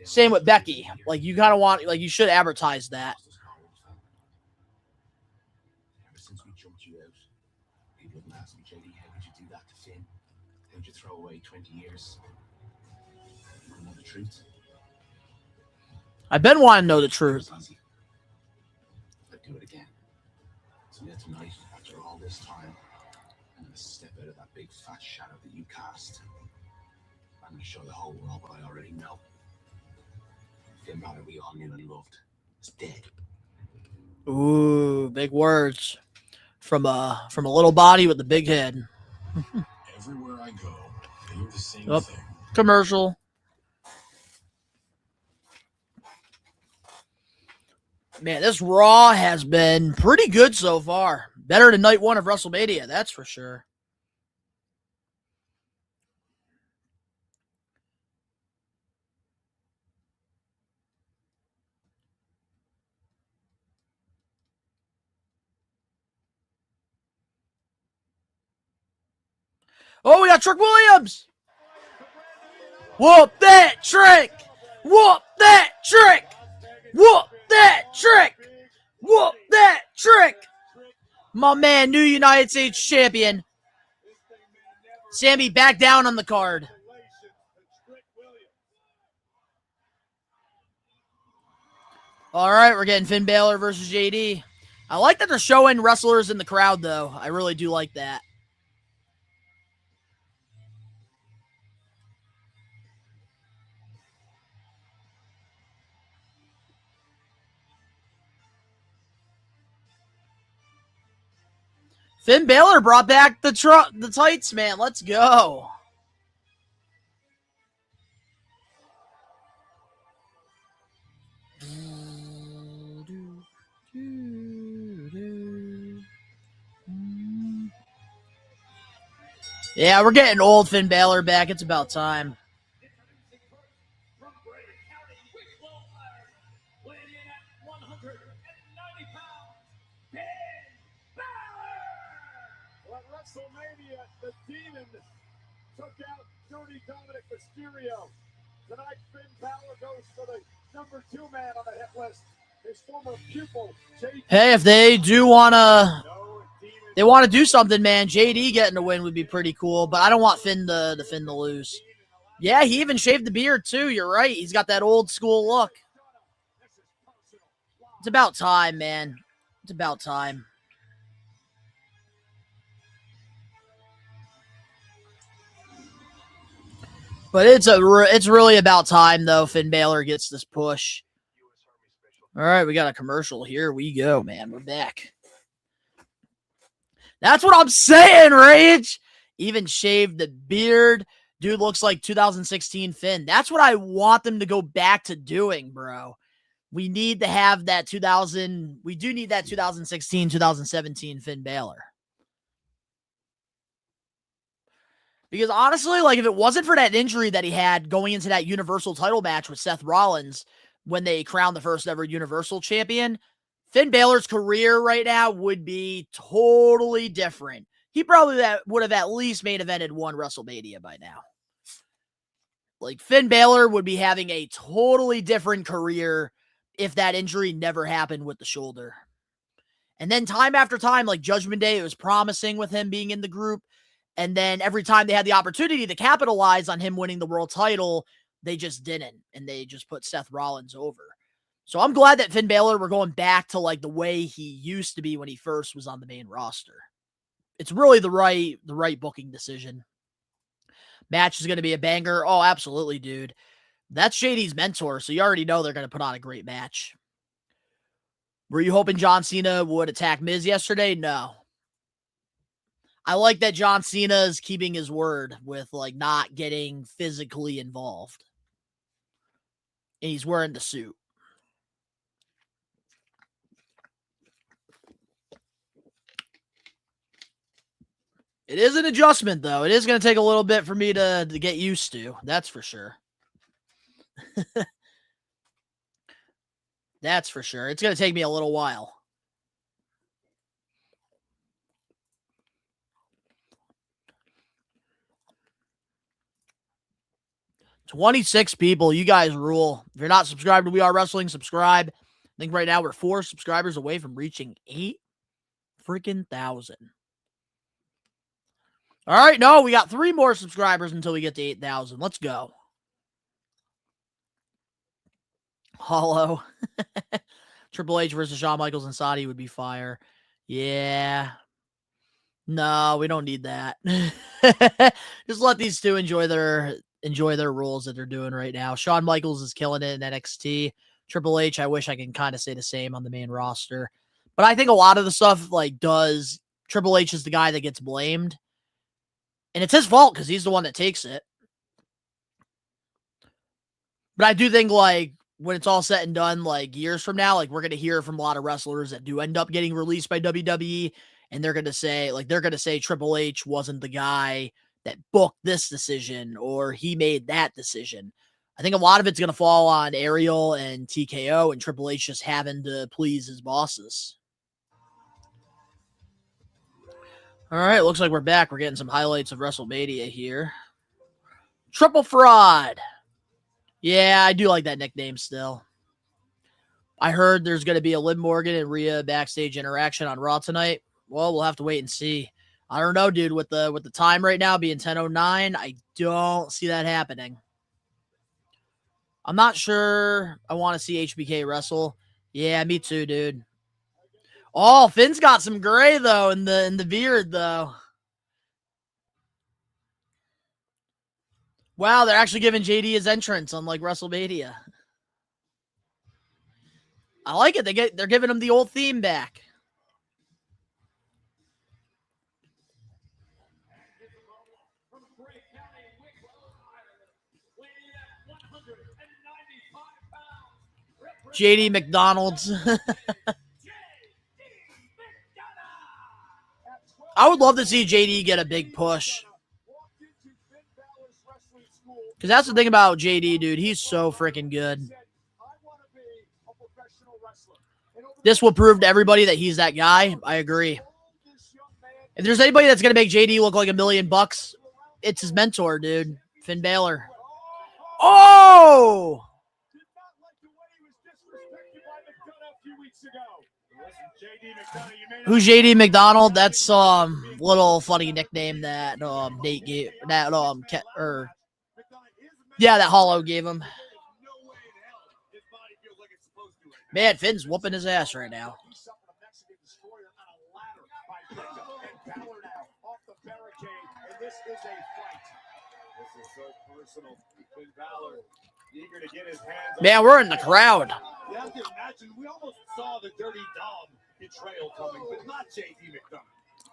Same with Becky. Like you kind of want, like you should advertise that. Ever since we jumped you out, people have asked me, JD, how could you do that to Finn? How could you throw away 20 years? You want to know the truth? I've been wanting to know the truth. I'd do it again. So yeah, tonight, after all this time, I'm going to step out of that big fat shadow that you cast. I'm going to show the whole world what I already know. Finn Balor we all knew and loved is dead. Ooh. Ooh, big words from a little body with a big head. Everywhere I go, I hear the same Oh, thing. commercial. Man, this Raw has been pretty good so far. Better than night one of WrestleMania, that's for sure. Oh, we got Trick Williams. Whoop that trick. Whoop that trick. Whoop that trick. Whoop that trick. My man, new United States champion. Sammy back down on the card. All right, we're getting Finn Balor versus JD. I like that they're showing wrestlers in the crowd, though. I really do like that. Finn Balor brought back the tights, man. Let's go. Yeah, we're getting old Finn Balor back. It's about time. Well, at WrestleMania, the Demon took out Dirty Dominic Mysterio. Tonight, Finn Balor goes for the number 2 man on the hit list. His former pupil, JD. Hey, if they do want to do something, man, JD getting a win would be pretty cool, but I don't want Finn to lose. Yeah, he even shaved the beard, too. You're right. He's got that old school look. It's about time, man. It's about time. But it's really about time, though, Finn Balor gets this push. All right, we got a commercial. Here we go, man. We're back. That's what I'm saying, Rage. Even shaved the beard. Dude looks like 2016 Finn. That's what I want them to go back to doing, bro. We need to have that we do need that 2016, 2017 Finn Balor. Because honestly, like if it wasn't for that injury that he had going into that Universal title match with Seth Rollins when they crowned the first ever Universal champion, Finn Balor's career right now would be totally different. He probably would have at least main evented one WrestleMania by now. Like Finn Balor would be having a totally different career if that injury never happened with the shoulder. And then time after time, like Judgment Day, it was promising with him being in the group. And then every time they had the opportunity to capitalize on him winning the world title, they just didn't. And they just put Seth Rollins over. So I'm glad that Finn Balor, we're going back to like the way he used to be when he first was on the main roster. It's really the right booking decision. Match is going to be a banger. Oh, absolutely, dude. That's JD's mentor, so you already know they're going to put on a great match. Were you hoping John Cena would attack Miz yesterday? No. I like that John Cena is keeping his word with like not getting physically involved. And he's wearing the suit. It is an adjustment, though. It is going to take a little bit for me to get used to. That's for sure. That's for sure. It's going to take me a little while. $26 people. You guys rule. If you're not subscribed to We Are Wrestling, subscribe. I think right now we're 4 subscribers away from reaching 8,000. All right, no, we got 3 more subscribers until we get to 8,000. Let's go. Hollow. Triple H versus Shawn Michaels and Saudi would be fire. Yeah. No, we don't need that. Just let these two enjoy their roles that they're doing right now. Shawn Michaels is killing it in NXT. Triple H, I wish I can kind of say the same on the main roster. But I think a lot of the stuff, like, Triple H is the guy that gets blamed. And it's his fault because he's the one that takes it. But I do think, like, when it's all said and done, like, years from now, like, we're going to hear from a lot of wrestlers that do end up getting released by WWE. And they're going to say Triple H wasn't the guy that booked this decision or he made that decision. I think a lot of it's going to fall on Ariel and TKO and Triple H just having to please his bosses. All right, looks like we're back. We're getting some highlights of WrestleMania here. Triple Fraud. Yeah, I do like that nickname still. I heard there's going to be a Liv Morgan and Rhea backstage interaction on Raw tonight. Well, we'll have to wait and see. I don't know, dude. With the time right now being 10:09, I don't see that happening. I'm not sure I want to see HBK wrestle. Yeah, me too, dude. Oh, Finn's got some gray though in the beard though. Wow, they're actually giving JD his entrance on like WrestleMania. I like it. They're giving him the old theme back. JD McDonald's. I would love to see JD get a big push. Because that's the thing about JD, dude. He's so freaking good. This will prove to everybody that he's that guy. I agree. If there's anybody that's going to make JD look like $1 million, it's his mentor, dude. Finn Balor. Oh! Who's JD McDonald? That's little funny nickname that Nate gave that that Hollow gave him. Man, Finn's whooping his ass right now. Man, we're in the crowd. You have to imagine, we almost saw the dirty dog betrayal coming, but not JD McDonough.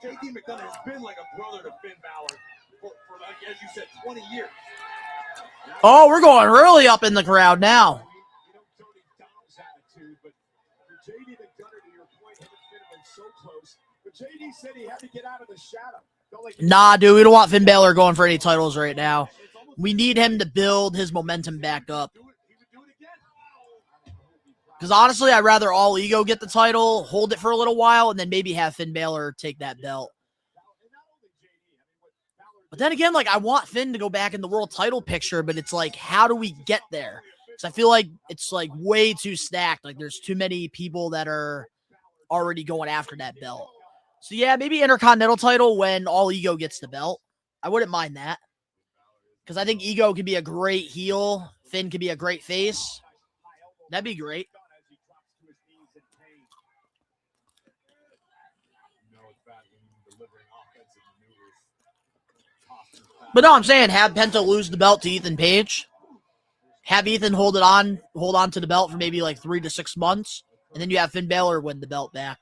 JD McDonough has been like a brother to Finn Balor for like, as you said, 20 years. Oh, we're going really up in the crowd now. JD McDonough, to your point, him and Finn have been so close, but JD said he had to get out of the shadow. Nah, dude, we don't want Finn Balor going for any titles right now. We need him to build his momentum back up. Because honestly, I'd rather All Ego get the title, hold it for a little while, and then maybe have Finn Balor take that belt. But then again, like, I want Finn to go back in the world title picture, but it's like, how do we get there? Because I feel like it's like way too stacked. Like, there's too many people that are already going after that belt. So yeah, maybe Intercontinental title when All Ego gets the belt. I wouldn't mind that. Because I think Ego could be a great heel. Finn could be a great face. That'd be great. But no, I'm saying have Penta lose the belt to Ethan Page. Have Ethan hold on to the belt for maybe like 3 to 6 months. And then you have Finn Balor win the belt back.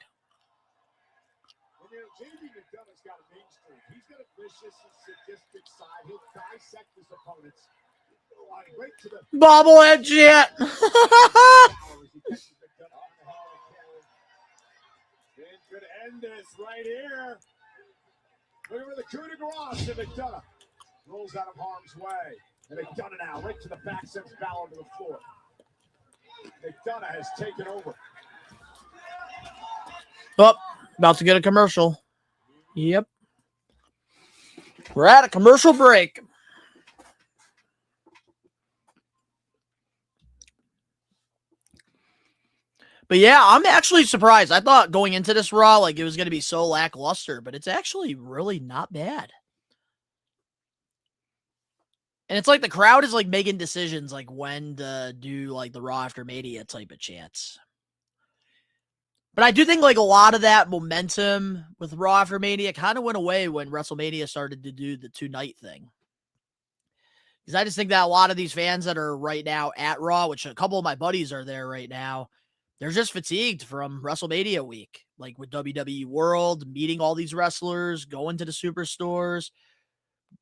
Bobblehead shit. Could end this right here. Looking for the coup de grace to McDonough. Rolls out of harm's way. And McDonough now right to the back, sends Balor to the floor. McDonough has taken over. Oh, about to get a commercial. Yep. We're at a commercial break. But yeah, I'm actually surprised. I thought going into this Raw, like, it was going to be so lackluster, but it's actually really not bad. And it's like the crowd is like making decisions like when to do like the Raw After Mania type of chants. But I do think like a lot of that momentum with Raw After Mania kind of went away when WrestleMania started to do the 2-night thing. Because I just think that a lot of these fans that are right now at Raw, which a couple of my buddies are there right now, they're just fatigued from WrestleMania week. like with WWE World, meeting all these wrestlers, going to the superstores,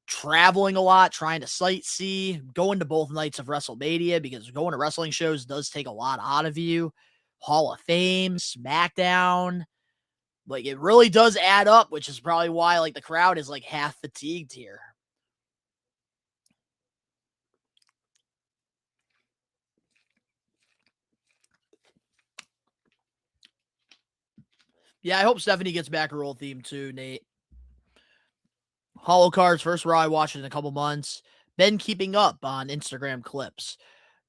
traveling a lot, trying to sightsee, going to both nights of WrestleMania because going to wrestling shows does take a lot out of you. Hall of Fame, SmackDown. Like, it really does add up, which is probably why, like, the crowd is, like, half fatigued here. Yeah, I hope Stephanie gets back her old theme, too, Nate. Hollow Cards, first Raw I watched in a couple months. Been keeping up on Instagram clips.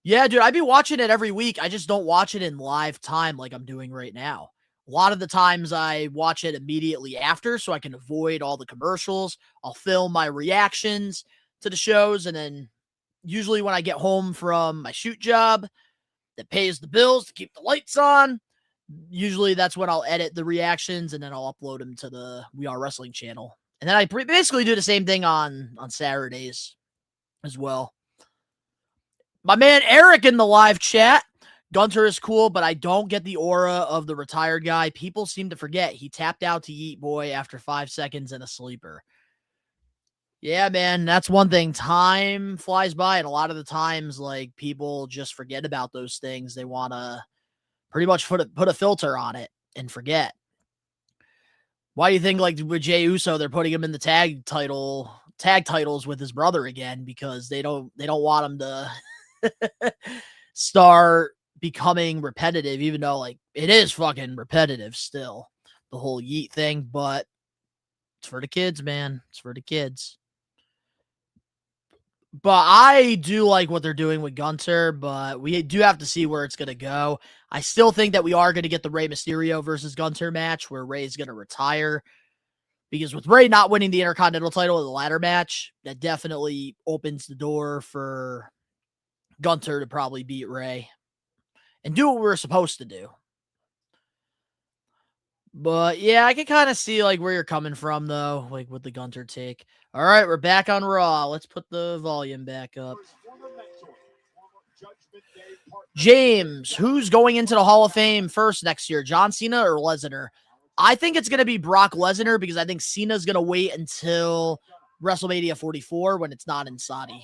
Yeah, dude, I'd be watching it every week. I just don't watch it in live time like I'm doing right now. A lot of the times I watch it immediately after so I can avoid all the commercials. I'll film my reactions to the shows, and then usually when I get home from my shoot job that pays the bills to keep the lights on, usually that's when I'll edit the reactions and then I'll upload them to the We Are Wrestling channel. And then I basically do the same thing on Saturdays as well. My man Eric in the live chat. Gunter is cool, but I don't get the aura of the retired guy. People seem to forget he tapped out to Yeet Boy after 5 seconds and a sleeper. Yeah, man, that's one thing. Time flies by, and a lot of the times, like, people just forget about those things. They want to pretty much put a filter on it and forget. Why do you think, like, with Jey Uso, they're putting him in the tag titles with his brother again? Because they don't want him to start becoming repetitive, even though, like, it is fucking repetitive still, the whole Yeet thing, but it's for the kids, man. It's for the kids. But I do like what they're doing with Gunter, but we do have to see where it's going to go. I still think that we are going to get the Rey Mysterio versus Gunter match where Rey's going to retire. Because with Rey not winning the Intercontinental title in the ladder match, that definitely opens the door for Gunter to probably beat Rey and do what we're supposed to do. But yeah, I can kind of see like where you're coming from though, like with the Gunter take. All right, we're back on Raw. Let's put the volume back up. James, who's going into the Hall of Fame first next year, John Cena or Lesnar? I think it's going to be Brock Lesnar because I think Cena's going to wait until WrestleMania 44 when it's not in Saudi.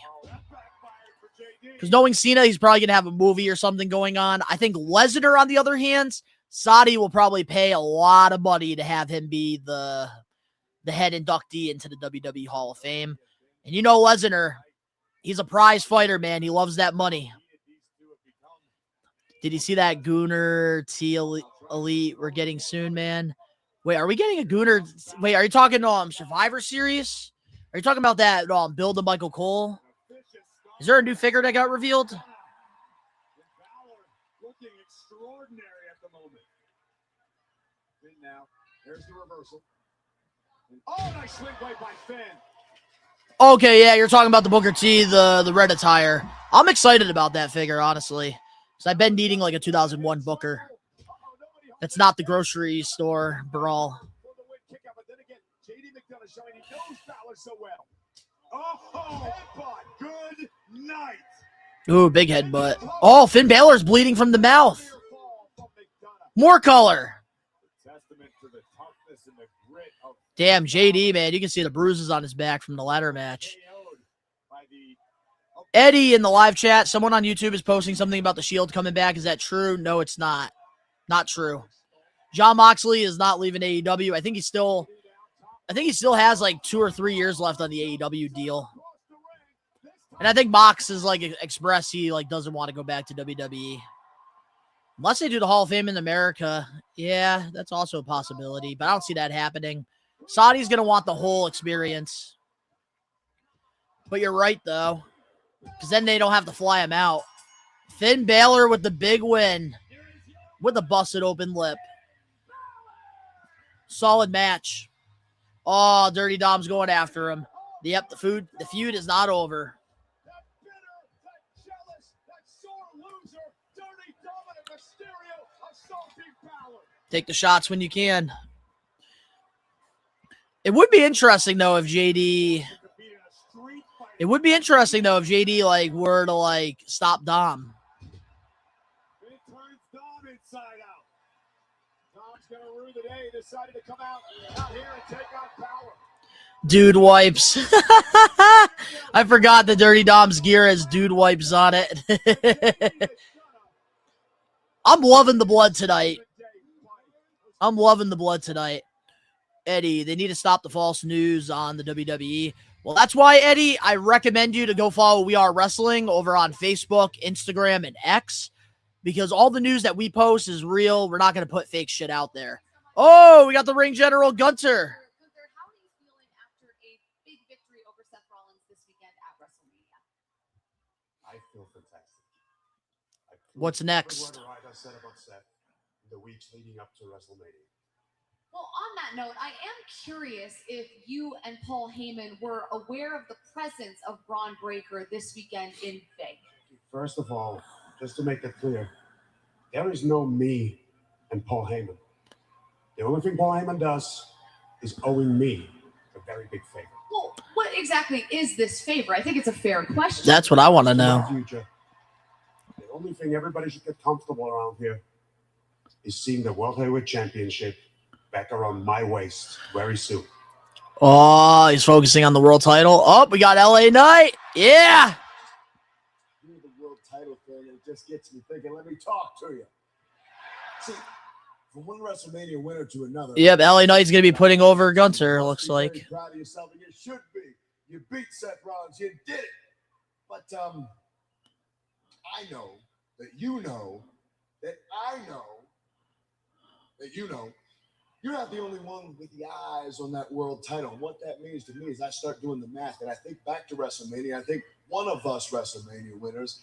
Because knowing Cena, he's probably going to have a movie or something going on. I think Lesnar, on the other hand, Saudi will probably pay a lot of money to have him be the head inductee into the WWE Hall of Fame. And you know Lesnar, he's a prize fighter, man. He loves that money. Did you see that Gooner T Elite we're getting soon, man? Wait, are we getting a Gooner? Wait, are you talking Survivor Series? Are you talking about that Build to Michael Cole? Is there a new figure that got revealed? Looking extraordinary at the moment. And now, there's the reversal. Oh, nice swing play by Finn. Okay, yeah, you're talking about the Booker T, the red attire. I'm excited about that figure, honestly. Because I've been needing like a 2001 Booker. That's not the grocery store brawl. Oh, good night. Ooh, big headbutt. Oh, Finn Balor's bleeding from the mouth. More color. Damn, JD, man. You can see the bruises on his back from the ladder match. Eddie in the live chat. Someone on YouTube is posting something about the Shield coming back. Is that true? No, it's not. Not true. Jon Moxley is not leaving AEW. I think he still has like 2 or 3 years left on the AEW deal. And I think Mox is like expressed he like doesn't want to go back to WWE. Unless they do the Hall of Fame in America. Yeah, that's also a possibility, but I don't see that happening. Saudi's going to want the whole experience. But you're right, though, because then they don't have to fly him out. Finn Balor with the big win with a busted open lip. Solid match. Oh, Dirty Dom's going after him. Yep, the feud is not over. Take the shots when you can. It would be interesting though if JD like were to like stop Dom. It turns Dom inside out. Dom's gonna rue the day decided to come out here and take on Power. Dude wipes. I forgot the Dirty Dom's gear has dude wipes on it. I'm loving the blood tonight. I'm loving the blood tonight. Eddie, they need to stop the false news on the WWE. Well, that's why, Eddie, I recommend you to go follow We Are Wrestling over on Facebook, Instagram, and X, because all the news that we post is real. We're not going to put fake shit out there. Oh, we got the ring general, Gunter. I feel fantastic. What's next? I said about Seth in the weeks leading up to WrestleMania. Well, on that note, I am curious if you and Paul Heyman were aware of the presence of Bron Breakker this weekend in Vegas. First of all, just to make it clear, there is no me and Paul Heyman. The only thing Paul Heyman does is owing me a very big favor. Well, what exactly is this favor? I think it's a fair question. That's what I want to know. The only thing everybody should get comfortable around here is seeing the World Heavyweight Championship back around my waist very soon. Oh, he's focusing on the world title. Oh, we got LA Knight. Yeah. The world title thing, it just gets me thinking. Let me talk to you. See, from one WrestleMania winner to another. Yep, LA Knight's going to be putting over Gunter, looks like. You're proud of yourself, and you should be. You beat Seth Rollins. You did it. But I know that you know that I know that you know you're not the only one with the eyes on that world title. And what that means to me is I start doing the math, and I think back to WrestleMania. I think one of us WrestleMania winners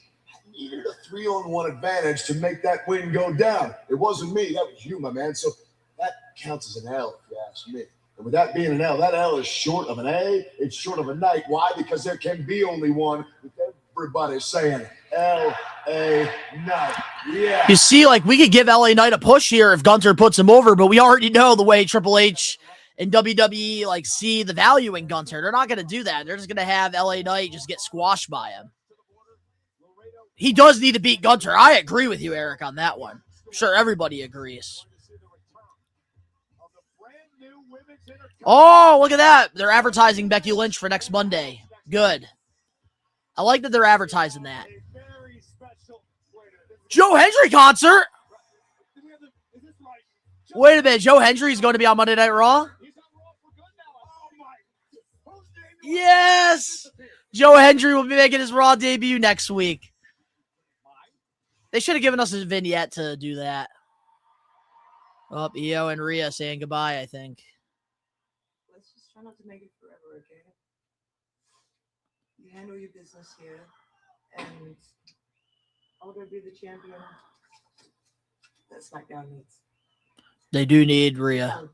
needed a 3-on-1 advantage to make that win go down. It wasn't me. That was you, my man. So that counts as an L, if you ask me. And with that being an L, that L is short of an A. It's short of a night. Why? Because there can be only one with everybody saying L-A Knight. Yeah. You see, like, we could give LA Knight a push here if Gunter puts him over, but we already know the way Triple H and WWE, like, see the value in Gunter. They're not going to do that. They're just going to have LA Knight just get squashed by him. He does need to beat Gunter. I agree with you, Eric, on that one. I'm sure everybody agrees. Oh, look at that. They're advertising Becky Lynch for next Monday. Good. I like that they're advertising that. Joe Hendry concert? Wait a minute. Joe Hendry's going to be on Monday Night Raw? Yes! Joe Hendry will be making his Raw debut next week. They should have given us a vignette to do that. Oh, Io and Rhea saying goodbye, I think. Let's just try not to make it forever, okay? You handle your business here, and I'm going to be the champion that SmackDown needs. They do need Rhea.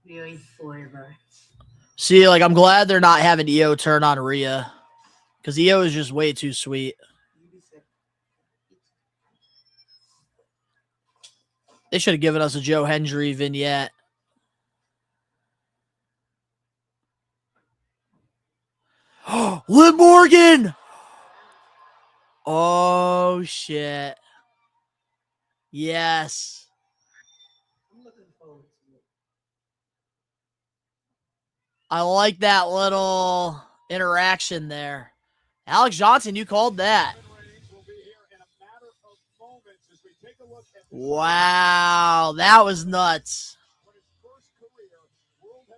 Really forever. See, like, I'm glad they're not having Io turn on Rhea. Because Io is just way too sweet. They should have given us a Joe Hendry vignette. Oh, Liv Morgan! Oh, shit. Yes. I'm looking forward to it. I like that little interaction there. Alex Johnson, you called that. Wow, that was nuts.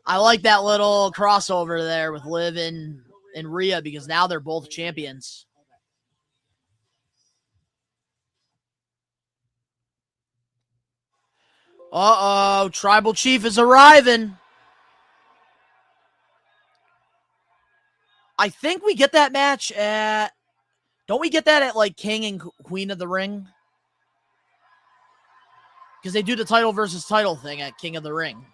I like that little crossover there with Liv and Rhea because now they're both champions. Uh-oh, Tribal Chief is arriving. I think we get that match at... Don't we get that at, like, King and Queen of the Ring? Because they do the title versus title thing at King of the Ring.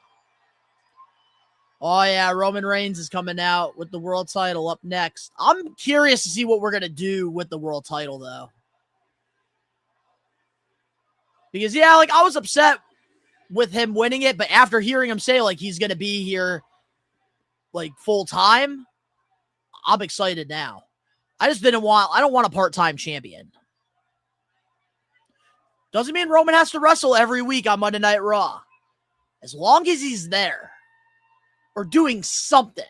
Oh, yeah, Roman Reigns is coming out with the world title up next. I'm curious to see what we're going to do with the world title, though. Because, yeah, like, I was upset with him winning it, but after hearing him say, like, he's going to be here, like, full time, I'm excited now. I don't want a part-time champion. Doesn't mean Roman has to wrestle every week on Monday Night Raw. As long as he's there or doing something,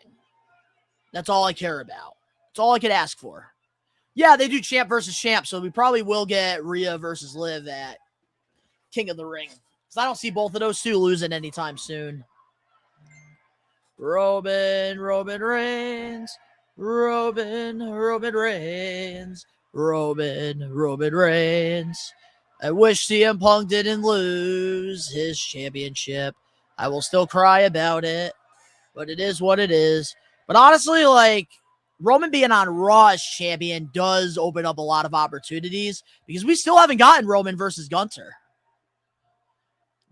that's all I care about. That's all I could ask for. Yeah, they do champ versus champ, so we probably will get Rhea versus Liv at King of the Ring. Because I don't see both of those two losing anytime soon. Roman Reigns. Roman Reigns. Roman Reigns. I wish CM Punk didn't lose his championship. I will still cry about it, but it is what it is. But honestly, like, Roman being on Raw as champion does open up a lot of opportunities because we still haven't gotten Roman versus Gunter.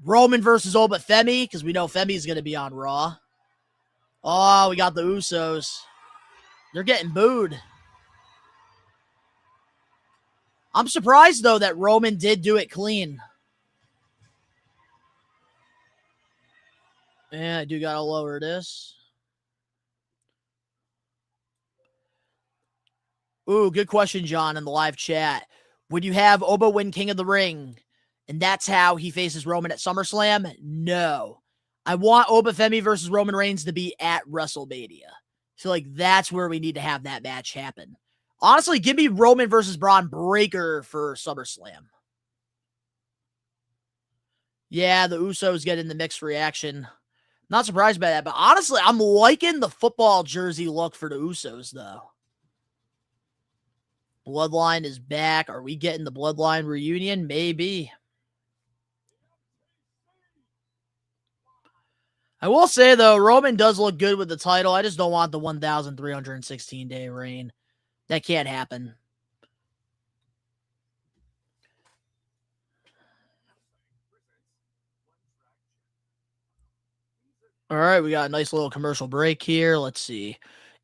Roman versus Oba Femi, because we know Femi's going to be on Raw. Oh, we got the Usos. They're getting booed. I'm surprised, though, that Roman did do it clean. Yeah, I do got to lower this. Ooh, good question, John, in the live chat. Would you have Oba win King of the Ring, and that's how he faces Roman at SummerSlam? No. I want Oba Femi versus Roman Reigns to be at WrestleMania. I feel like that's where we need to have that match happen. Honestly, give me Roman versus Bron Breakker for SummerSlam. Yeah, the Usos get in the mixed reaction. Not surprised by that, but honestly, I'm liking the football jersey look for the Usos, though. Bloodline is back. Are we getting the Bloodline reunion? Maybe. I will say, though, Roman does look good with the title. I just don't want the 1,316-day reign. That can't happen. All right, we got a nice little commercial break here. Let's see.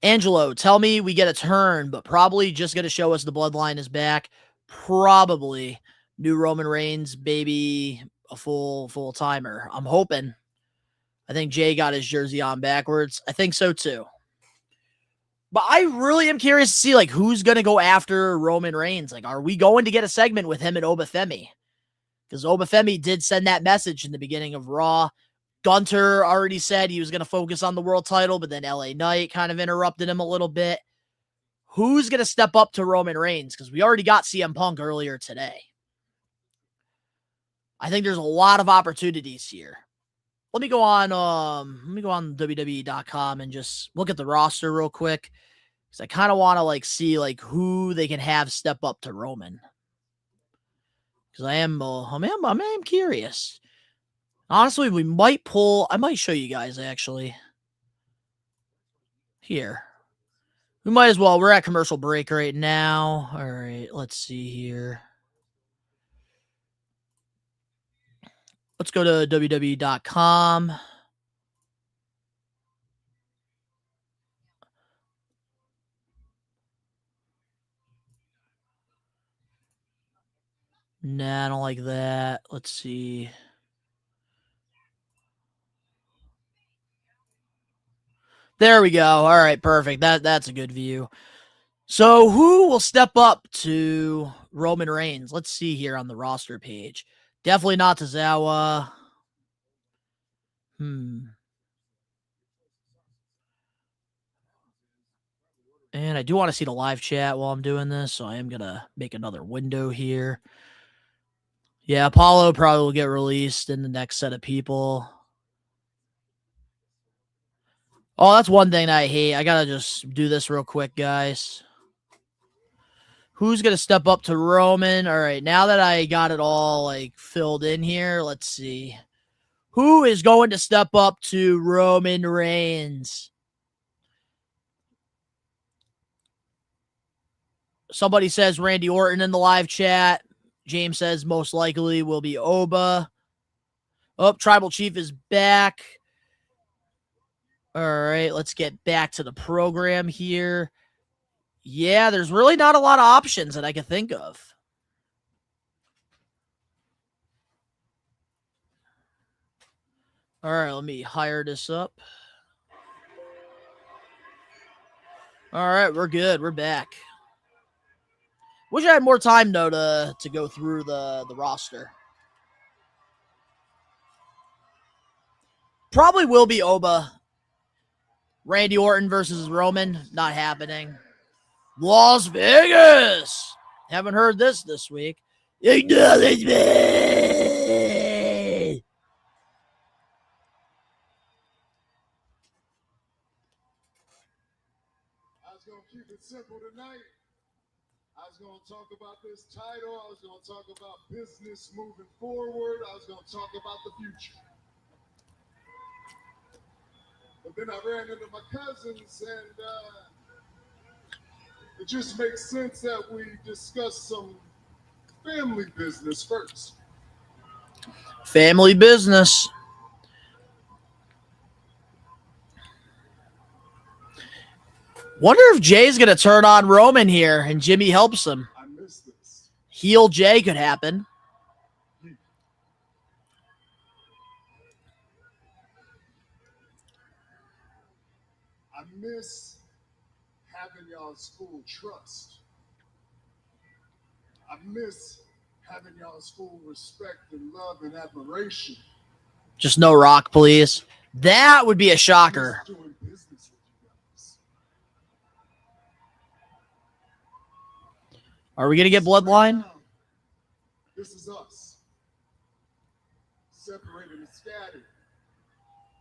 Angelo, tell me we get a turn, but probably just going to show us the Bloodline is back. Probably new Roman Reigns, baby, a full timer. I'm hoping. I think Jay got his jersey on backwards. I think so too. But I really am curious to see like who's going to go after Roman Reigns. Like, are we going to get a segment with him and Oba Femi? Because Oba Femi did send that message in the beginning of Raw. Gunter already said he was going to focus on the world title, but then LA Knight kind of interrupted him a little bit. Who's going to step up to Roman Reigns? Because we already got CM Punk earlier today. I think there's a lot of opportunities here. Let me go on WWE.com and just look at the roster real quick. Because I kind of want to like see like who they can have step up to Roman. Because I am curious. Honestly, we might pull. I might show you guys actually. Here. We might as well. We're at commercial break right now. All right, let's see here. Let's go to WWE.com. Nah, I don't like that. Let's see. There we go. All right, perfect. That's a good view. So who will step up to Roman Reigns? Let's see here on the roster page. Definitely not Tozawa. And I do want to see the live chat while I'm doing this, so I am going to make another window here. Yeah, Apollo probably will get released in the next set of people. Oh, that's one thing I hate. I got to just do this real quick, guys. Who's going to step up to Roman? All right, now that I got it all like filled in here, let's see. Who is going to step up to Roman Reigns? Somebody says Randy Orton in the live chat. James says most likely will be Oba. Oh, Tribal Chief is back. All right, let's get back to the program here. Yeah, there's really not a lot of options that I can think of. All right, let me hire this up. All right, we're good. We're back. Wish I had more time, though, to go through the roster. probably will be Oba. Randy Orton versus Roman, not happening. Las Vegas. Haven't heard this week. Acknowledge me. I was going to keep it simple tonight. I was going to talk about this title. I was going to talk about business moving forward. I was going to talk about the future. But then I ran into my cousins, and it just makes sense that we discuss some family business first. Family business. Wonder if Jay's going to turn on Roman here and Jimmy helps him. I miss this. Heel Jay could happen. I miss having y'all's full trust. I miss having y'all's full respect and love and admiration. Just no Rock, please. That would be a shocker. Doing business with you guys. Are we going to get Bloodline? This is us. Separated and scattered.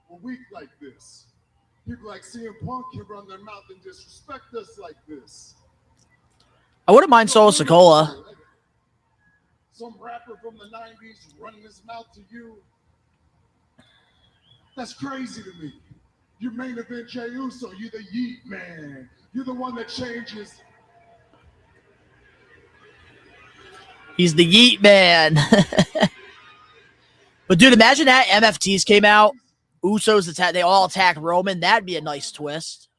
We're weak like this. People like CM Punk can run their mouth and disrespect us like this. I wouldn't mind Solo Sikoa. Some rapper from the 90s running his mouth to you. That's crazy to me. You main event Jey Uso. You're the Yeet Man. You're the one that changes. He's the Yeet Man. But dude, imagine that MFTs came out. Usos attack. They all attack Roman. That'd be a nice twist.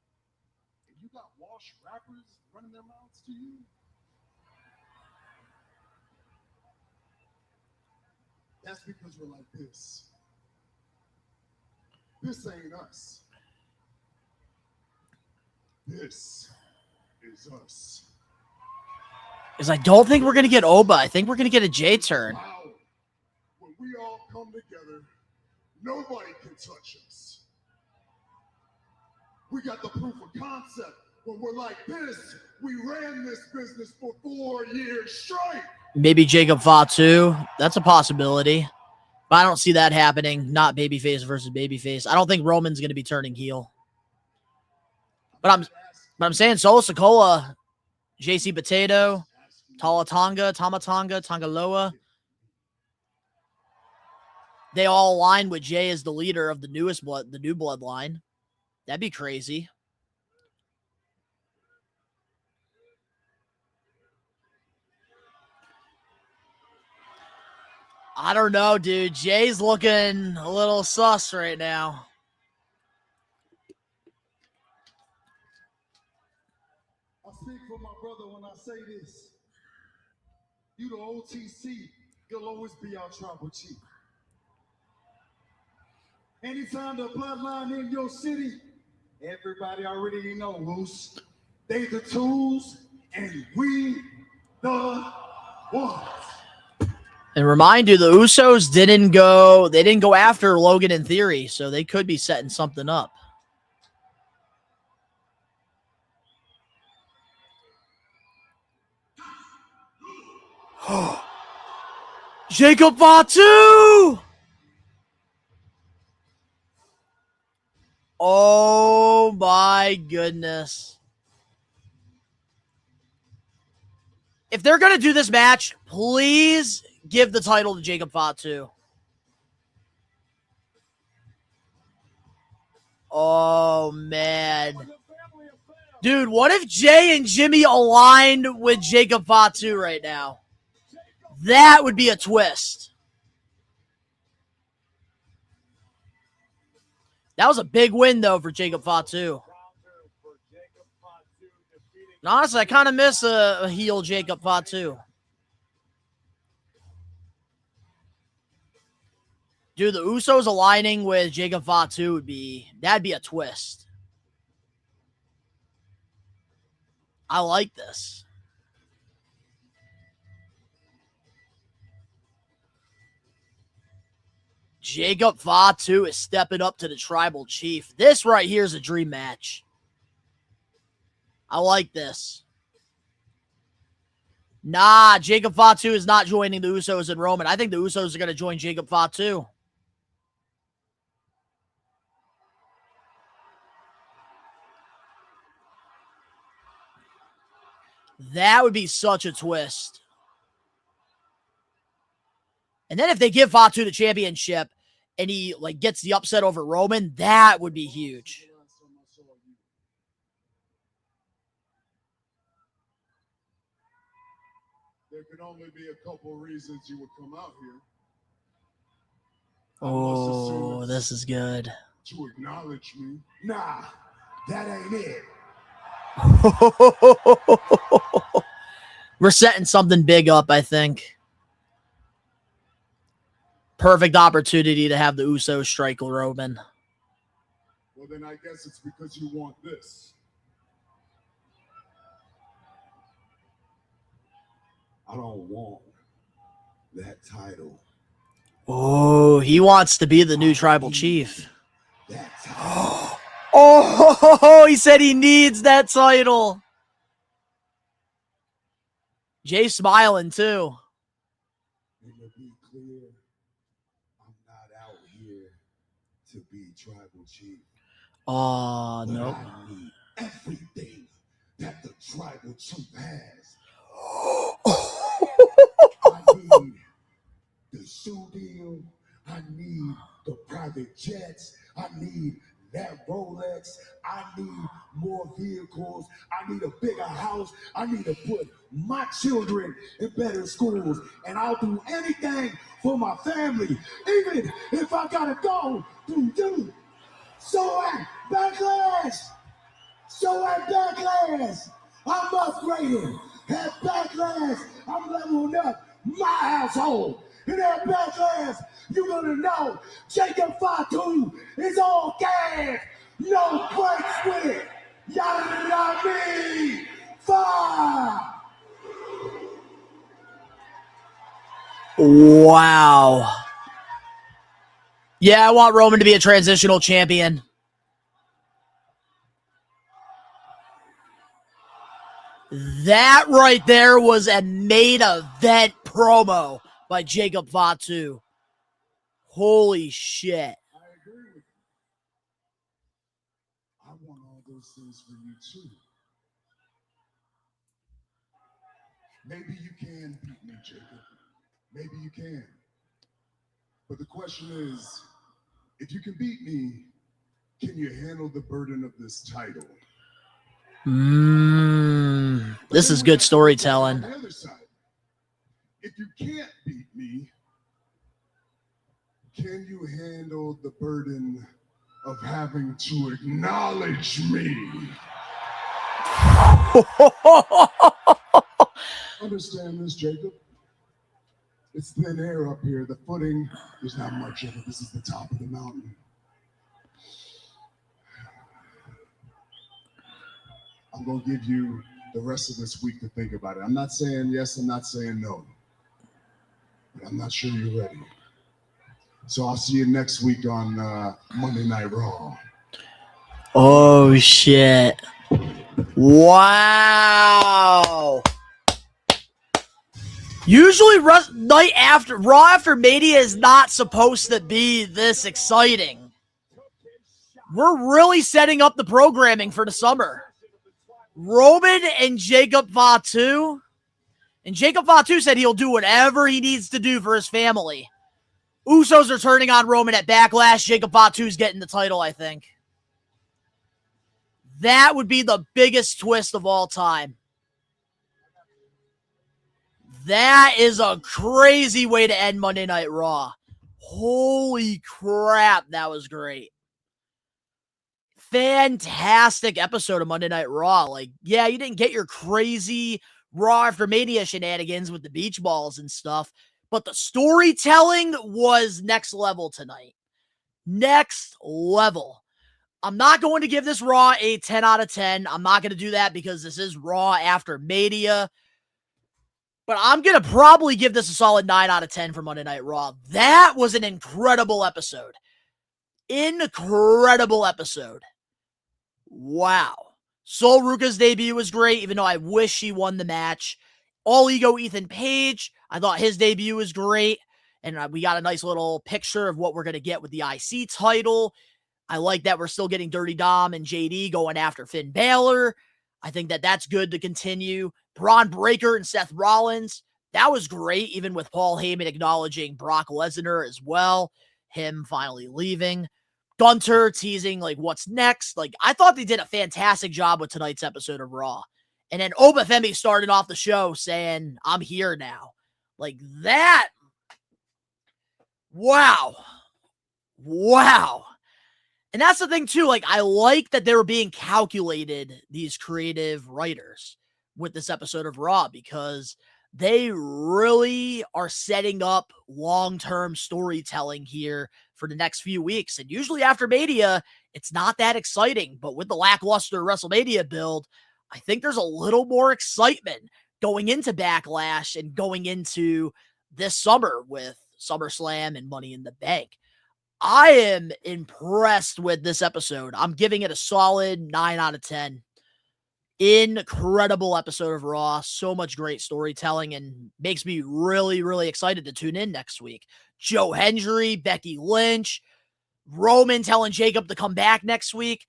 You got wash rappers running their mouths to you. That's because we're like this. This ain't us. This is us. Because I don't think we're going to get Oba. I think we're going to get a J turn. Wow. When we all come together, nobody can touch us. We got the proof of concept. When we're like this, we ran this business for 4 years straight. Maybe Jacob Fatu. That's a possibility. But I don't see that happening. Not babyface versus babyface. I don't think Roman's going to be turning heel. But I'm saying Solo Sikoa, JC Potato, Tamatanga, Tangaloa. They all align with Jay as the leader of the new bloodline. That'd be crazy. I don't know, dude. Jay's looking a little sus right now. I speak for my brother when I say this. You the OTC, you'll always be our tribal chief. Anytime the bloodline in your city, everybody already know, Moose. They the tools, and we the ones. And remind you, the Usos didn't go after Logan in theory, so they could be setting something up. Jacob Fatu! Oh my goodness. If they're going to do this match, please give the title to Jacob Fatu. Oh, man. Dude, what if Jay and Jimmy aligned with Jacob Fatu right now? That would be a twist. That was a big win, though, for Jacob Fatu. And honestly, I kind of miss a heel Jacob Fatu. Dude, the Usos aligning with Jacob Fatu that'd be a twist. I like this. Jacob Fatu is stepping up to the tribal chief. This right here is a dream match. I like this. Nah, Jacob Fatu is not joining the Usos and Roman. I think the Usos are going to join Jacob Fatu. That would be such a twist. And then if they give Fatu the championship and he like gets the upset over Roman, that would be huge. There can only be a couple reasons you would come out here. Oh, this is good. To acknowledge me. Nah, that ain't it. We're setting something big up, I think. Perfect opportunity to have the Usos strike Roman. Well, then I guess it's because you want this. I don't want that title. Oh, he wants to be the new tribal chief. Oh, he said he needs that title. Jay's smiling too. And to be clear, I'm not out here to be tribal chief. Oh, no. I need everything that the tribal chief has. I need the shoe deal. I need the private jets. I need that Rolex. I need more vehicles. I need a bigger house. I need to put my children in better schools. And I'll do anything for my family, even if I gotta go through you. So at Backlash, I'm upgrading. At Backlash, I'm leveling up my household. And at Backlash, you're gonna know Jacob Fatu is all gas, no breaks with it. Yada me, fire. Wow. Yeah, I want Roman to be a transitional champion. That right there was a main event promo by Jacob Fatu. Holy shit. I agree with you. I want all those things for you too. Maybe you can beat me, Jacob. Maybe you can. But the question is, if you can beat me, can you handle the burden of this title? This is good storytelling. On the other side, if you can't beat me, can you handle the burden of having to acknowledge me? Understand this, Jacob? It's thin air up here. The footing, there's not much of it. This is the top of the mountain. I'm going to give you the rest of this week to think about it. I'm not saying yes, I'm not saying no. But I'm not sure you're ready. So I'll see you next week on Monday Night Raw. Oh, shit. Wow. Usually Raw after Mania is not supposed to be this exciting. We're really setting up the programming for the summer. Roman and Jacob Fatu. And Jacob Fatu said he'll do whatever he needs to do for his family. Usos are turning on Roman at Backlash. Jacob Fatu's getting the title, I think. That would be the biggest twist of all time. That is a crazy way to end Monday Night Raw. Holy crap, that was great. Fantastic episode of Monday Night Raw. Like, yeah, you didn't get your crazy Raw after Mania shenanigans with the beach balls and stuff, but the storytelling was next level tonight. Next level. I'm not going to give this Raw a 10 out of 10. I'm not going to do that because this is Raw after Mania. But I'm going to probably give this a solid 9 out of 10 for Monday Night Raw. That was an incredible episode. Incredible episode. Wow. Sol Ruka's debut was great, even though I wish she won the match. All Ego Ethan Page, I thought his debut was great. And we got a nice little picture of what we're going to get with the IC title. I like that we're still getting Dirty Dom and JD going after Finn Balor. I think that that's good to continue. Bron Breakker and Seth Rollins, that was great, even with Paul Heyman acknowledging Brock Lesnar as well, him finally leaving. Gunter teasing, like, what's next. Like, I thought they did a fantastic job with tonight's episode of Raw. And then Oba Femi started off the show saying, I'm here now. Like, that. Wow. Wow. And that's the thing, too. Like, I like that they were being calculated, these creative writers, with this episode of Raw, because they really are setting up long-term storytelling here for the next few weeks. And usually after Mania, it's not that exciting. But with the lackluster WrestleMania build, I think there's a little more excitement going into Backlash and going into this summer with SummerSlam and Money in the Bank. I am impressed with this episode. I'm giving it a solid 9 out of 10. Incredible episode of Raw. So much great storytelling and makes me really, really excited to tune in next week. Joe Hendry, Becky Lynch, Roman telling Jacob to come back next week.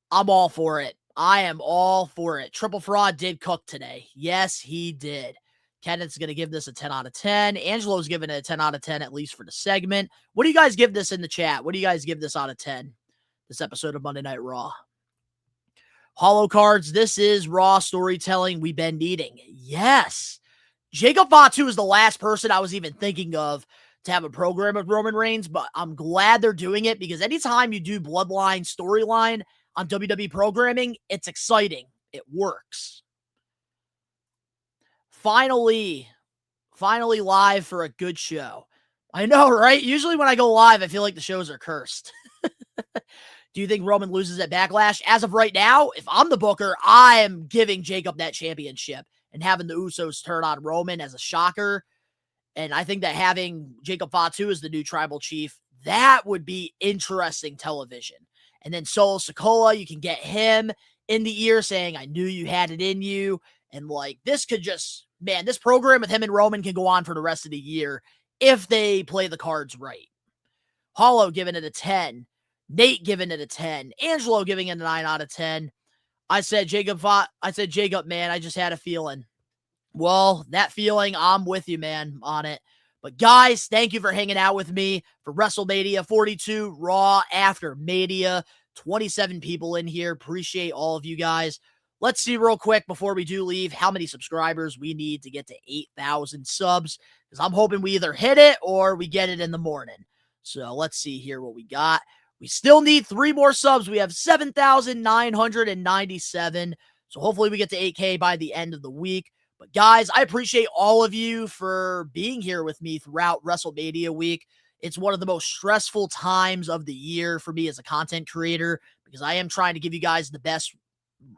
I'm all for it. I am all for it. Triple Fraud did cook today. Yes, he did. Kenneth's going to give this a 10 out of 10. Angelo's giving it a 10 out of 10, at least for the segment. What do you guys give this in the chat? What do you guys give this out of 10? This episode of Monday Night Raw. Hollow cards, this is Raw storytelling we've been needing. Yes. Jacob Fatu is the last person I was even thinking of to have a program with Roman Reigns, but I'm glad they're doing it because anytime you do Bloodline storyline on WWE programming, it's exciting. It works. Finally live for a good show. I know, right? Usually when I go live, I feel like the shows are cursed. Do you think Roman loses at Backlash? As of right now, if I'm the booker, I am giving Jacob that championship and having the Usos turn on Roman as a shocker. And I think that having Jacob Fatu as the new tribal chief, that would be interesting television. And then Solo Sikoa, you can get him in the ear saying, I knew you had it in you. And like, this could just, man, this program with him and Roman can go on for the rest of the year if they play the cards right. Hollow giving it a 10. Nate giving it a 10. Angelo giving it a 9 out of 10. I said, Jacob, man, I just had a feeling. Well, that feeling, I'm with you, man, on it. But guys, thank you for hanging out with me for WrestleMania 42 Raw After Mania. 27 people in here. Appreciate all of you guys. Let's see real quick before we do leave how many subscribers we need to get to 8,000 subs. Because I'm hoping we either hit it or we get it in the morning. So let's see here what we got. We still need 3 more subs. We have 7,997. So hopefully we get to 8K by the end of the week. But guys, I appreciate all of you for being here with me throughout WrestleMania week. It's one of the most stressful times of the year for me as a content creator because I am trying to give you guys the best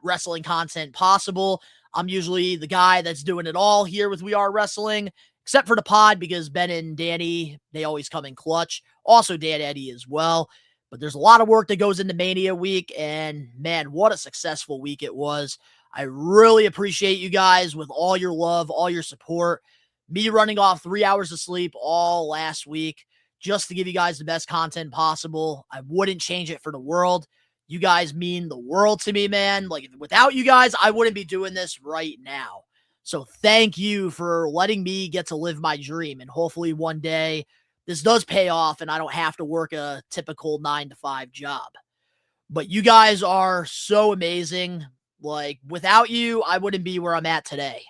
wrestling content possible. I'm usually the guy that's doing it all here with We Are Wrestling, except for the pod because Ben and Danny, they always come in clutch. Also Dan Eddie as well. But there's a lot of work that goes into Mania week, and man, what a successful week it was. I really appreciate you guys with all your love, all your support. Me running off 3 hours of sleep all last week just to give you guys the best content possible. I wouldn't change it for the world. You guys mean the world to me, man. Like, without you guys, I wouldn't be doing this right now. So thank you for letting me get to live my dream, and hopefully one day this does pay off and I don't have to work a typical 9-to-5 job. But you guys are so amazing. Like, without you, I wouldn't be where I'm at today.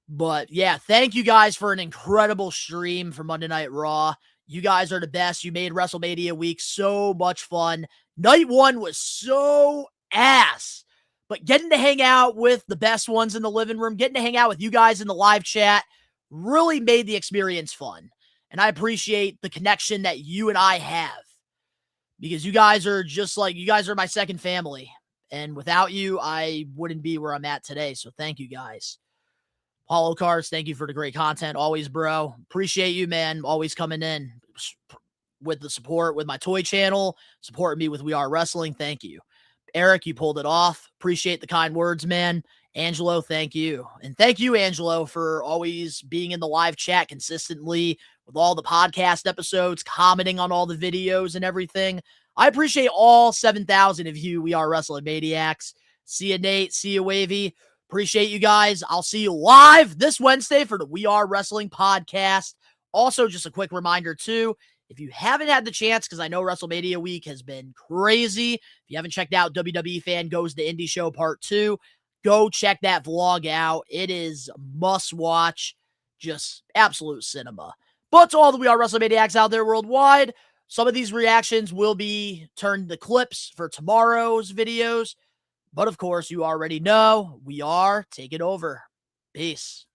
But yeah, thank you guys for an incredible stream for Monday Night Raw. You guys are the best. You made WrestleMania week so much fun. Night 1 was so ass. But getting to hang out with the best ones in the living room, getting to hang out with you guys in the live chat really made the experience fun. And I appreciate the connection that you and I have. Because you guys are just like, you guys are my second family. And without you, I wouldn't be where I'm at today. So thank you guys. Paulo Cars, thank you for the great content. Always, bro. Appreciate you, man. Always coming in with the support with my toy channel, supporting me with We Are Wrestling. Thank you. Eric, you pulled it off. Appreciate the kind words, man. Angelo, thank you. And thank you, Angelo, for always being in the live chat consistently with all the podcast episodes, commenting on all the videos and everything. I appreciate all 7,000 of you We Are Wrestling Maniacs. See you, Nate. See you, Wavy. Appreciate you guys. I'll see you live this Wednesday for the We Are Wrestling podcast. Also, just a quick reminder, too, if you haven't had the chance, because I know WrestleMania week has been crazy, if you haven't checked out WWE Fan Goes to Indie Show Part 2, go check that vlog out. It is must-watch, just absolute cinema. But to all the We Are Wrestling Maniacs out there worldwide, some of these reactions will be turned to clips for tomorrow's videos. But of course, you already know we are taking over. Peace.